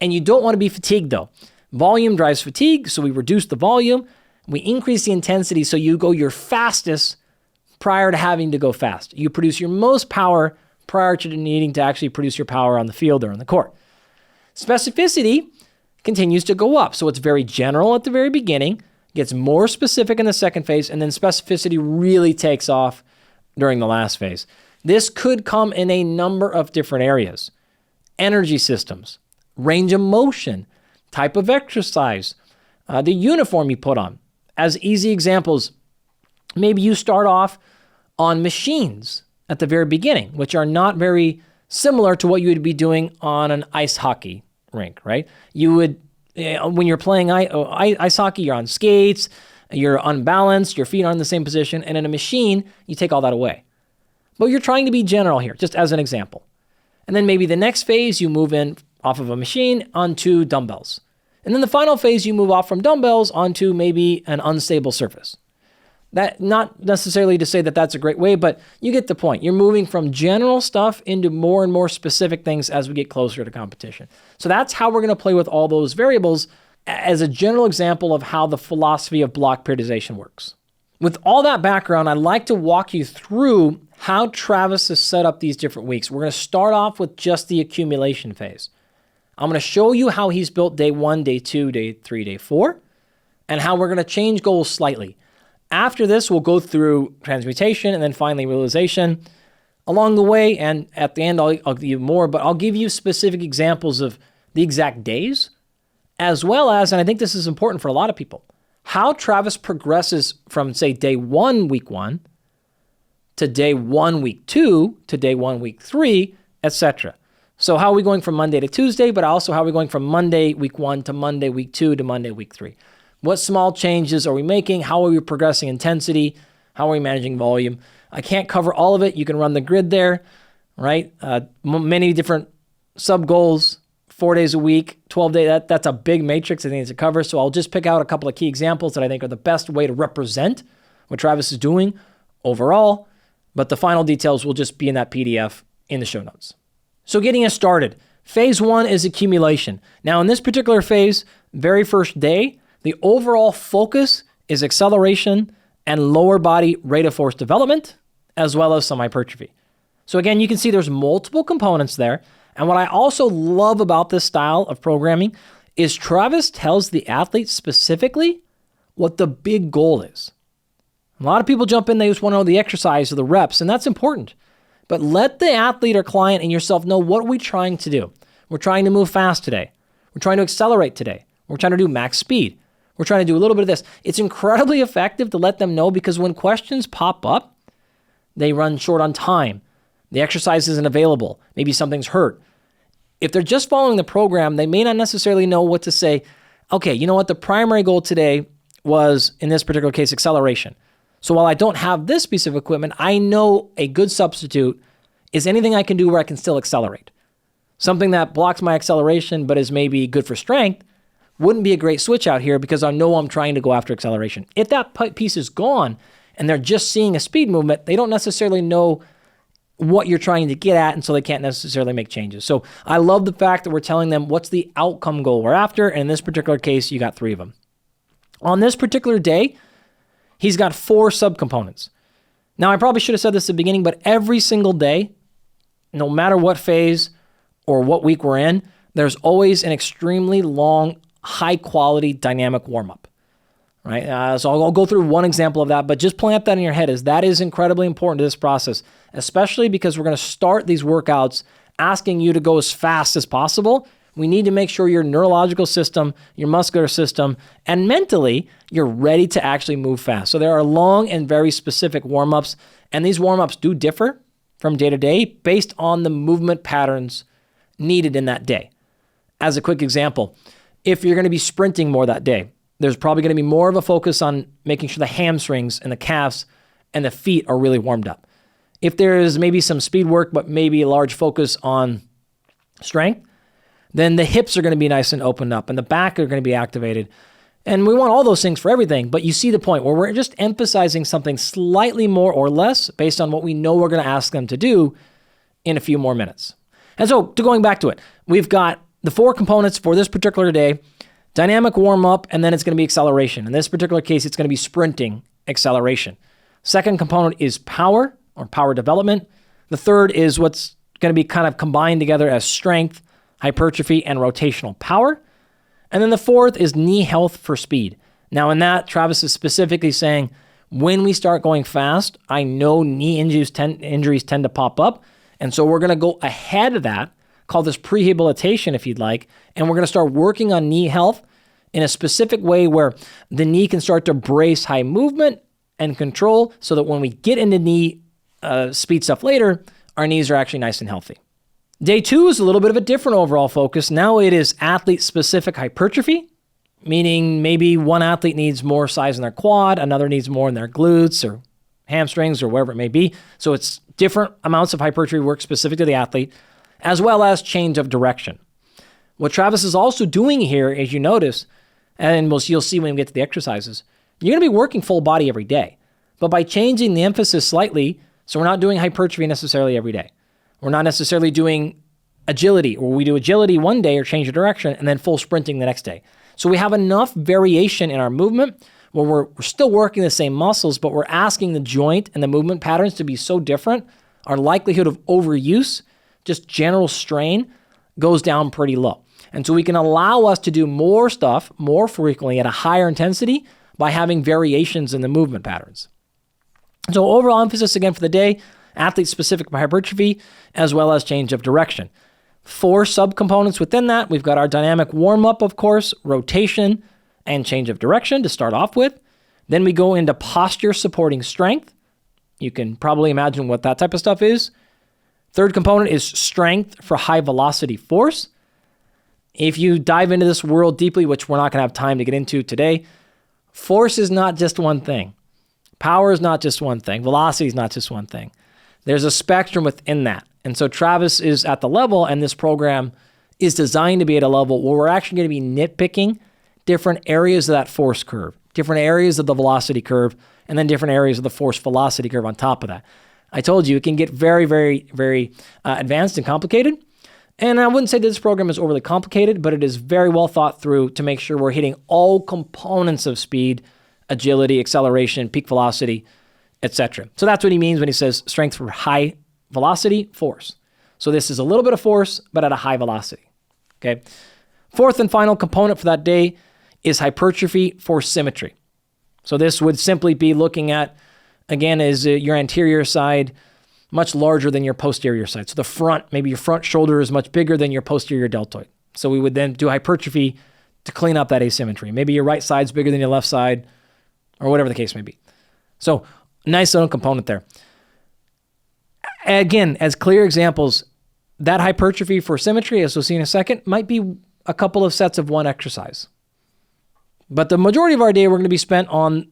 And you don't want to be fatigued though. Volume drives fatigue, so we reduce the volume. We increase the intensity so you go your fastest prior to having to go fast. You produce your most power prior to needing to actually produce your power on the field or on the court. Specificity continues to go up. So it's very general at the very beginning, gets more specific in the second phase, and then specificity really takes off during the last phase. This could come in a number of different areas. Energy systems, range of motion, type of exercise, the uniform you put on. As easy examples, maybe you start off on machines at the very beginning, which are not very similar to what you would be doing on an ice hockey rink, right? You would, when you're playing ice hockey, you're on skates, you're unbalanced, your feet aren't in the same position, and in a machine, you take all that away. But you're trying to be general here, just as an example. And then maybe the next phase, you move in off of a machine onto dumbbells. And then the final phase, you move off from dumbbells onto maybe an unstable surface. That not necessarily to say that that's a great way, but you get the point. You're moving from general stuff into more and more specific things as we get closer to competition. So that's how we're going to play with all those variables as a general example of how the philosophy of block periodization works. With all that background, I'd like to walk you through how Travis has set up these different weeks. We're going to start off with just the accumulation phase. I'm going to show you how he's built day 1, day 2, day 3, day 4, and how we're going to change goals slightly. After this, we'll go through transmutation and then finally realization. Along the way, and at the end, I'll give you more, but I'll give you specific examples of the exact days, as well as, and I think this is important for a lot of people, how Travis progresses from, say, day 1, week 1, to day 1, week 2, to day 1, week 3, etc. So how are we going from Monday to Tuesday, but also how are we going from Monday, week 1, to Monday, week 2, to Monday, week 3? What small changes are we making? How are we progressing intensity? How are we managing volume? I can't cover all of it. You can run the grid there, right? Many different sub-goals, 4 days a week, 12 days. That's a big matrix I think to cover. So I'll just pick out a couple of key examples that I think are the best way to represent what Travis is doing overall. But the final details will just be in that PDF in the show notes. So getting us started, phase 1 is accumulation. Now in this particular phase, very first day, the overall focus is acceleration and lower body rate of force development, as well as some hypertrophy. So again, you can see there's multiple components there. And what I also love about this style of programming is Travis tells the athlete specifically what the big goal is. A lot of people jump in, they just want to know the exercise or the reps, and that's important. But let the athlete or client and yourself know what are we trying to do. We're trying to move fast today. We're trying to accelerate today. We're trying to do max speed. We're trying to do a little bit of this. It's incredibly effective to let them know because when questions pop up, they run short on time. The exercise isn't available. Maybe something's hurt. If they're just following the program, they may not necessarily know what to say. Okay, you know what? The primary goal today was, in this particular case, acceleration. So while I don't have this piece of equipment, I know a good substitute is anything I can do where I can still accelerate. Something that blocks my acceleration but is maybe good for strength wouldn't be a great switch out here because I know I'm trying to go after acceleration. If that piece is gone and they're just seeing a speed movement, they don't necessarily know what you're trying to get at, and so they can't necessarily make changes. So I love the fact that we're telling them what's the outcome goal we're after, and in this particular case, you got 3 of them. On this particular day, he's got 4 subcomponents. Now, I probably should have said this at the beginning, but every single day, no matter what phase or what week we're in, there's always an extremely long, high-quality dynamic warm-up, right? So I'll go through one example of that, but just plant that in your head as that is incredibly important to this process, especially because we're going to start these workouts asking you to go as fast as possible We need to make sure your neurological system, your muscular system, and mentally, you're ready to actually move fast. So there are long and very specific warm-ups, and these warm-ups do differ from day to day based on the movement patterns needed in that day. As a quick example, if you're going to be sprinting more that day, there's probably going to be more of a focus on making sure the hamstrings and the calves and the feet are really warmed up. If there is maybe some speed work, but maybe a large focus on strength, then the hips are going to be nice and opened up and the back are going to be activated. And we want all those things for everything, but you see the point where we're just emphasizing something slightly more or less based on what we know we're going to ask them to do in a few more minutes. And so going back to it, we've got the 4 components for this particular day: dynamic warm-up, and then it's going to be acceleration. In this particular case, it's going to be sprinting acceleration. Second component is power or power development. The third is what's going to be kind of combined together as strength, hypertrophy, and rotational power. And then the fourth is knee health for speed. Now in that, Travis is specifically saying, when we start going fast, I know knee injuries tend to pop up. And so we're going to go ahead of that, call this prehabilitation if you'd like, and we're going to start working on knee health in a specific way where the knee can start to brace high movement and control so that when we get into knee speed stuff later, our knees are actually nice and healthy. Day 2 is a little bit of a different overall focus. Now it is athlete-specific hypertrophy, meaning maybe one athlete needs more size in their quad, another needs more in their glutes or hamstrings or wherever it may be. So it's different amounts of hypertrophy work specific to the athlete, as well as change of direction. What Travis is also doing here, as you notice, and you'll see when we get to the exercises, you're going to be working full body every day. But by changing the emphasis slightly, so we're not doing hypertrophy necessarily every day. We're not necessarily doing agility, or we do agility one day or change of direction and then full sprinting the next day. So we have enough variation in our movement where we're still working the same muscles, but we're asking the joint and the movement patterns to be so different. Our likelihood of overuse, just general strain, goes down pretty low. And so we can allow us to do more stuff more frequently at a higher intensity by having variations in the movement patterns. So overall emphasis again for the day, athlete-specific hypertrophy, as well as change of direction. 4 subcomponents within that. We've got our dynamic warm-up, of course, rotation, and change of direction to start off with. Then we go into posture supporting strength. You can probably imagine what that type of stuff is. Third component is strength for high velocity force. If you dive into this world deeply, which we're not going to have time to get into today, force is not just one thing. Power is not just one thing. Velocity is not just one thing. There's a spectrum within that. And so Travis is at the level, and this program is designed to be at a level where we're actually going to be nitpicking different areas of that force curve, different areas of the velocity curve, and then different areas of the force velocity curve on top of that. I told you it can get very, very, very advanced and complicated. And I wouldn't say that this program is overly complicated, but it is very well thought through to make sure we're hitting all components of speed, agility, acceleration, peak velocity, etc. So that's what he means when he says strength for high velocity force. So this is a little bit of force, but at a high velocity. Okay. Fourth and final component for that day is hypertrophy for symmetry. So this would simply be looking at, again, is your anterior side much larger than your posterior side. So the front, maybe your front shoulder is much bigger than your posterior deltoid. So we would then do hypertrophy to clean up that asymmetry. Maybe your right side's bigger than your left side, or whatever the case may be. So nice little component there. Again, as clear examples, that hypertrophy for symmetry, as we'll see in a second, might be a couple of sets of one exercise. But the majority of our day, we're going to be spent on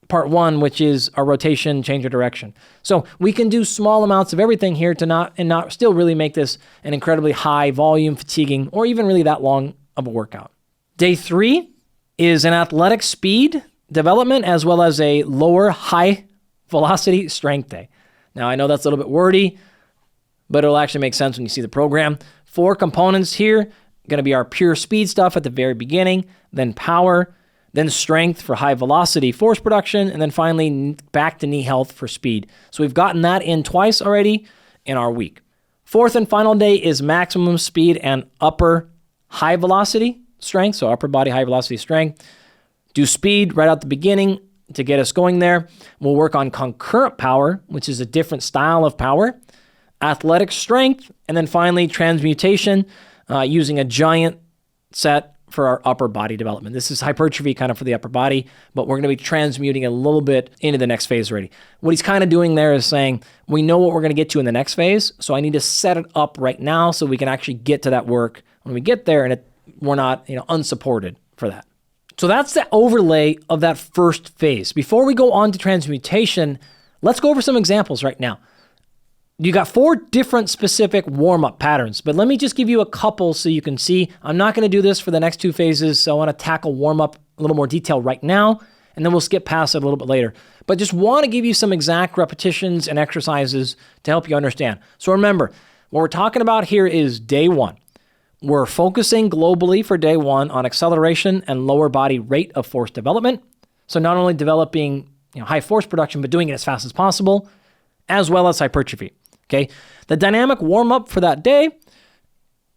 part 1, which is our rotation, change of direction. So we can do small amounts of everything here to not still really make this an incredibly high volume, fatiguing, or even really that long of a workout. Day 3 is an athletic speed development as well as a lower high velocity strength day. Now I know that's a little bit wordy, but it'll actually make sense when you see the program. 4 components here, going to be our pure speed stuff at the very beginning, then power, then strength for high velocity force production, and then finally back to knee health for speed. So we've gotten that in twice already in our week. 4th and final day is maximum speed and upper high velocity strength, so upper body high velocity strength. Do speed right out the beginning to get us going there. We'll work on concurrent power, which is a different style of power, athletic strength, and then finally transmutation, using a giant set for our upper body development. This is hypertrophy kind of for the upper body, but we're going to be transmuting a little bit into the next phase already. What he's kind of doing there is saying, we know what we're going to get to in the next phase, so I need to set it up right now so we can actually get to that work when we get there, and we're not unsupported for that. So that's the overlay of that first phase. Before we go on to transmutation, let's go over some examples right now. You got 4 different specific warm-up patterns, but let me just give you a couple so you can see. I'm not going to do this for the next 2 phases, so I want to tackle warm-up a little more detail right now, and then we'll skip past it a little bit later. But just want to give you some exact repetitions and exercises to help you understand. So remember, what we're talking about here is day 1. We're focusing globally for day 1 on acceleration and lower body rate of force development. So not only developing high force production, but doing it as fast as possible, as well as hypertrophy. Okay, the dynamic warm-up for that day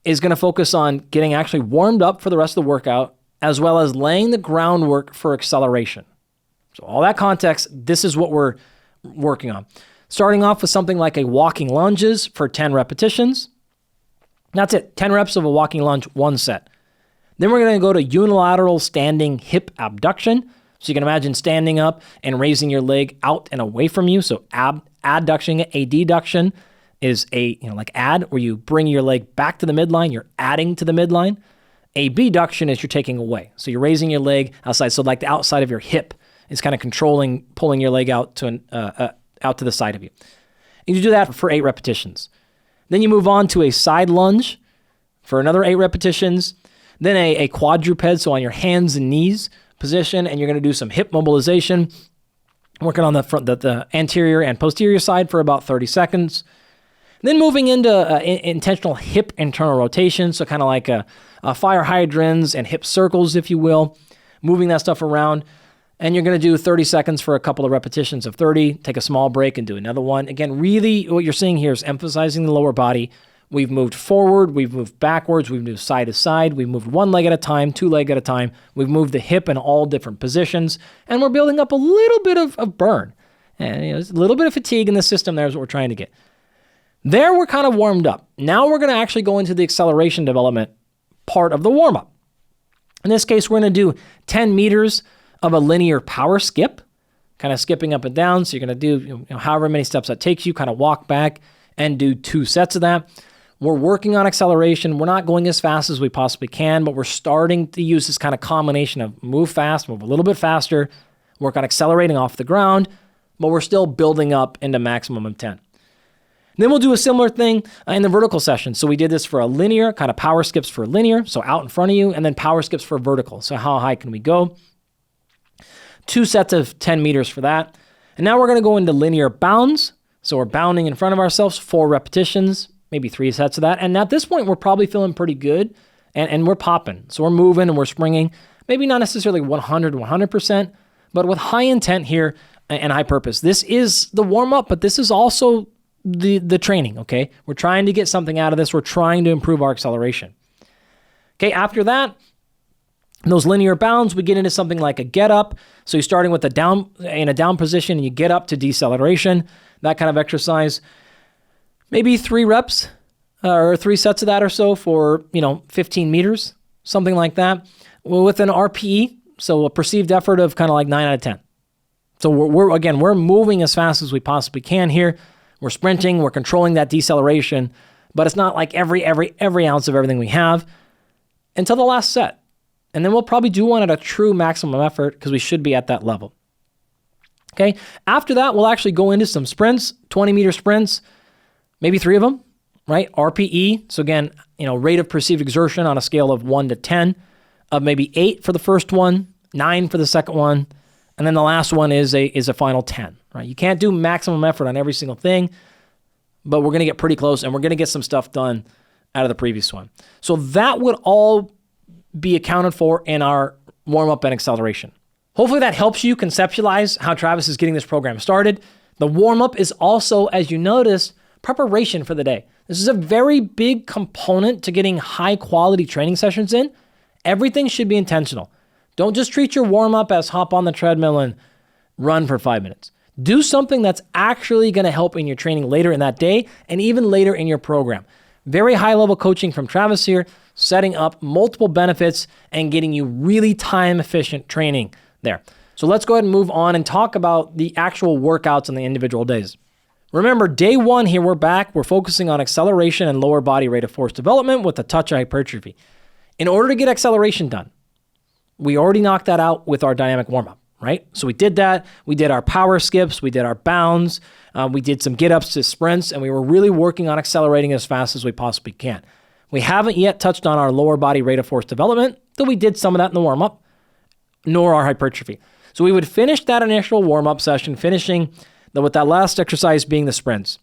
is going to focus on getting actually warmed up for the rest of the workout, as well as laying the groundwork for acceleration. So all that context, this is what we're working on. Starting off with something like a walking lunges for 10 repetitions. That's it, 10 reps of a walking lunge, 1 set. Then we're going to go to unilateral standing hip abduction. So you can imagine standing up and raising your leg out and away from you. So adduction, adduction is like add, where you bring your leg back to the midline, you're adding to the midline. Abduction is you're taking away. So you're raising your leg outside. So like the outside of your hip is kind of controlling, pulling your leg out to the side of you. And you do that for 8 repetitions. Then you move on to a side lunge for another 8 repetitions. Then a quadruped, so on your hands and knees position, and you're going to do some hip mobilization, working on the anterior and posterior side for about 30 seconds. Then moving into intentional hip internal rotation, so kind of like a fire hydrants and hip circles, if you will, moving that stuff around. And you're going to do 30 seconds for a couple of repetitions of 30, take a small break and do another one. Again, really what you're seeing here is emphasizing the lower body. We've moved forward, we've moved backwards, we've moved side to side, we've moved 1 leg at a time, 2 leg at a time, we've moved the hip in all different positions, and we're building up a little bit of burn. And a little bit of fatigue in the system there is what we're trying to get. There we're kind of warmed up. Now we're going to actually go into the acceleration development part of the warm-up. In this case, we're going to do 10 meters of a linear power skip, kind of skipping up and down. So you're going to do however many steps that takes you, kind of walk back and do 2 sets of that. We're working on acceleration. We're not going as fast as we possibly can, but we're starting to use this kind of combination of move fast, move a little bit faster, work on accelerating off the ground, but we're still building up into maximum of 10. Then we'll do a similar thing in the vertical session. So we did this for a linear, kind of power skips for linear, so out in front of you, and then power skips for vertical. So how high can we go? 2 sets of 10 meters for that. And now we're going to go into linear bounds. So we're bounding in front of ourselves, 4 repetitions, maybe 3 sets of that. And at this point, we're probably feeling pretty good, and we're popping. So we're moving and we're springing, maybe not necessarily 100%, but with high intent here and high purpose. This is the warm-up, but this is also the training, okay? We're trying to get something out of this. We're trying to improve our acceleration. Okay, after that, those linear bounds, we get into something like a get up. So you're starting with in a down position and you get up to deceleration, that kind of exercise. Maybe 3 reps or 3 sets of that or so for, 15 meters, something like that. With an RPE, so a perceived effort of kind of like 9 out of 10. So we're moving as fast as we possibly can here. We're sprinting, we're controlling that deceleration, but it's not like every ounce of everything we have until the last set. And then we'll probably do one at a true maximum effort because we should be at that level. Okay. After that, we'll actually go into some sprints, 20-meter sprints, maybe 3 of them, right? RPE. So again, rate of perceived exertion on a scale of 1 to 10, of maybe 8 for the first one, 9 for the second one, and then the last one is a final 10, right? You can't do maximum effort on every single thing, but we're going to get pretty close and we're going to get some stuff done out of the previous one. So that would all be accounted for in our warm-up and acceleration. Hopefully that helps you conceptualize how Travis is getting this program started. The warm-up is also, as you noticed, preparation for the day. This is a very big component to getting high-quality training sessions in. Everything should be intentional. Don't just treat your warm-up as hop on the treadmill and run for 5 minutes. Do something that's actually going to help in your training later in that day and even later in your program. Very high level coaching from Travis here, setting up multiple benefits and getting you really time efficient training there. So let's go ahead and move on and talk about the actual workouts on the individual days. Remember, day one here, we're back. We're focusing on acceleration and lower body rate of force development with a touch of hypertrophy. In order to get acceleration done, we already knocked that out with our dynamic warm-up, right? So we did that. We did our power skips. We did our bounds. We did some get-ups to sprints, and we were really working on accelerating as fast as we possibly can. We haven't yet touched on our lower body rate of force development, though we did some of that in the warm-up, nor our hypertrophy. So we would finish that initial warm-up session, finishing with that last exercise being the sprints.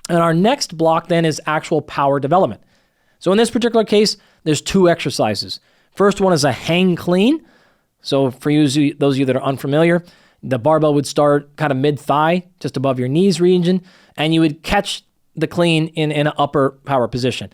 And our next block then is actual power development. So in this particular case, there's two exercises. First one is a hang clean. So for those of you that are unfamiliar, the barbell would start kind of mid-thigh, just above your knees region, and you would catch the clean in an upper power position.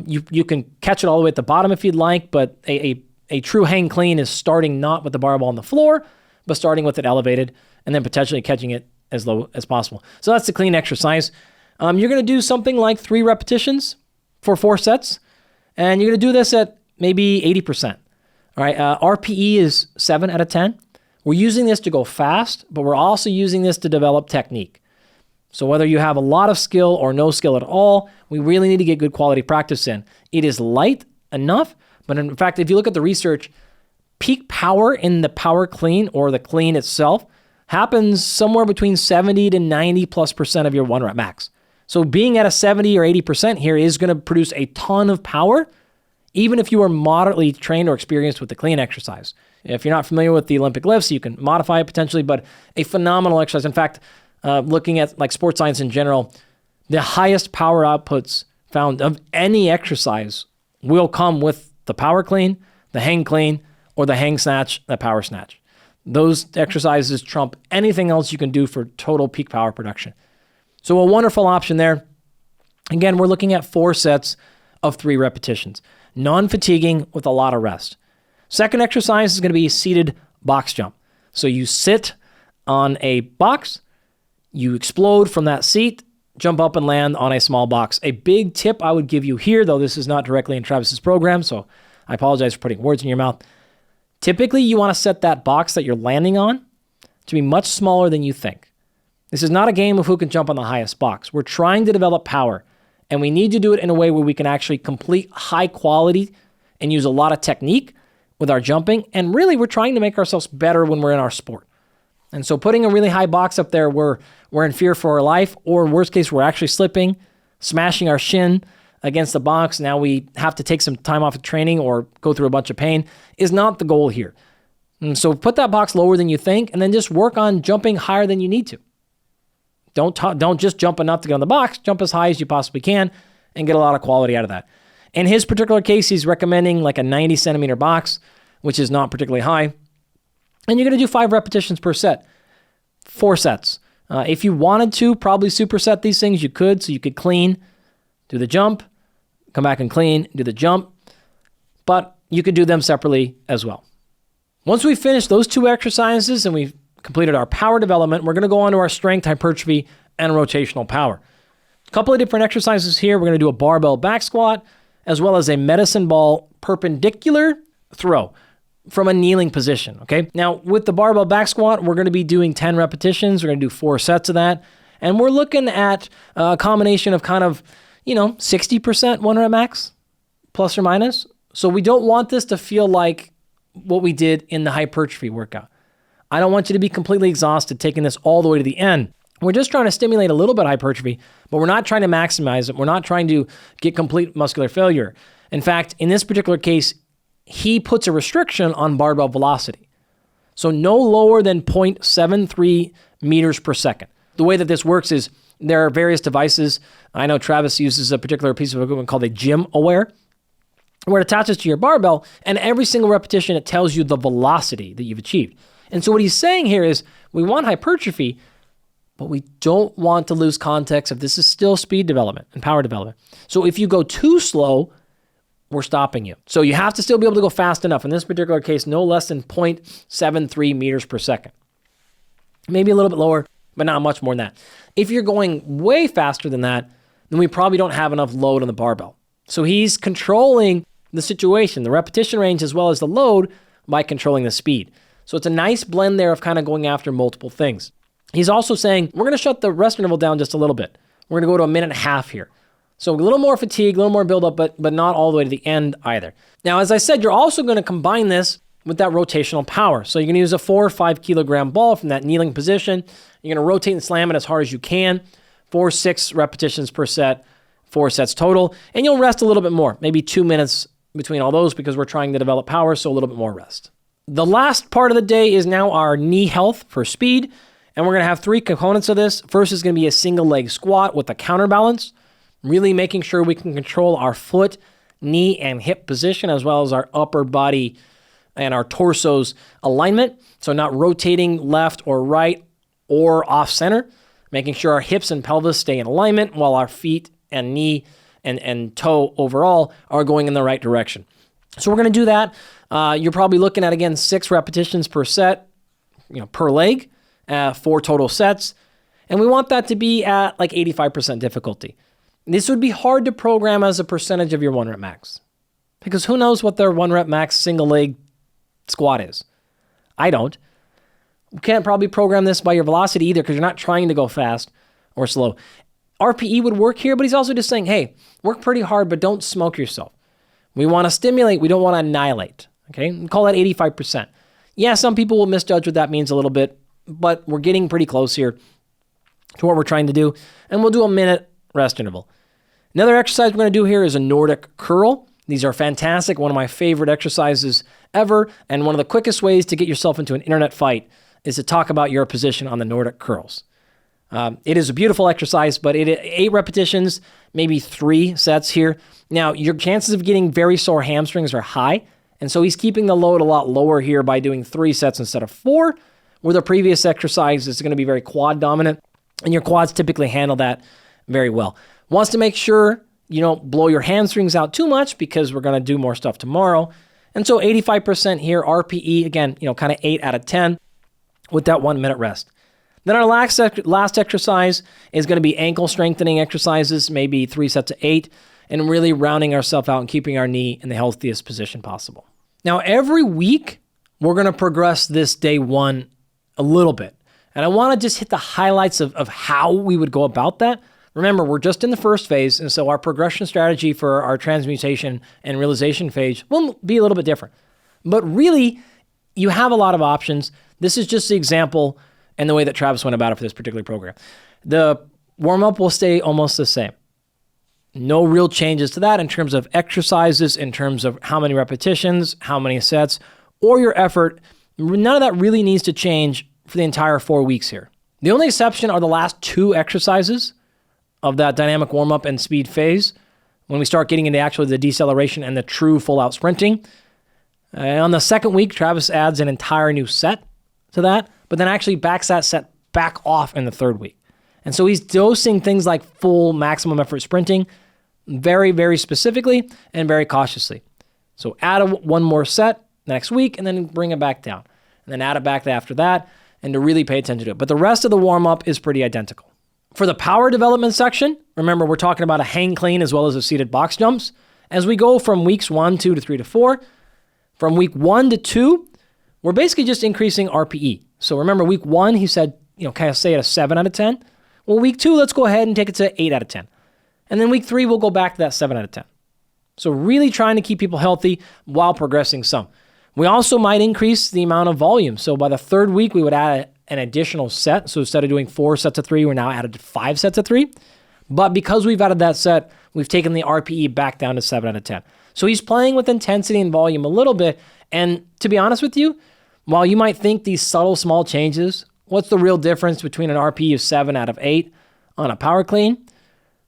You can catch it all the way at the bottom if you'd like, but a true hang clean is starting not with the barbell on the floor, but starting with it elevated and then potentially catching it as low as possible. So that's the clean exercise. You're going to do something like 3 repetitions for 4 sets, and you're going to do this at maybe 80%. All right, RPE is 7 out of 10. We're using this to go fast, but we're also using this to develop technique. So whether you have a lot of skill or no skill at all, we really need to get good quality practice in. It is light enough, but in fact, if you look at the research, peak power in the power clean or the clean itself happens somewhere between 70 to 90+% of your 1 rep max. So being at a 70 or 80% here is going to produce a ton of power, even if you are moderately trained or experienced with the clean exercise. If you're not familiar with the Olympic lifts, you can modify it potentially, but a phenomenal exercise. In fact, looking at like sports science in general, the highest power outputs found of any exercise will come with the power clean, the hang clean, or the hang snatch, the power snatch. Those exercises trump anything else you can do for total peak power production. So a wonderful option there. Again, we're looking at 4 sets of 3 repetitions, non-fatiguing with a lot of rest. Second exercise is going to be seated box jump. So you sit on a box, you explode from that seat, jump up and land on a small box. A big tip I would give you here, though this is not directly in Travis's program, so I apologize for putting words in your mouth. Typically, you want to set that box that you're landing on to be much smaller than you think. This is not a game of who can jump on the highest box. We're trying to develop power, and we need to do it in a way where we can actually complete high quality and use a lot of technique with our jumping. And really, we're trying to make ourselves better when we're in our sport. And so putting a really high box up there, we're in fear for our life, or worst case, we're actually slipping, smashing our shin against the box. Now we have to take some time off of training or go through a bunch of pain, is not the goal here. And so put that box lower than you think, and then just work on jumping higher than you need to. Don't just jump enough to get on the box. Jump as high as you possibly can and get a lot of quality out of that. In his particular case, he's recommending like a 90 centimeter box, which is not particularly high. And you're going to do 5 repetitions per set, 4 sets. If you wanted to probably superset these things, you could. So you could clean, do the jump, come back and clean, do the jump. But you could do them separately as well. Once we finish those 2 exercises and we've completed our power development, we're going to go on to our strength, hypertrophy, and rotational power. A couple of different exercises here. We're going to do a barbell back squat, as well as a medicine ball perpendicular throw from a kneeling position, okay? Now, with the barbell back squat, we're going to be doing 10 repetitions. We're going to do 4 sets of that. And we're looking at a combination of kind of, 60% 1 rep max, plus or minus. So we don't want this to feel like what we did in the hypertrophy workout. I don't want you to be completely exhausted taking this all the way to the end. We're just trying to stimulate a little bit of hypertrophy, but we're not trying to maximize it. We're not trying to get complete muscular failure. In fact, in this particular case, he puts a restriction on barbell velocity. So no lower than 0.73 meters per second. The way that this works is there are various devices. I know Travis uses a particular piece of equipment called a Gym Aware, where it attaches to your barbell, and every single repetition, it tells you the velocity that you've achieved. And so what he's saying here is we want hypertrophy, but we don't want to lose context of this is still speed development and power development. So if you go too slow, we're stopping you. So you have to still be able to go fast enough. In this particular case, no less than 0.73 meters per second. Maybe a little bit lower, but not much more than that. If you're going way faster than that, then we probably don't have enough load on the barbell. So he's controlling the situation, the repetition range, as well as the load by controlling the speed. So it's a nice blend there of kind of going after multiple things. He's also saying, we're going to shut the rest interval down just a little bit. We're going to go to a minute and a half here. So a little more fatigue, a little more buildup, but not all the way to the end either. Now, as I said, you're also going to combine this with that rotational power. So you're going to use a 4 or 5 kilogram ball from that kneeling position. You're going to rotate and slam it as hard as you can. 4, 6 repetitions per set, 4 sets total. And you'll rest a little bit more, maybe 2 minutes between all those because we're trying to develop power, so a little bit more rest. The last part of the day is now our knee health for speed. And we're going to have 3 components of this. First is going to be a single leg squat with a counterbalance, really making sure we can control our foot, knee, and hip position, as well as our upper body and our torso's alignment. So not rotating left or right or off center, making sure our hips and pelvis stay in alignment while our feet and knee and toe overall are going in the right direction. So we're going to do that. You're probably looking at, again, 6 repetitions per set, per leg, 4 total sets. And we want that to be at like 85% difficulty. This would be hard to program as a percentage of your 1 rep max, because who knows what their 1 rep max single leg squat is. I don't. You can't probably program this by your velocity either, because you're not trying to go fast or slow. RPE would work here, but he's also just saying, hey, work pretty hard, but don't smoke yourself. We want to stimulate. We don't want to annihilate. Okay, we call that 85%. Yeah, some people will misjudge what that means a little bit, but we're getting pretty close here to what we're trying to do. And we'll do a minute rest interval. Another exercise we're going to do here is a Nordic curl. These are fantastic, one of my favorite exercises ever, and one of the quickest ways to get yourself into an internet fight is to talk about your position on the Nordic curls. It is a beautiful exercise, but 8 repetitions, maybe 3 sets here. Now, your chances of getting very sore hamstrings are high, and so he's keeping the load a lot lower here by doing 3 sets instead of 4, where the previous exercise is going to be very quad dominant, and your quads typically handle that very well. Wants to make sure you don't blow your hamstrings out too much because we're going to do more stuff tomorrow. And so 85% here, RPE, again, kind of 8 out of 10 with that 1 minute rest. Then our last exercise is going to be ankle strengthening exercises, maybe 3 sets of 8, and really rounding ourselves out and keeping our knee in the healthiest position possible. Now, every week, we're going to progress this day 1 a little bit. And I want to just hit the highlights of how we would go about that. Remember, we're just in the first phase, and so our progression strategy for our transmutation and realization phase will be a little bit different. But really, you have a lot of options. This is just the example and the way that Travis went about it for this particular program. The warm-up will stay almost the same. No real changes to that in terms of exercises, in terms of how many repetitions, how many sets, or your effort. None of that really needs to change for the entire 4 weeks here. The only exception are the last 2 exercises of that dynamic warm-up and speed phase when we start getting into actually the deceleration and the true full-out sprinting. On the second week, Travis adds an entire new set to that, but then actually backs that set back off in the 3rd week. And so he's dosing things like full maximum effort sprinting very, very specifically and very cautiously. So add 1 more set next week and then bring it back down. And then add it back after that and to really pay attention to it. But the rest of the warm-up is pretty identical. For the power development section, remember we're talking about a hang clean as well as a seated box jumps. As we go from weeks 1, 2 to 3 to 4, from week 1 to 2, we're basically just increasing RPE. So remember week 1, he said, kind of stay at a 7 out of 10. Well, week 2, let's go ahead and take it to 8 out of 10. And then week 3, we'll go back to that 7 out of 10. So really trying to keep people healthy while progressing some. We also might increase the amount of volume. So by the 3rd week, we would add an additional set. So instead of doing 4 sets of 3, we're now added 5 sets of 3. But because we've added that set, we've taken the RPE back down to 7 out of 10. So he's playing with intensity and volume a little bit. And to be honest with you, while you might think these subtle small changes, what's the real difference between an RPE of 7 out of 8 on a power clean?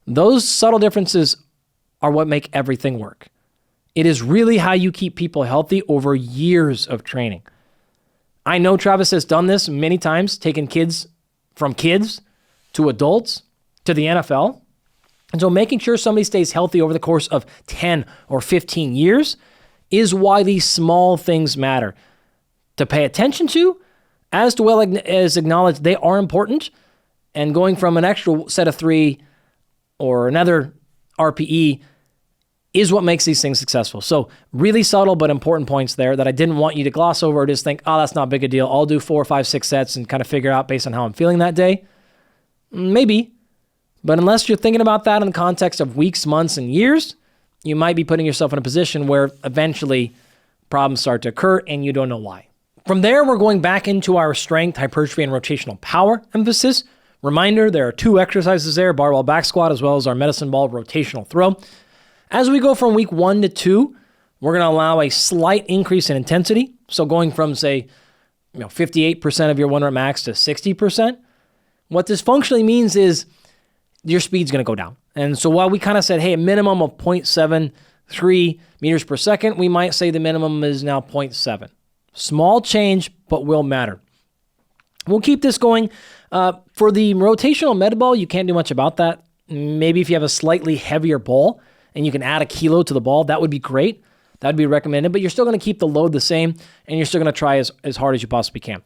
Those subtle differences are what make everything work. It is really how you keep people healthy over years of training. I know Travis has done this many times, taken kids from kids to adults to the NFL. And so making sure somebody stays healthy over the course of 10 or 15 years is why these small things matter to pay attention to, as well as acknowledge they are important. And going from an extra set of 3 or another RPE is what makes these things successful. So really subtle but important points there that I didn't want you to gloss over or just think, oh, that's not big a deal. I'll do 4, 5, 6 sets and kind of figure out based on how I'm feeling that day. Maybe. But unless you're thinking about that in the context of weeks, months, and years, you might be putting yourself in a position where eventually problems start to occur and you don't know why. From there, we're going back into our strength, hypertrophy, and rotational power emphasis. Reminder, there are 2 exercises there, barbell back squat, as well as our medicine ball rotational throw. As we go from week 1 to 2, we're going to allow a slight increase in intensity. So going from, say, 58% of your 1 rep max to 60%. What this functionally means is your speed's going to go down. And so while we kind of said, hey, a minimum of 0.73 meters per second, we might say the minimum is now 0.7. Small change, but will matter. We'll keep this going. For the rotational med ball, you can't do much about that. Maybe if you have a slightly heavier ball and you can add a kilo to the ball, that would be great. That would be recommended, but you're still going to keep the load the same and you're still going to try as hard as you possibly can.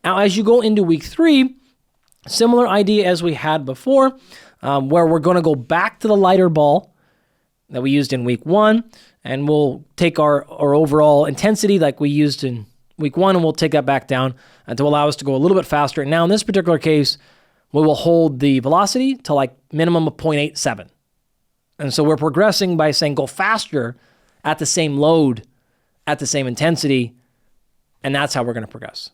Now, as you go into week 3, similar idea as we had before, where we're going to go back to the lighter ball that we used in week 1, and we'll take our overall intensity like we used in week 1, and we'll take that back down to allow us to go a little bit faster. Now, in this particular case, we will hold the velocity to like minimum of 0.87. And so we're progressing by saying go faster at the same load, at the same intensity, and that's how we're going to progress.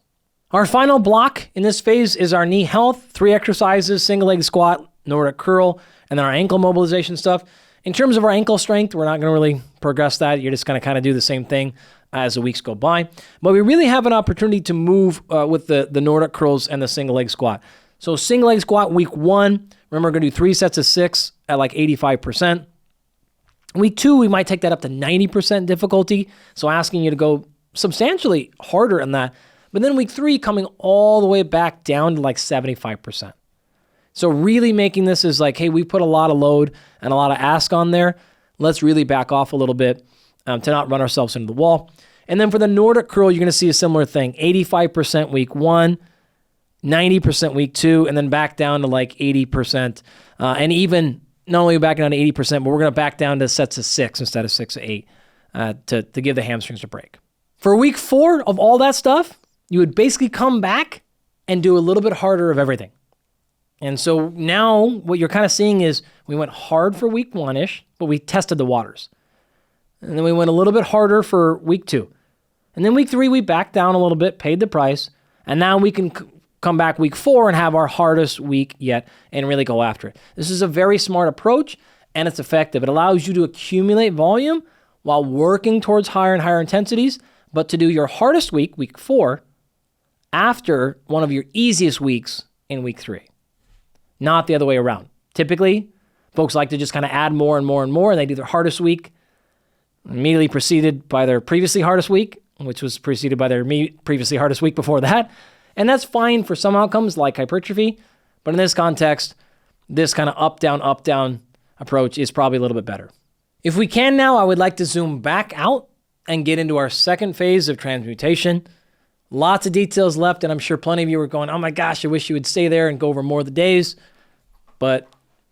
Our final block in this phase is our knee health, 3 exercises, single leg squat, Nordic curl, and then our ankle mobilization stuff. In terms of our ankle strength, we're not going to really progress that. You're just going to kind of do the same thing as the weeks go by. But we really have an opportunity to move with the Nordic curls and the single leg squat. So single leg squat week 1, remember we're going to do 3 sets of 6 at like 85%. Week 2, we might take that up to 90% difficulty. So asking you to go substantially harder on that. But then week 3, coming all the way back down to like 75%. So really making this is like, hey, we put a lot of load and a lot of ask on there. Let's really back off a little bit to not run ourselves into the wall. And then for the Nordic curl, you're going to see a similar thing. 85% week 1, 90% week 2, and then back down to like 80%. And even not only back down to 80%, but we're going to back down to sets of 6 instead of 6 of 8 to give the hamstrings a break. For week 4 of all that stuff, you would basically come back and do a little bit harder of everything. And so now what you're kind of seeing is we went hard for week 1-ish, but we tested the waters. And then we went a little bit harder for week 2. And then week 3, we backed down a little bit, paid the price. And now we can come back week 4 and have our hardest week yet and really go after it. This is a very smart approach and it's effective. It allows you to accumulate volume while working towards higher and higher intensities, but to do your hardest week, week 4, after one of your easiest weeks in week 3. Not the other way around. Typically, folks like to just kind of add more and more and more, and they do their hardest week, immediately preceded by their previously hardest week, which was preceded by their previously hardest week before that. And that's fine for some outcomes like hypertrophy, but in this context, this kind of up, down approach is probably a little bit better. If we can now, I would like to zoom back out and get into our second phase of transmutation. Lots of details left, and I'm sure plenty of you are going, oh my gosh, I wish you would stay there and go over more of the days. But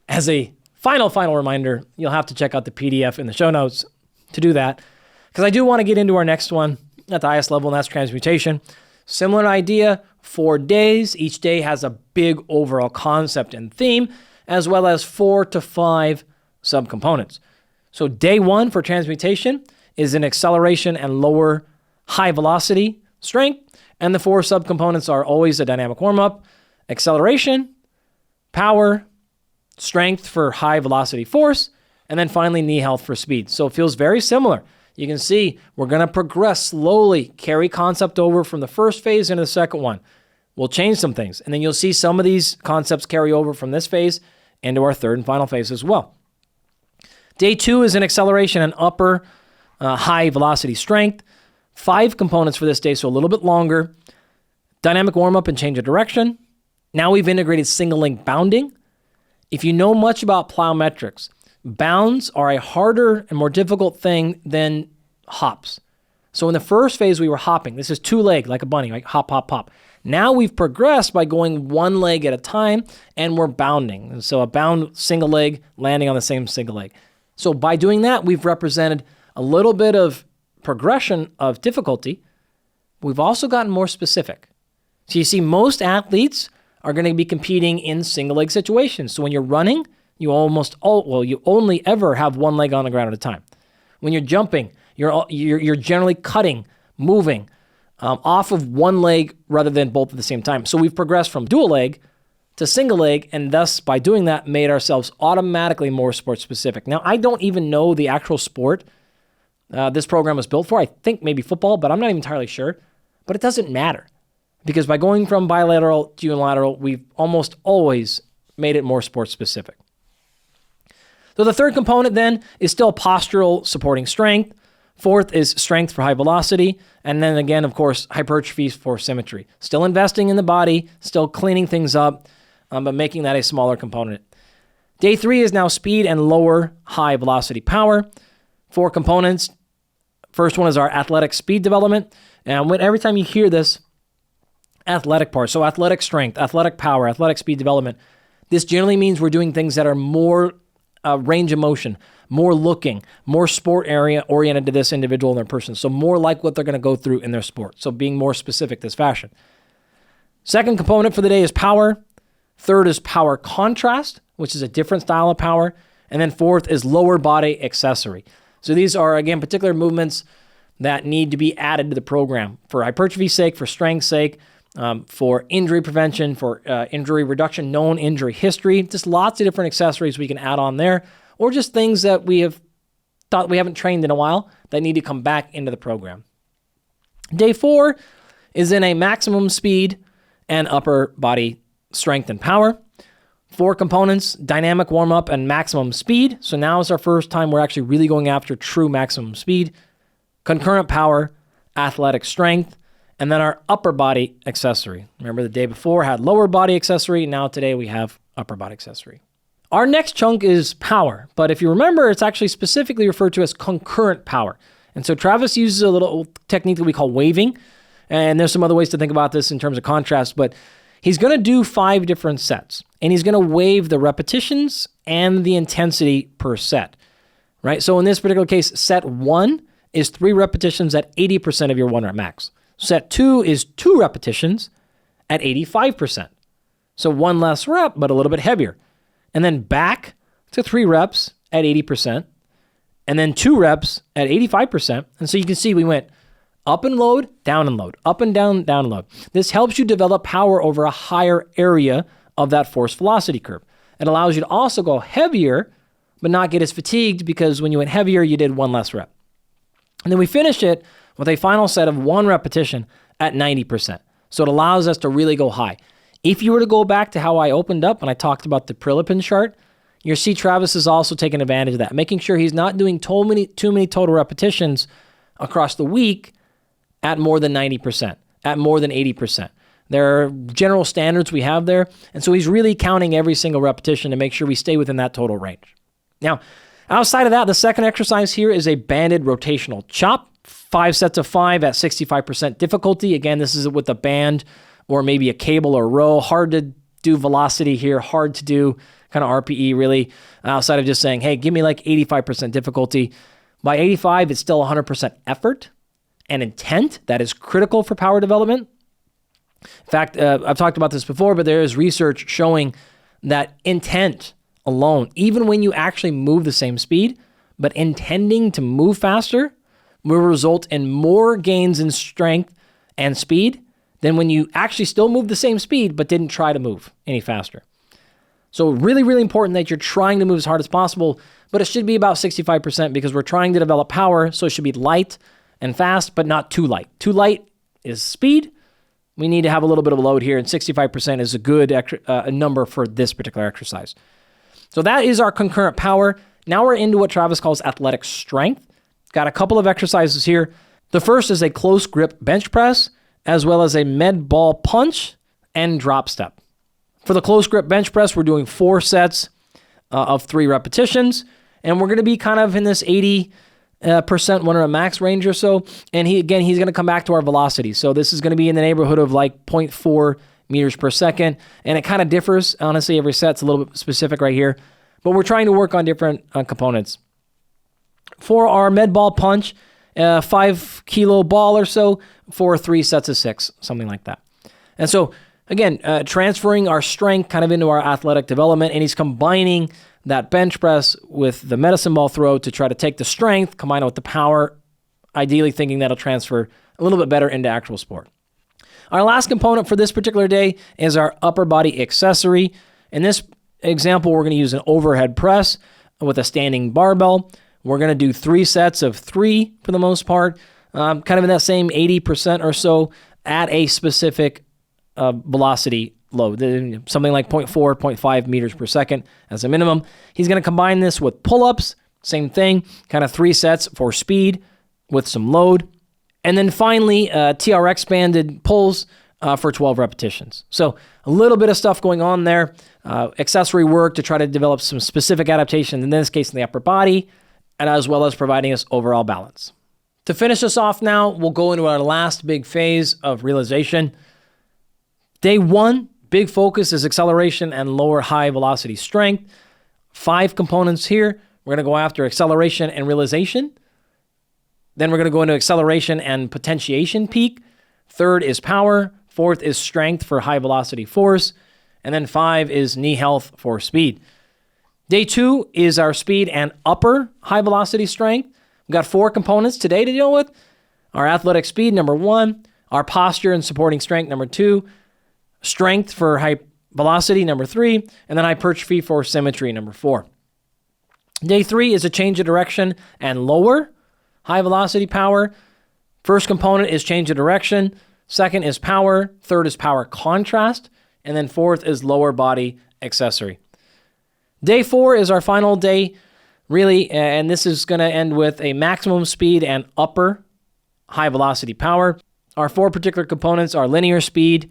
as a final reminder, you'll have to check out the PDF in the show notes to do that, because I do want to get into our next one at the highest level, and that's transmutation. Similar idea, 4 days. Each day has a big overall concept and theme, as well as 4 to 5 subcomponents. So day 1 for transmutation is an acceleration and lower high velocity strength, and the 4 subcomponents are always a dynamic warm-up, acceleration, power, strength for high velocity force, and then finally knee health for speed. So it feels very similar. You can see we're going to progress slowly, carry concept over from the first phase into the second one. We'll change some things, and then you'll see some of these concepts carry over from this phase into our third and final phase as well. Day 2 is an acceleration and upper high velocity strength. 5 components for this day, so a little bit longer. Dynamic warm-up and change of direction. Now we've integrated single link bounding. If you know much about plyometrics, bounds are a harder and more difficult thing than hops. So in the first phase, we were hopping. This is 2-leg, like a bunny, like hop, hop, hop. Now we've progressed by going one leg at a time, and we're bounding. And so a bound single leg landing on the same single leg. So by doing that, we've represented a little bit of progression of difficulty. We've also gotten more specific. So you see, most athletes are going to be competing in single leg situations. So when you're running, you only ever have one leg on the ground at a time. When you're jumping, you're generally cutting, moving off of one leg rather than both at the same time. So we've progressed from dual leg to single leg, and thus by doing that, made ourselves automatically more sport specific. Now, I don't even know the actual sport this program was built for. I think maybe football, but I'm not even entirely sure. But it doesn't matter, because by going from bilateral to unilateral, we've almost always made it more sport specific. So the third component then is still postural supporting strength. Fourth is strength for high velocity. And then again, of course, hypertrophy for symmetry. Still investing in the body, still cleaning things up, but making that a smaller component. Day 3 is now speed and lower high velocity power. 4 components. First one is our athletic speed development. And every time you hear this athletic part, so athletic strength, athletic power, athletic speed development, this generally means we're doing things that are more range of motion, more looking, more sport area oriented to this individual and their person. So more like what they're going to go through in their sport. So being more specific this fashion. Second component for the day is power. Third is power contrast, which is a different style of power. And then fourth is lower body accessory. So these are, again, particular movements that need to be added to the program for hypertrophy's sake, for strength's sake, for injury prevention, for injury reduction, known injury history. Just lots of different accessories we can add on there, or just things that we have thought we haven't trained in a while that need to come back into the program. Day 4 is in a maximum speed and upper body strength and power. 4 components: dynamic warm-up and maximum speed. So now is our first time we're actually really going after true maximum speed. Concurrent power, athletic strength, and then our upper body accessory. Remember the day before had lower body accessory. Now today we have upper body accessory. Our next chunk is power, but if you remember, it's actually specifically referred to as concurrent power. And so Travis uses a little technique that we call waving, and there's some other ways to think about this in terms of contrast, but he's going to do 5 different sets, and he's going to wave the repetitions and the intensity per set, right? So in this particular case, set 1 is 3 repetitions at 80% of your 1 rep max. Set 2 is 2 repetitions at 85%. So 1 less rep, but a little bit heavier. And then back to 3 reps at 80%, and then 2 reps at 85%. And so you can see we went up and load, down and load, up and down, down and load. This helps you develop power over a higher area of that force velocity curve. It allows you to also go heavier, but not get as fatigued, because when you went heavier, you did 1 less rep. And then we finish it with a final set of 1 repetition at 90%. So it allows us to really go high. If you were to go back to how I opened up and I talked about the Prilepin chart, you'll see Travis is also taking advantage of that, making sure he's not doing too many total repetitions across the week at more than 90%, at more than 80%. There are general standards we have there, and so he's really counting every single repetition to make sure we stay within that total range. Now, outside of that, the second exercise here is a banded rotational chop. 5 sets of 5 at 65% difficulty. Again, this is with a band or maybe a cable or row. Hard to do velocity here, hard to do kind of RPE really, outside of just saying, hey, give me like 85% difficulty. By 85, it's still 100% effort and intent that is critical for power development. In fact, I've talked about this before, but there is research showing that intent alone, even when you actually move the same speed, but intending to move faster, will result in more gains in strength and speed than when you actually still move the same speed, but didn't try to move any faster. So really, really important that you're trying to move as hard as possible, but it should be about 65% because we're trying to develop power, so it should be light and fast, but not too light. Too light is speed. We need to have a little bit of a load here, and 65% is a good number for this particular exercise. So that is our concurrent power. Now we're into what Travis calls athletic strength. Got a couple of exercises here. The first is a close grip bench press, as well as a med ball punch and drop step. For the close grip bench press, we're doing 4 sets of 3 repetitions, and we're going to be kind of in this 80 percent 1 rep max range or so. And he's going to come back to our velocity. So this is going to be in the neighborhood of like 0.4 meters per second. And it kind of differs. Honestly, every set's a little bit specific right here. But we're trying to work on different components. For our med ball punch, 5 kilo ball or so for 3 sets of 6, something like that. And so, again, transferring our strength kind of into our athletic development, and he's combining that bench press with the medicine ball throw to try to take the strength, combine it with the power, ideally thinking that'll transfer a little bit better into actual sport. Our last component for this particular day is our upper body accessory. In this example, we're going to use an overhead press with a standing barbell. We're going to do 3 sets of 3 for the most part, kind of in that same 80% or so at a specific velocity load, something like 0.4, 0.5 meters per second as a minimum. He's going to combine this with pull-ups, same thing, kind of 3 sets for speed with some load. And then finally, TRX banded pulls for 12 repetitions. So a little bit of stuff going on there. Accessory work to try to develop some specific adaptation, in this case in the upper body, and as well as providing us overall balance. To finish us off now, we'll go into our last big phase of realization. Day 1, big focus is acceleration and lower high velocity strength. 5 components here. We're going to go after acceleration and realization. Then we're going to go into acceleration and potentiation peak. 3rd is power. 4th is strength for high velocity force. And then 5 is knee health for speed. Day 2 is our speed and upper high velocity strength. We've got 4 components today to deal with. Our athletic speed, number 1. Our posture and supporting strength, number 2. Strength for high velocity, number 3. And then hypertrophy for symmetry, number 4. Day 3 is a change of direction and lower high velocity power. First component is change of direction. 2nd is power. 3rd is power contrast. And then 4th is lower body accessory. Day 4 is our final day, really, and this is going to end with a maximum speed and upper high velocity power. Our 4 particular components are linear speed,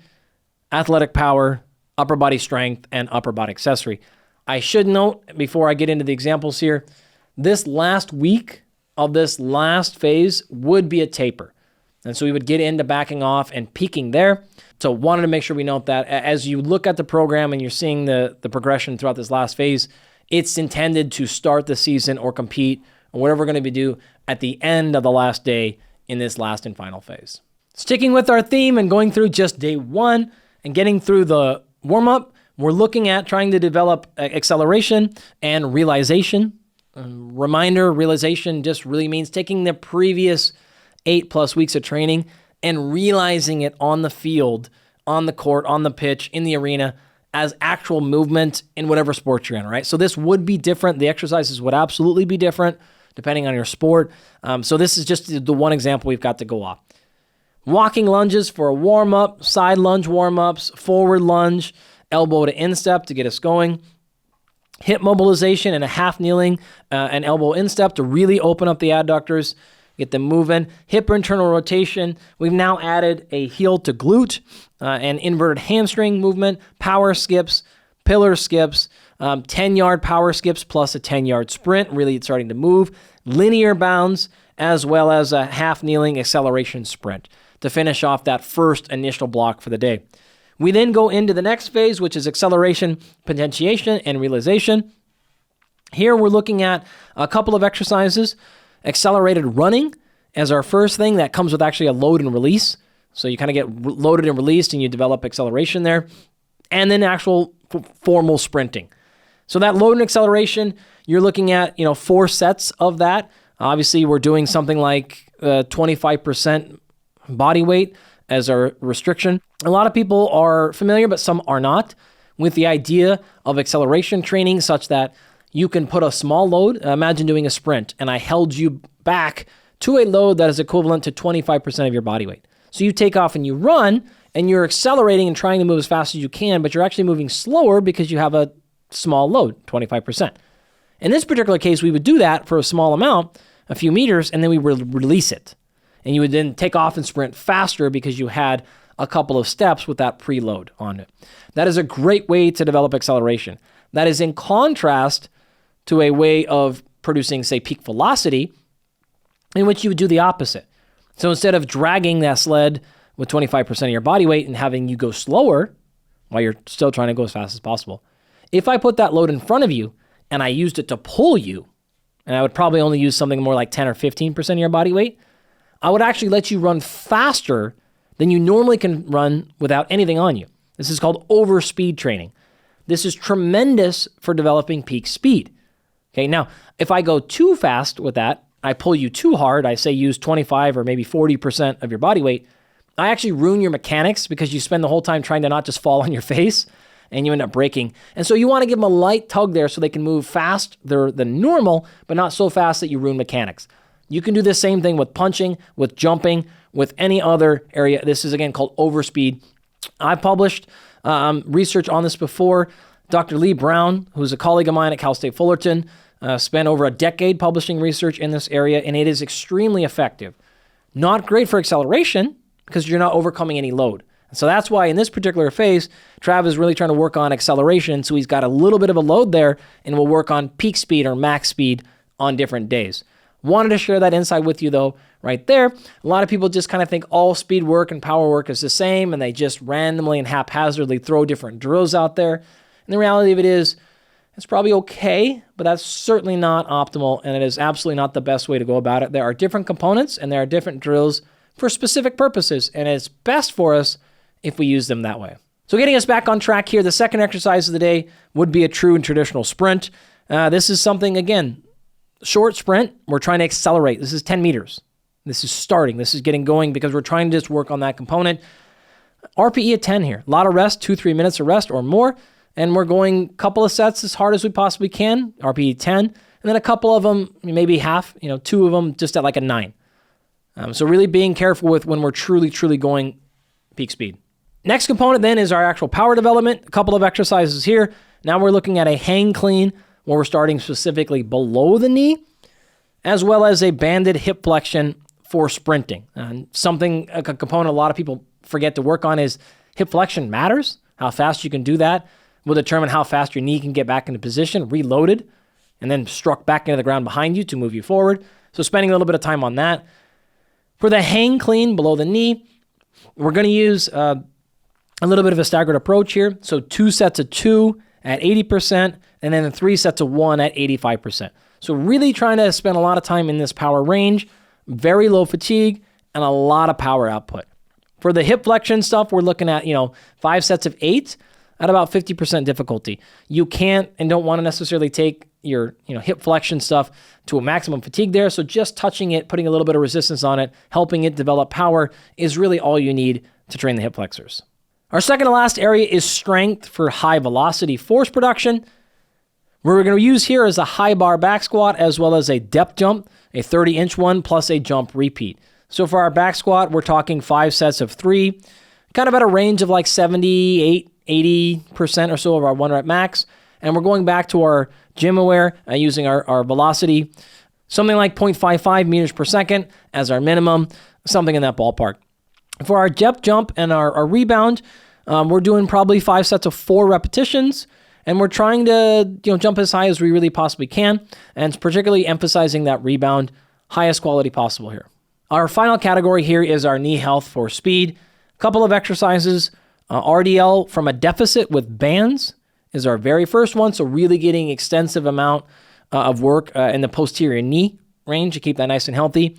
athletic power, upper body strength, and upper body accessory. I should note, before I get into the examples here, this last week of this last phase would be a taper. And so we would get into backing off and peaking there. So wanted to make sure we note that as you look at the program and you're seeing the progression throughout this last phase, it's intended to start the season or compete or whatever we're going to be do at the end of the last day in this last and final phase. Sticking with our theme and going through just day 1 and getting through the warm-up, we're looking at trying to develop acceleration and realization. Reminder, realization just really means taking the previous 8+ weeks of training and realizing it on the field, on the court, on the pitch, in the arena, as actual movement in whatever sport you're in, right? So this would be different. The exercises would absolutely be different depending on your sport. So this is just the one example we've got to go off. Walking lunges for a warm-up, side lunge warm-ups, forward lunge, elbow to instep to get us going. Hip mobilization and a half kneeling and elbow instep to really open up the adductors, get them moving. Hip internal rotation. We've now added a heel to glute and inverted hamstring movement, power skips, pillar skips, 10-yard power skips plus a 10-yard sprint. Really it's starting to move. Linear bounds as well as a half kneeling acceleration sprint to finish off that first initial block for the day. We then go into the next phase, which is acceleration, potentiation, and realization. Here we're looking at a couple of exercises. Accelerated running as our first thing. That comes with actually a load and release. So you kind of get loaded and released and you develop acceleration there. And then actual formal sprinting. So that load and acceleration, you're looking at 4 sets of that. Obviously, we're doing something like 25% body weight as our restriction. A lot of people are familiar, but some are not, with the idea of acceleration training such that you can put a small load. Imagine doing a sprint, and I held you back to a load that is equivalent to 25% of your body weight. So you take off and you run, and you're accelerating and trying to move as fast as you can, but you're actually moving slower because you have a small load, 25%. In this particular case, we would do that for a small amount, a few meters, and then we would release it. And you would then take off and sprint faster because you had a couple of steps with that preload on it. That is a great way to develop acceleration. That is in contrast to a way of producing, say, peak velocity, in which you would do the opposite. So instead of dragging that sled with 25% of your body weight and having you go slower while you're still trying to go as fast as possible, if I put that load in front of you and I used it to pull you, and I would probably only use something more like 10 or 15% of your body weight, I would actually let you run faster than you normally can run without anything on you. This is called overspeed training. This is tremendous for developing peak speed. Okay, now, if I go too fast with that, I pull you too hard, I say use 25 or maybe 40% of your body weight, I actually ruin your mechanics because you spend the whole time trying to not just fall on your face and you end up breaking. And so you want to give them a light tug there so they can move faster than normal, but not so fast that you ruin mechanics. You can do the same thing with punching, with jumping, with any other area. This is, again, called overspeed. I published research on this before. Dr. Lee Brown, who's a colleague of mine at Cal State Fullerton, spent over a decade publishing research in this area, and it is extremely effective. Not great for acceleration because you're not overcoming any load. So that's why in this particular phase, Trav is really trying to work on acceleration, so he's got a little bit of a load there, and we'll work on peak speed or max speed on different days. Wanted to share that insight with you, though, right there. A lot of people just kind of think all speed work and power work is the same, and they just randomly and haphazardly throw different drills out there. And the reality of it is, it's probably okay, but that's certainly not optimal, and it is absolutely not the best way to go about it. There are different components, and there are different drills for specific purposes, and it's best for us if we use them that way. So getting us back on track here, the second exercise of the day would be a true and traditional sprint. This is something, again, short sprint. We're trying to accelerate. This is 10 meters. This is starting. This is getting going because we're trying to just work on that component. RPE at 10 here. A lot of rest, 2-3 minutes of rest or more. And we're going a couple of sets as hard as we possibly can, RPE 10. And then a couple of them, maybe half, 2 of them just at like a 9. So really being careful with when we're truly going peak speed. Next component then is our actual power development. A couple of exercises here. Now we're looking at a hang clean where we're starting specifically below the knee, as well as a banded hip flexion for sprinting. And a component a lot of people forget to work on is hip flexion matters. How fast you can do that will determine how fast your knee can get back into position, reloaded, and then struck back into the ground behind you to move you forward. So spending a little bit of time on that. For the hang clean below the knee, we're going to use a little bit of a staggered approach here. So 2 sets of 2 at 80%, and then 3 sets of 1 at 85%. So really trying to spend a lot of time in this power range, very low fatigue, and a lot of power output. For the hip flexion stuff, we're looking at, 5 sets of 8 at about 50% difficulty. You can't and don't want to necessarily take your hip flexion stuff to a maximum fatigue there. So just touching it, putting a little bit of resistance on it, helping it develop power is really all you need to train the hip flexors. Our second to last area is strength for high velocity force production. What we're going to use here is a high bar back squat as well as a depth jump, a 30-inch one plus a jump repeat. So for our back squat, we're talking 5 sets of 3, kind of at a range of like 78, 80% or so of our 1 rep max. And we're going back to our gym aware using our velocity, something like 0.55 meters per second as our minimum, something in that ballpark. For our depth jump and our rebound, we're doing probably 5 sets of 4 repetitions, and we're trying to jump as high as we really possibly can, and particularly emphasizing that rebound, highest quality possible here. Our final category here is our knee health for speed. A couple of exercises. RDL from a deficit with bands is our very first one, so really getting extensive amount of work in the posterior knee range to keep that nice and healthy.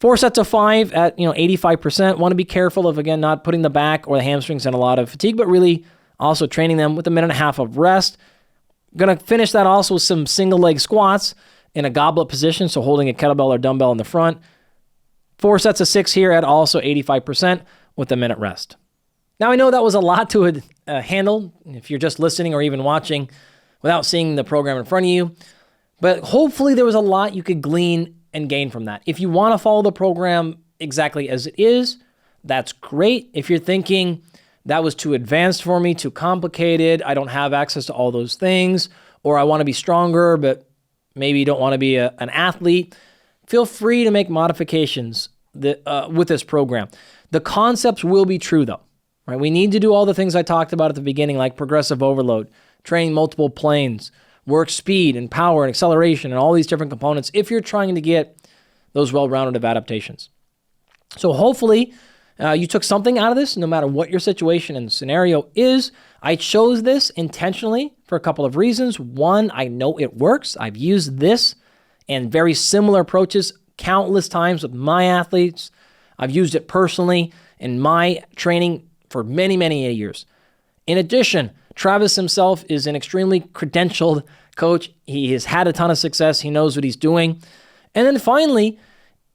4 sets of 5 at 85%. Want to be careful of, again, not putting the back or the hamstrings in a lot of fatigue, but really also training them with a minute and a half of rest. Going to finish that also with some single leg squats in a goblet position, so holding a kettlebell or dumbbell in the front. 4 sets of 6 here at also 85% with a minute rest. Now, I know that was a lot to handle if you're just listening or even watching without seeing the program in front of you, but hopefully there was a lot you could glean and gain from that. If you want to follow the program exactly as it is, that's great. If you're thinking that was too advanced for me, too complicated, I don't have access to all those things, or I want to be stronger, but maybe you don't want to be an athlete, feel free to make modifications with this program. The concepts will be true though, right? We need to do all the things I talked about at the beginning, like progressive overload, training multiple planes, work speed and power and acceleration and all these different components if you're trying to get those well-rounded adaptations. So hopefully you took something out of this, no matter what your situation and scenario is. I chose this intentionally for a couple of reasons. One, I know it works. I've used this and very similar approaches countless times with my athletes. I've used it personally in my training for many, many years. In addition, Travis himself is an extremely credentialed coach. He has had a ton of success. He knows what he's doing. And then finally,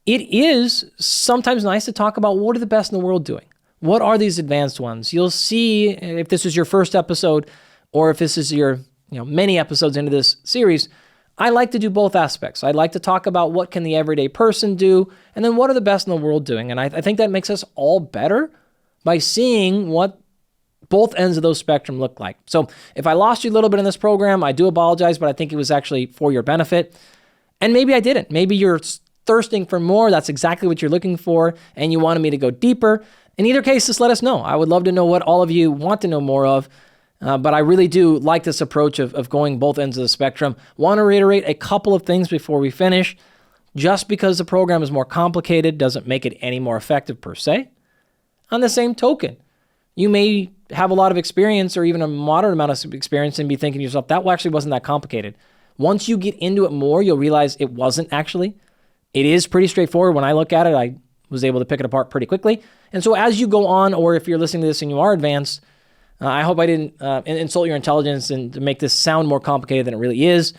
it is sometimes nice to talk about what are the best in the world doing. What are these advanced ones? You'll see if this is your first episode or if this is your many episodes into this series, I like to do both aspects. I like to talk about what can the everyday person do and then what are the best in the world doing. And I think that makes us all better by seeing what both ends of those spectrum look like. So if I lost you a little bit in this program, I do apologize, but I think it was actually for your benefit. And maybe I didn't. Maybe you're thirsting for more. That's exactly what you're looking for, and you wanted me to go deeper. In either case, just let us know. I would love to know what all of you want to know more of, but I really do like this approach of going both ends of the spectrum. Want to reiterate a couple of things before we finish. Just because the program is more complicated doesn't make it any more effective per se. On the same token, you may have a lot of experience or even a moderate amount of experience and be thinking to yourself, that actually wasn't that complicated. Once you get into it more, you'll realize it wasn't actually. It is pretty straightforward. When I look at it, I was able to pick it apart pretty quickly. And so as you go on, or if you're listening to this and you are advanced, I hope I didn't insult your intelligence and to make this sound more complicated than it really is,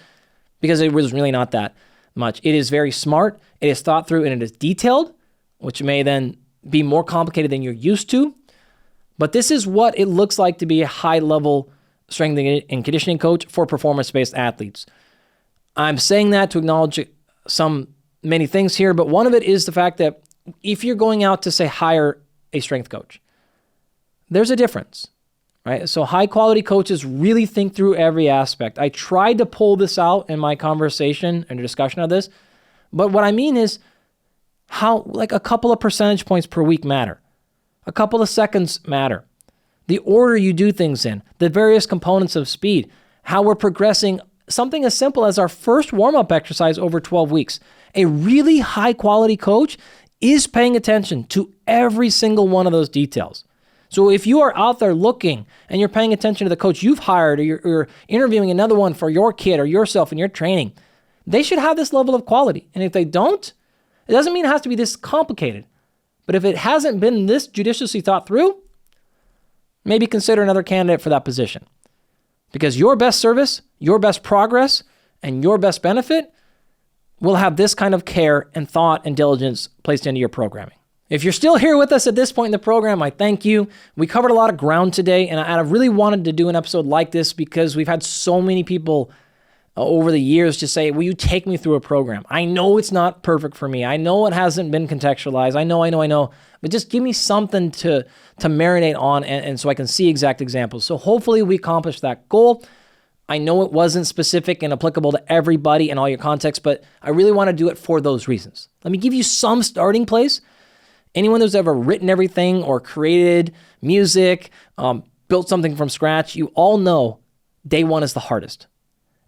because it was really not that much. It is very smart. It is thought through and it is detailed, which may then be more complicated than you're used to. But this is what it looks like to be a high-level strength and conditioning coach for performance-based athletes. I'm saying that to acknowledge many things here, but one of it is the fact that if you're going out to, say, hire a strength coach, there's a difference, right? So high-quality coaches really think through every aspect. I tried to pull this out in my conversation and discussion of this, but what I mean is how, like, a couple of percentage points per week matter. A couple of seconds matter. The order you do things in, the various components of speed, how we're progressing, something as simple as our first warm-up exercise over 12 weeks. A really high-quality coach is paying attention to every single one of those details. So if you are out there looking and you're paying attention to the coach you've hired or you're interviewing another one for your kid or yourself in your training, they should have this level of quality. And if they don't, it doesn't mean it has to be this complicated. But if it hasn't been this judiciously thought through, maybe consider another candidate for that position. Because your best service, your best progress, and your best benefit will have this kind of care and thought and diligence placed into your programming. If you're still here with us at this point in the program, I thank you. We covered a lot of ground today, and I really wanted to do an episode like this because we've had so many people over the years just say, will you take me through a program? I know it's not perfect for me. I know it hasn't been contextualized. I know. But just give me something to marinate on and so I can see exact examples. So hopefully we accomplished that goal. I know it wasn't specific and applicable to everybody in all your contexts, but I really want to do it for those reasons. Let me give you some starting place. Anyone who's ever written everything or created music, built something from scratch, you all know day one is the hardest.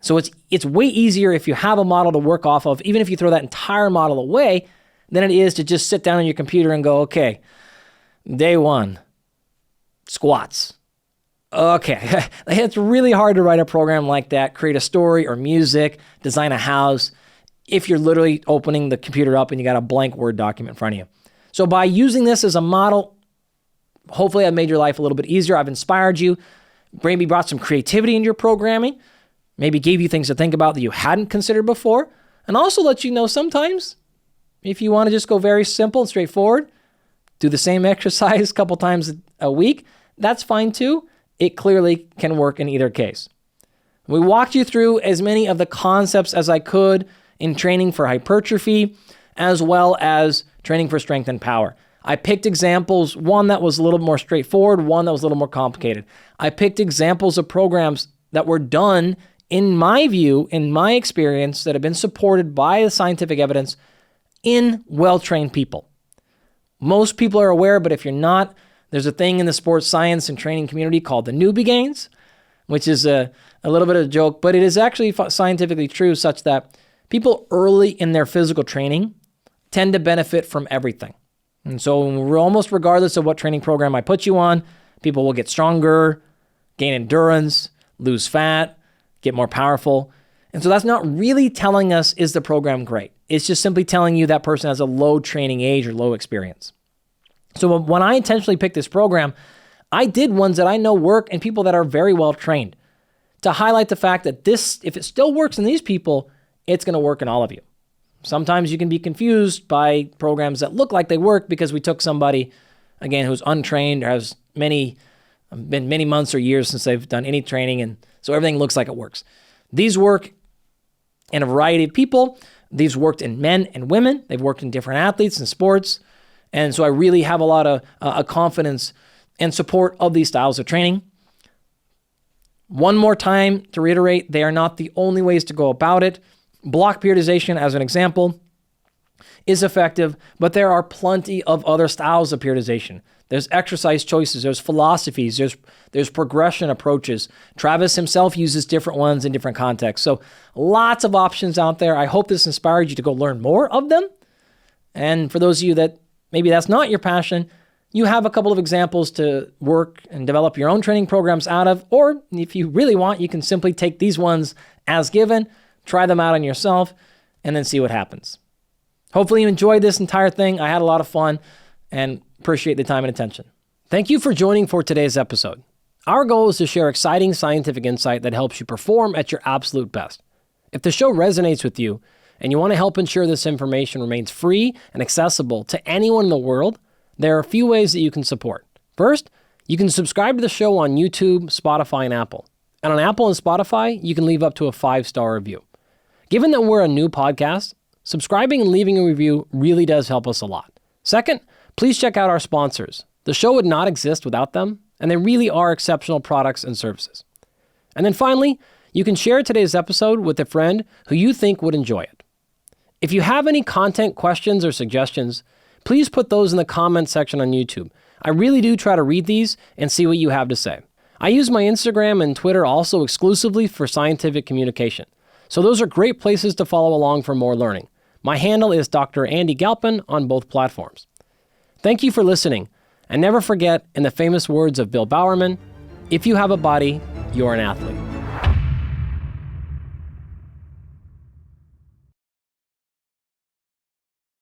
So it's way easier if you have a model to work off of, even if you throw that entire model away, than it is to just sit down on your computer and go, okay, day one, squats. Okay, it's really hard to write a program like that, create a story or music, design a house, if you're literally opening the computer up and you got a blank Word document in front of you. So by using this as a model, hopefully I've made your life a little bit easier. I've inspired you, maybe brought some creativity into your programming, maybe gave you things to think about that you hadn't considered before, and also let you know sometimes if you want to just go very simple and straightforward, do the same exercise a couple times a week, that's fine too. It clearly can work in either case. We walked you through as many of the concepts as I could in training for hypertrophy, as well as training for strength and power. I picked examples, one that was a little more straightforward, one that was a little more complicated. I picked examples of programs that were done, in my view, in my experience, that have been supported by the scientific evidence in well-trained people. Most people are aware, but if you're not, there's a thing in the sports science and training community called the newbie gains, which is a little bit of a joke, but it is actually scientifically true such that people early in their physical training tend to benefit from everything. And so almost regardless of what training program I put you on, people will get stronger, gain endurance, lose fat, get more powerful. And so that's not really telling us, is the program great? It's just simply telling you that person has a low training age or low experience. So when I intentionally picked this program, I did ones that I know work and people that are very well trained to highlight the fact that this, if it still works in these people, it's going to work in all of you. Sometimes you can be confused by programs that look like they work because we took somebody, again, who's untrained or has been many months or years since they've done any training, and so everything looks like it works. These work in a variety of people. These worked in men and women. They've worked in different athletes and sports. And so I really have a lot of confidence and support of these styles of training. One more time to reiterate, they are not the only ways to go about it. Block periodization, as an example, is effective, but there are plenty of other styles of periodization. There's exercise choices, there's philosophies, there's progression approaches. Travis himself uses different ones in different contexts. So lots of options out there. I hope this inspired you to go learn more of them. And for those of you that maybe that's not your passion, you have a couple of examples to work and develop your own training programs out of, or if you really want, you can simply take these ones as given, try them out on yourself, and then see what happens. Hopefully you enjoyed this entire thing. I had a lot of fun and appreciate the time and attention. Thank you for joining for today's episode. Our goal is to share exciting scientific insight that helps you perform at your absolute best. If the show resonates with you and you want to help ensure this information remains free and accessible to anyone in the world, there are a few ways that you can support. First, you can subscribe to the show on YouTube, Spotify, and Apple. And on Apple and Spotify, you can leave up to a 5-star review. Given that we're a new podcast, subscribing and leaving a review really does help us a lot. Second, please check out our sponsors. The show would not exist without them, and they really are exceptional products and services. And then finally, you can share today's episode with a friend who you think would enjoy it. If you have any content questions or suggestions, please put those in the comments section on YouTube. I really do try to read these and see what you have to say. I use my Instagram and Twitter also exclusively for scientific communication. So those are great places to follow along for more learning. My handle is Dr. Andy Galpin on both platforms. Thank you for listening. And never forget, in the famous words of Bill Bowerman, if you have a body, you're an athlete.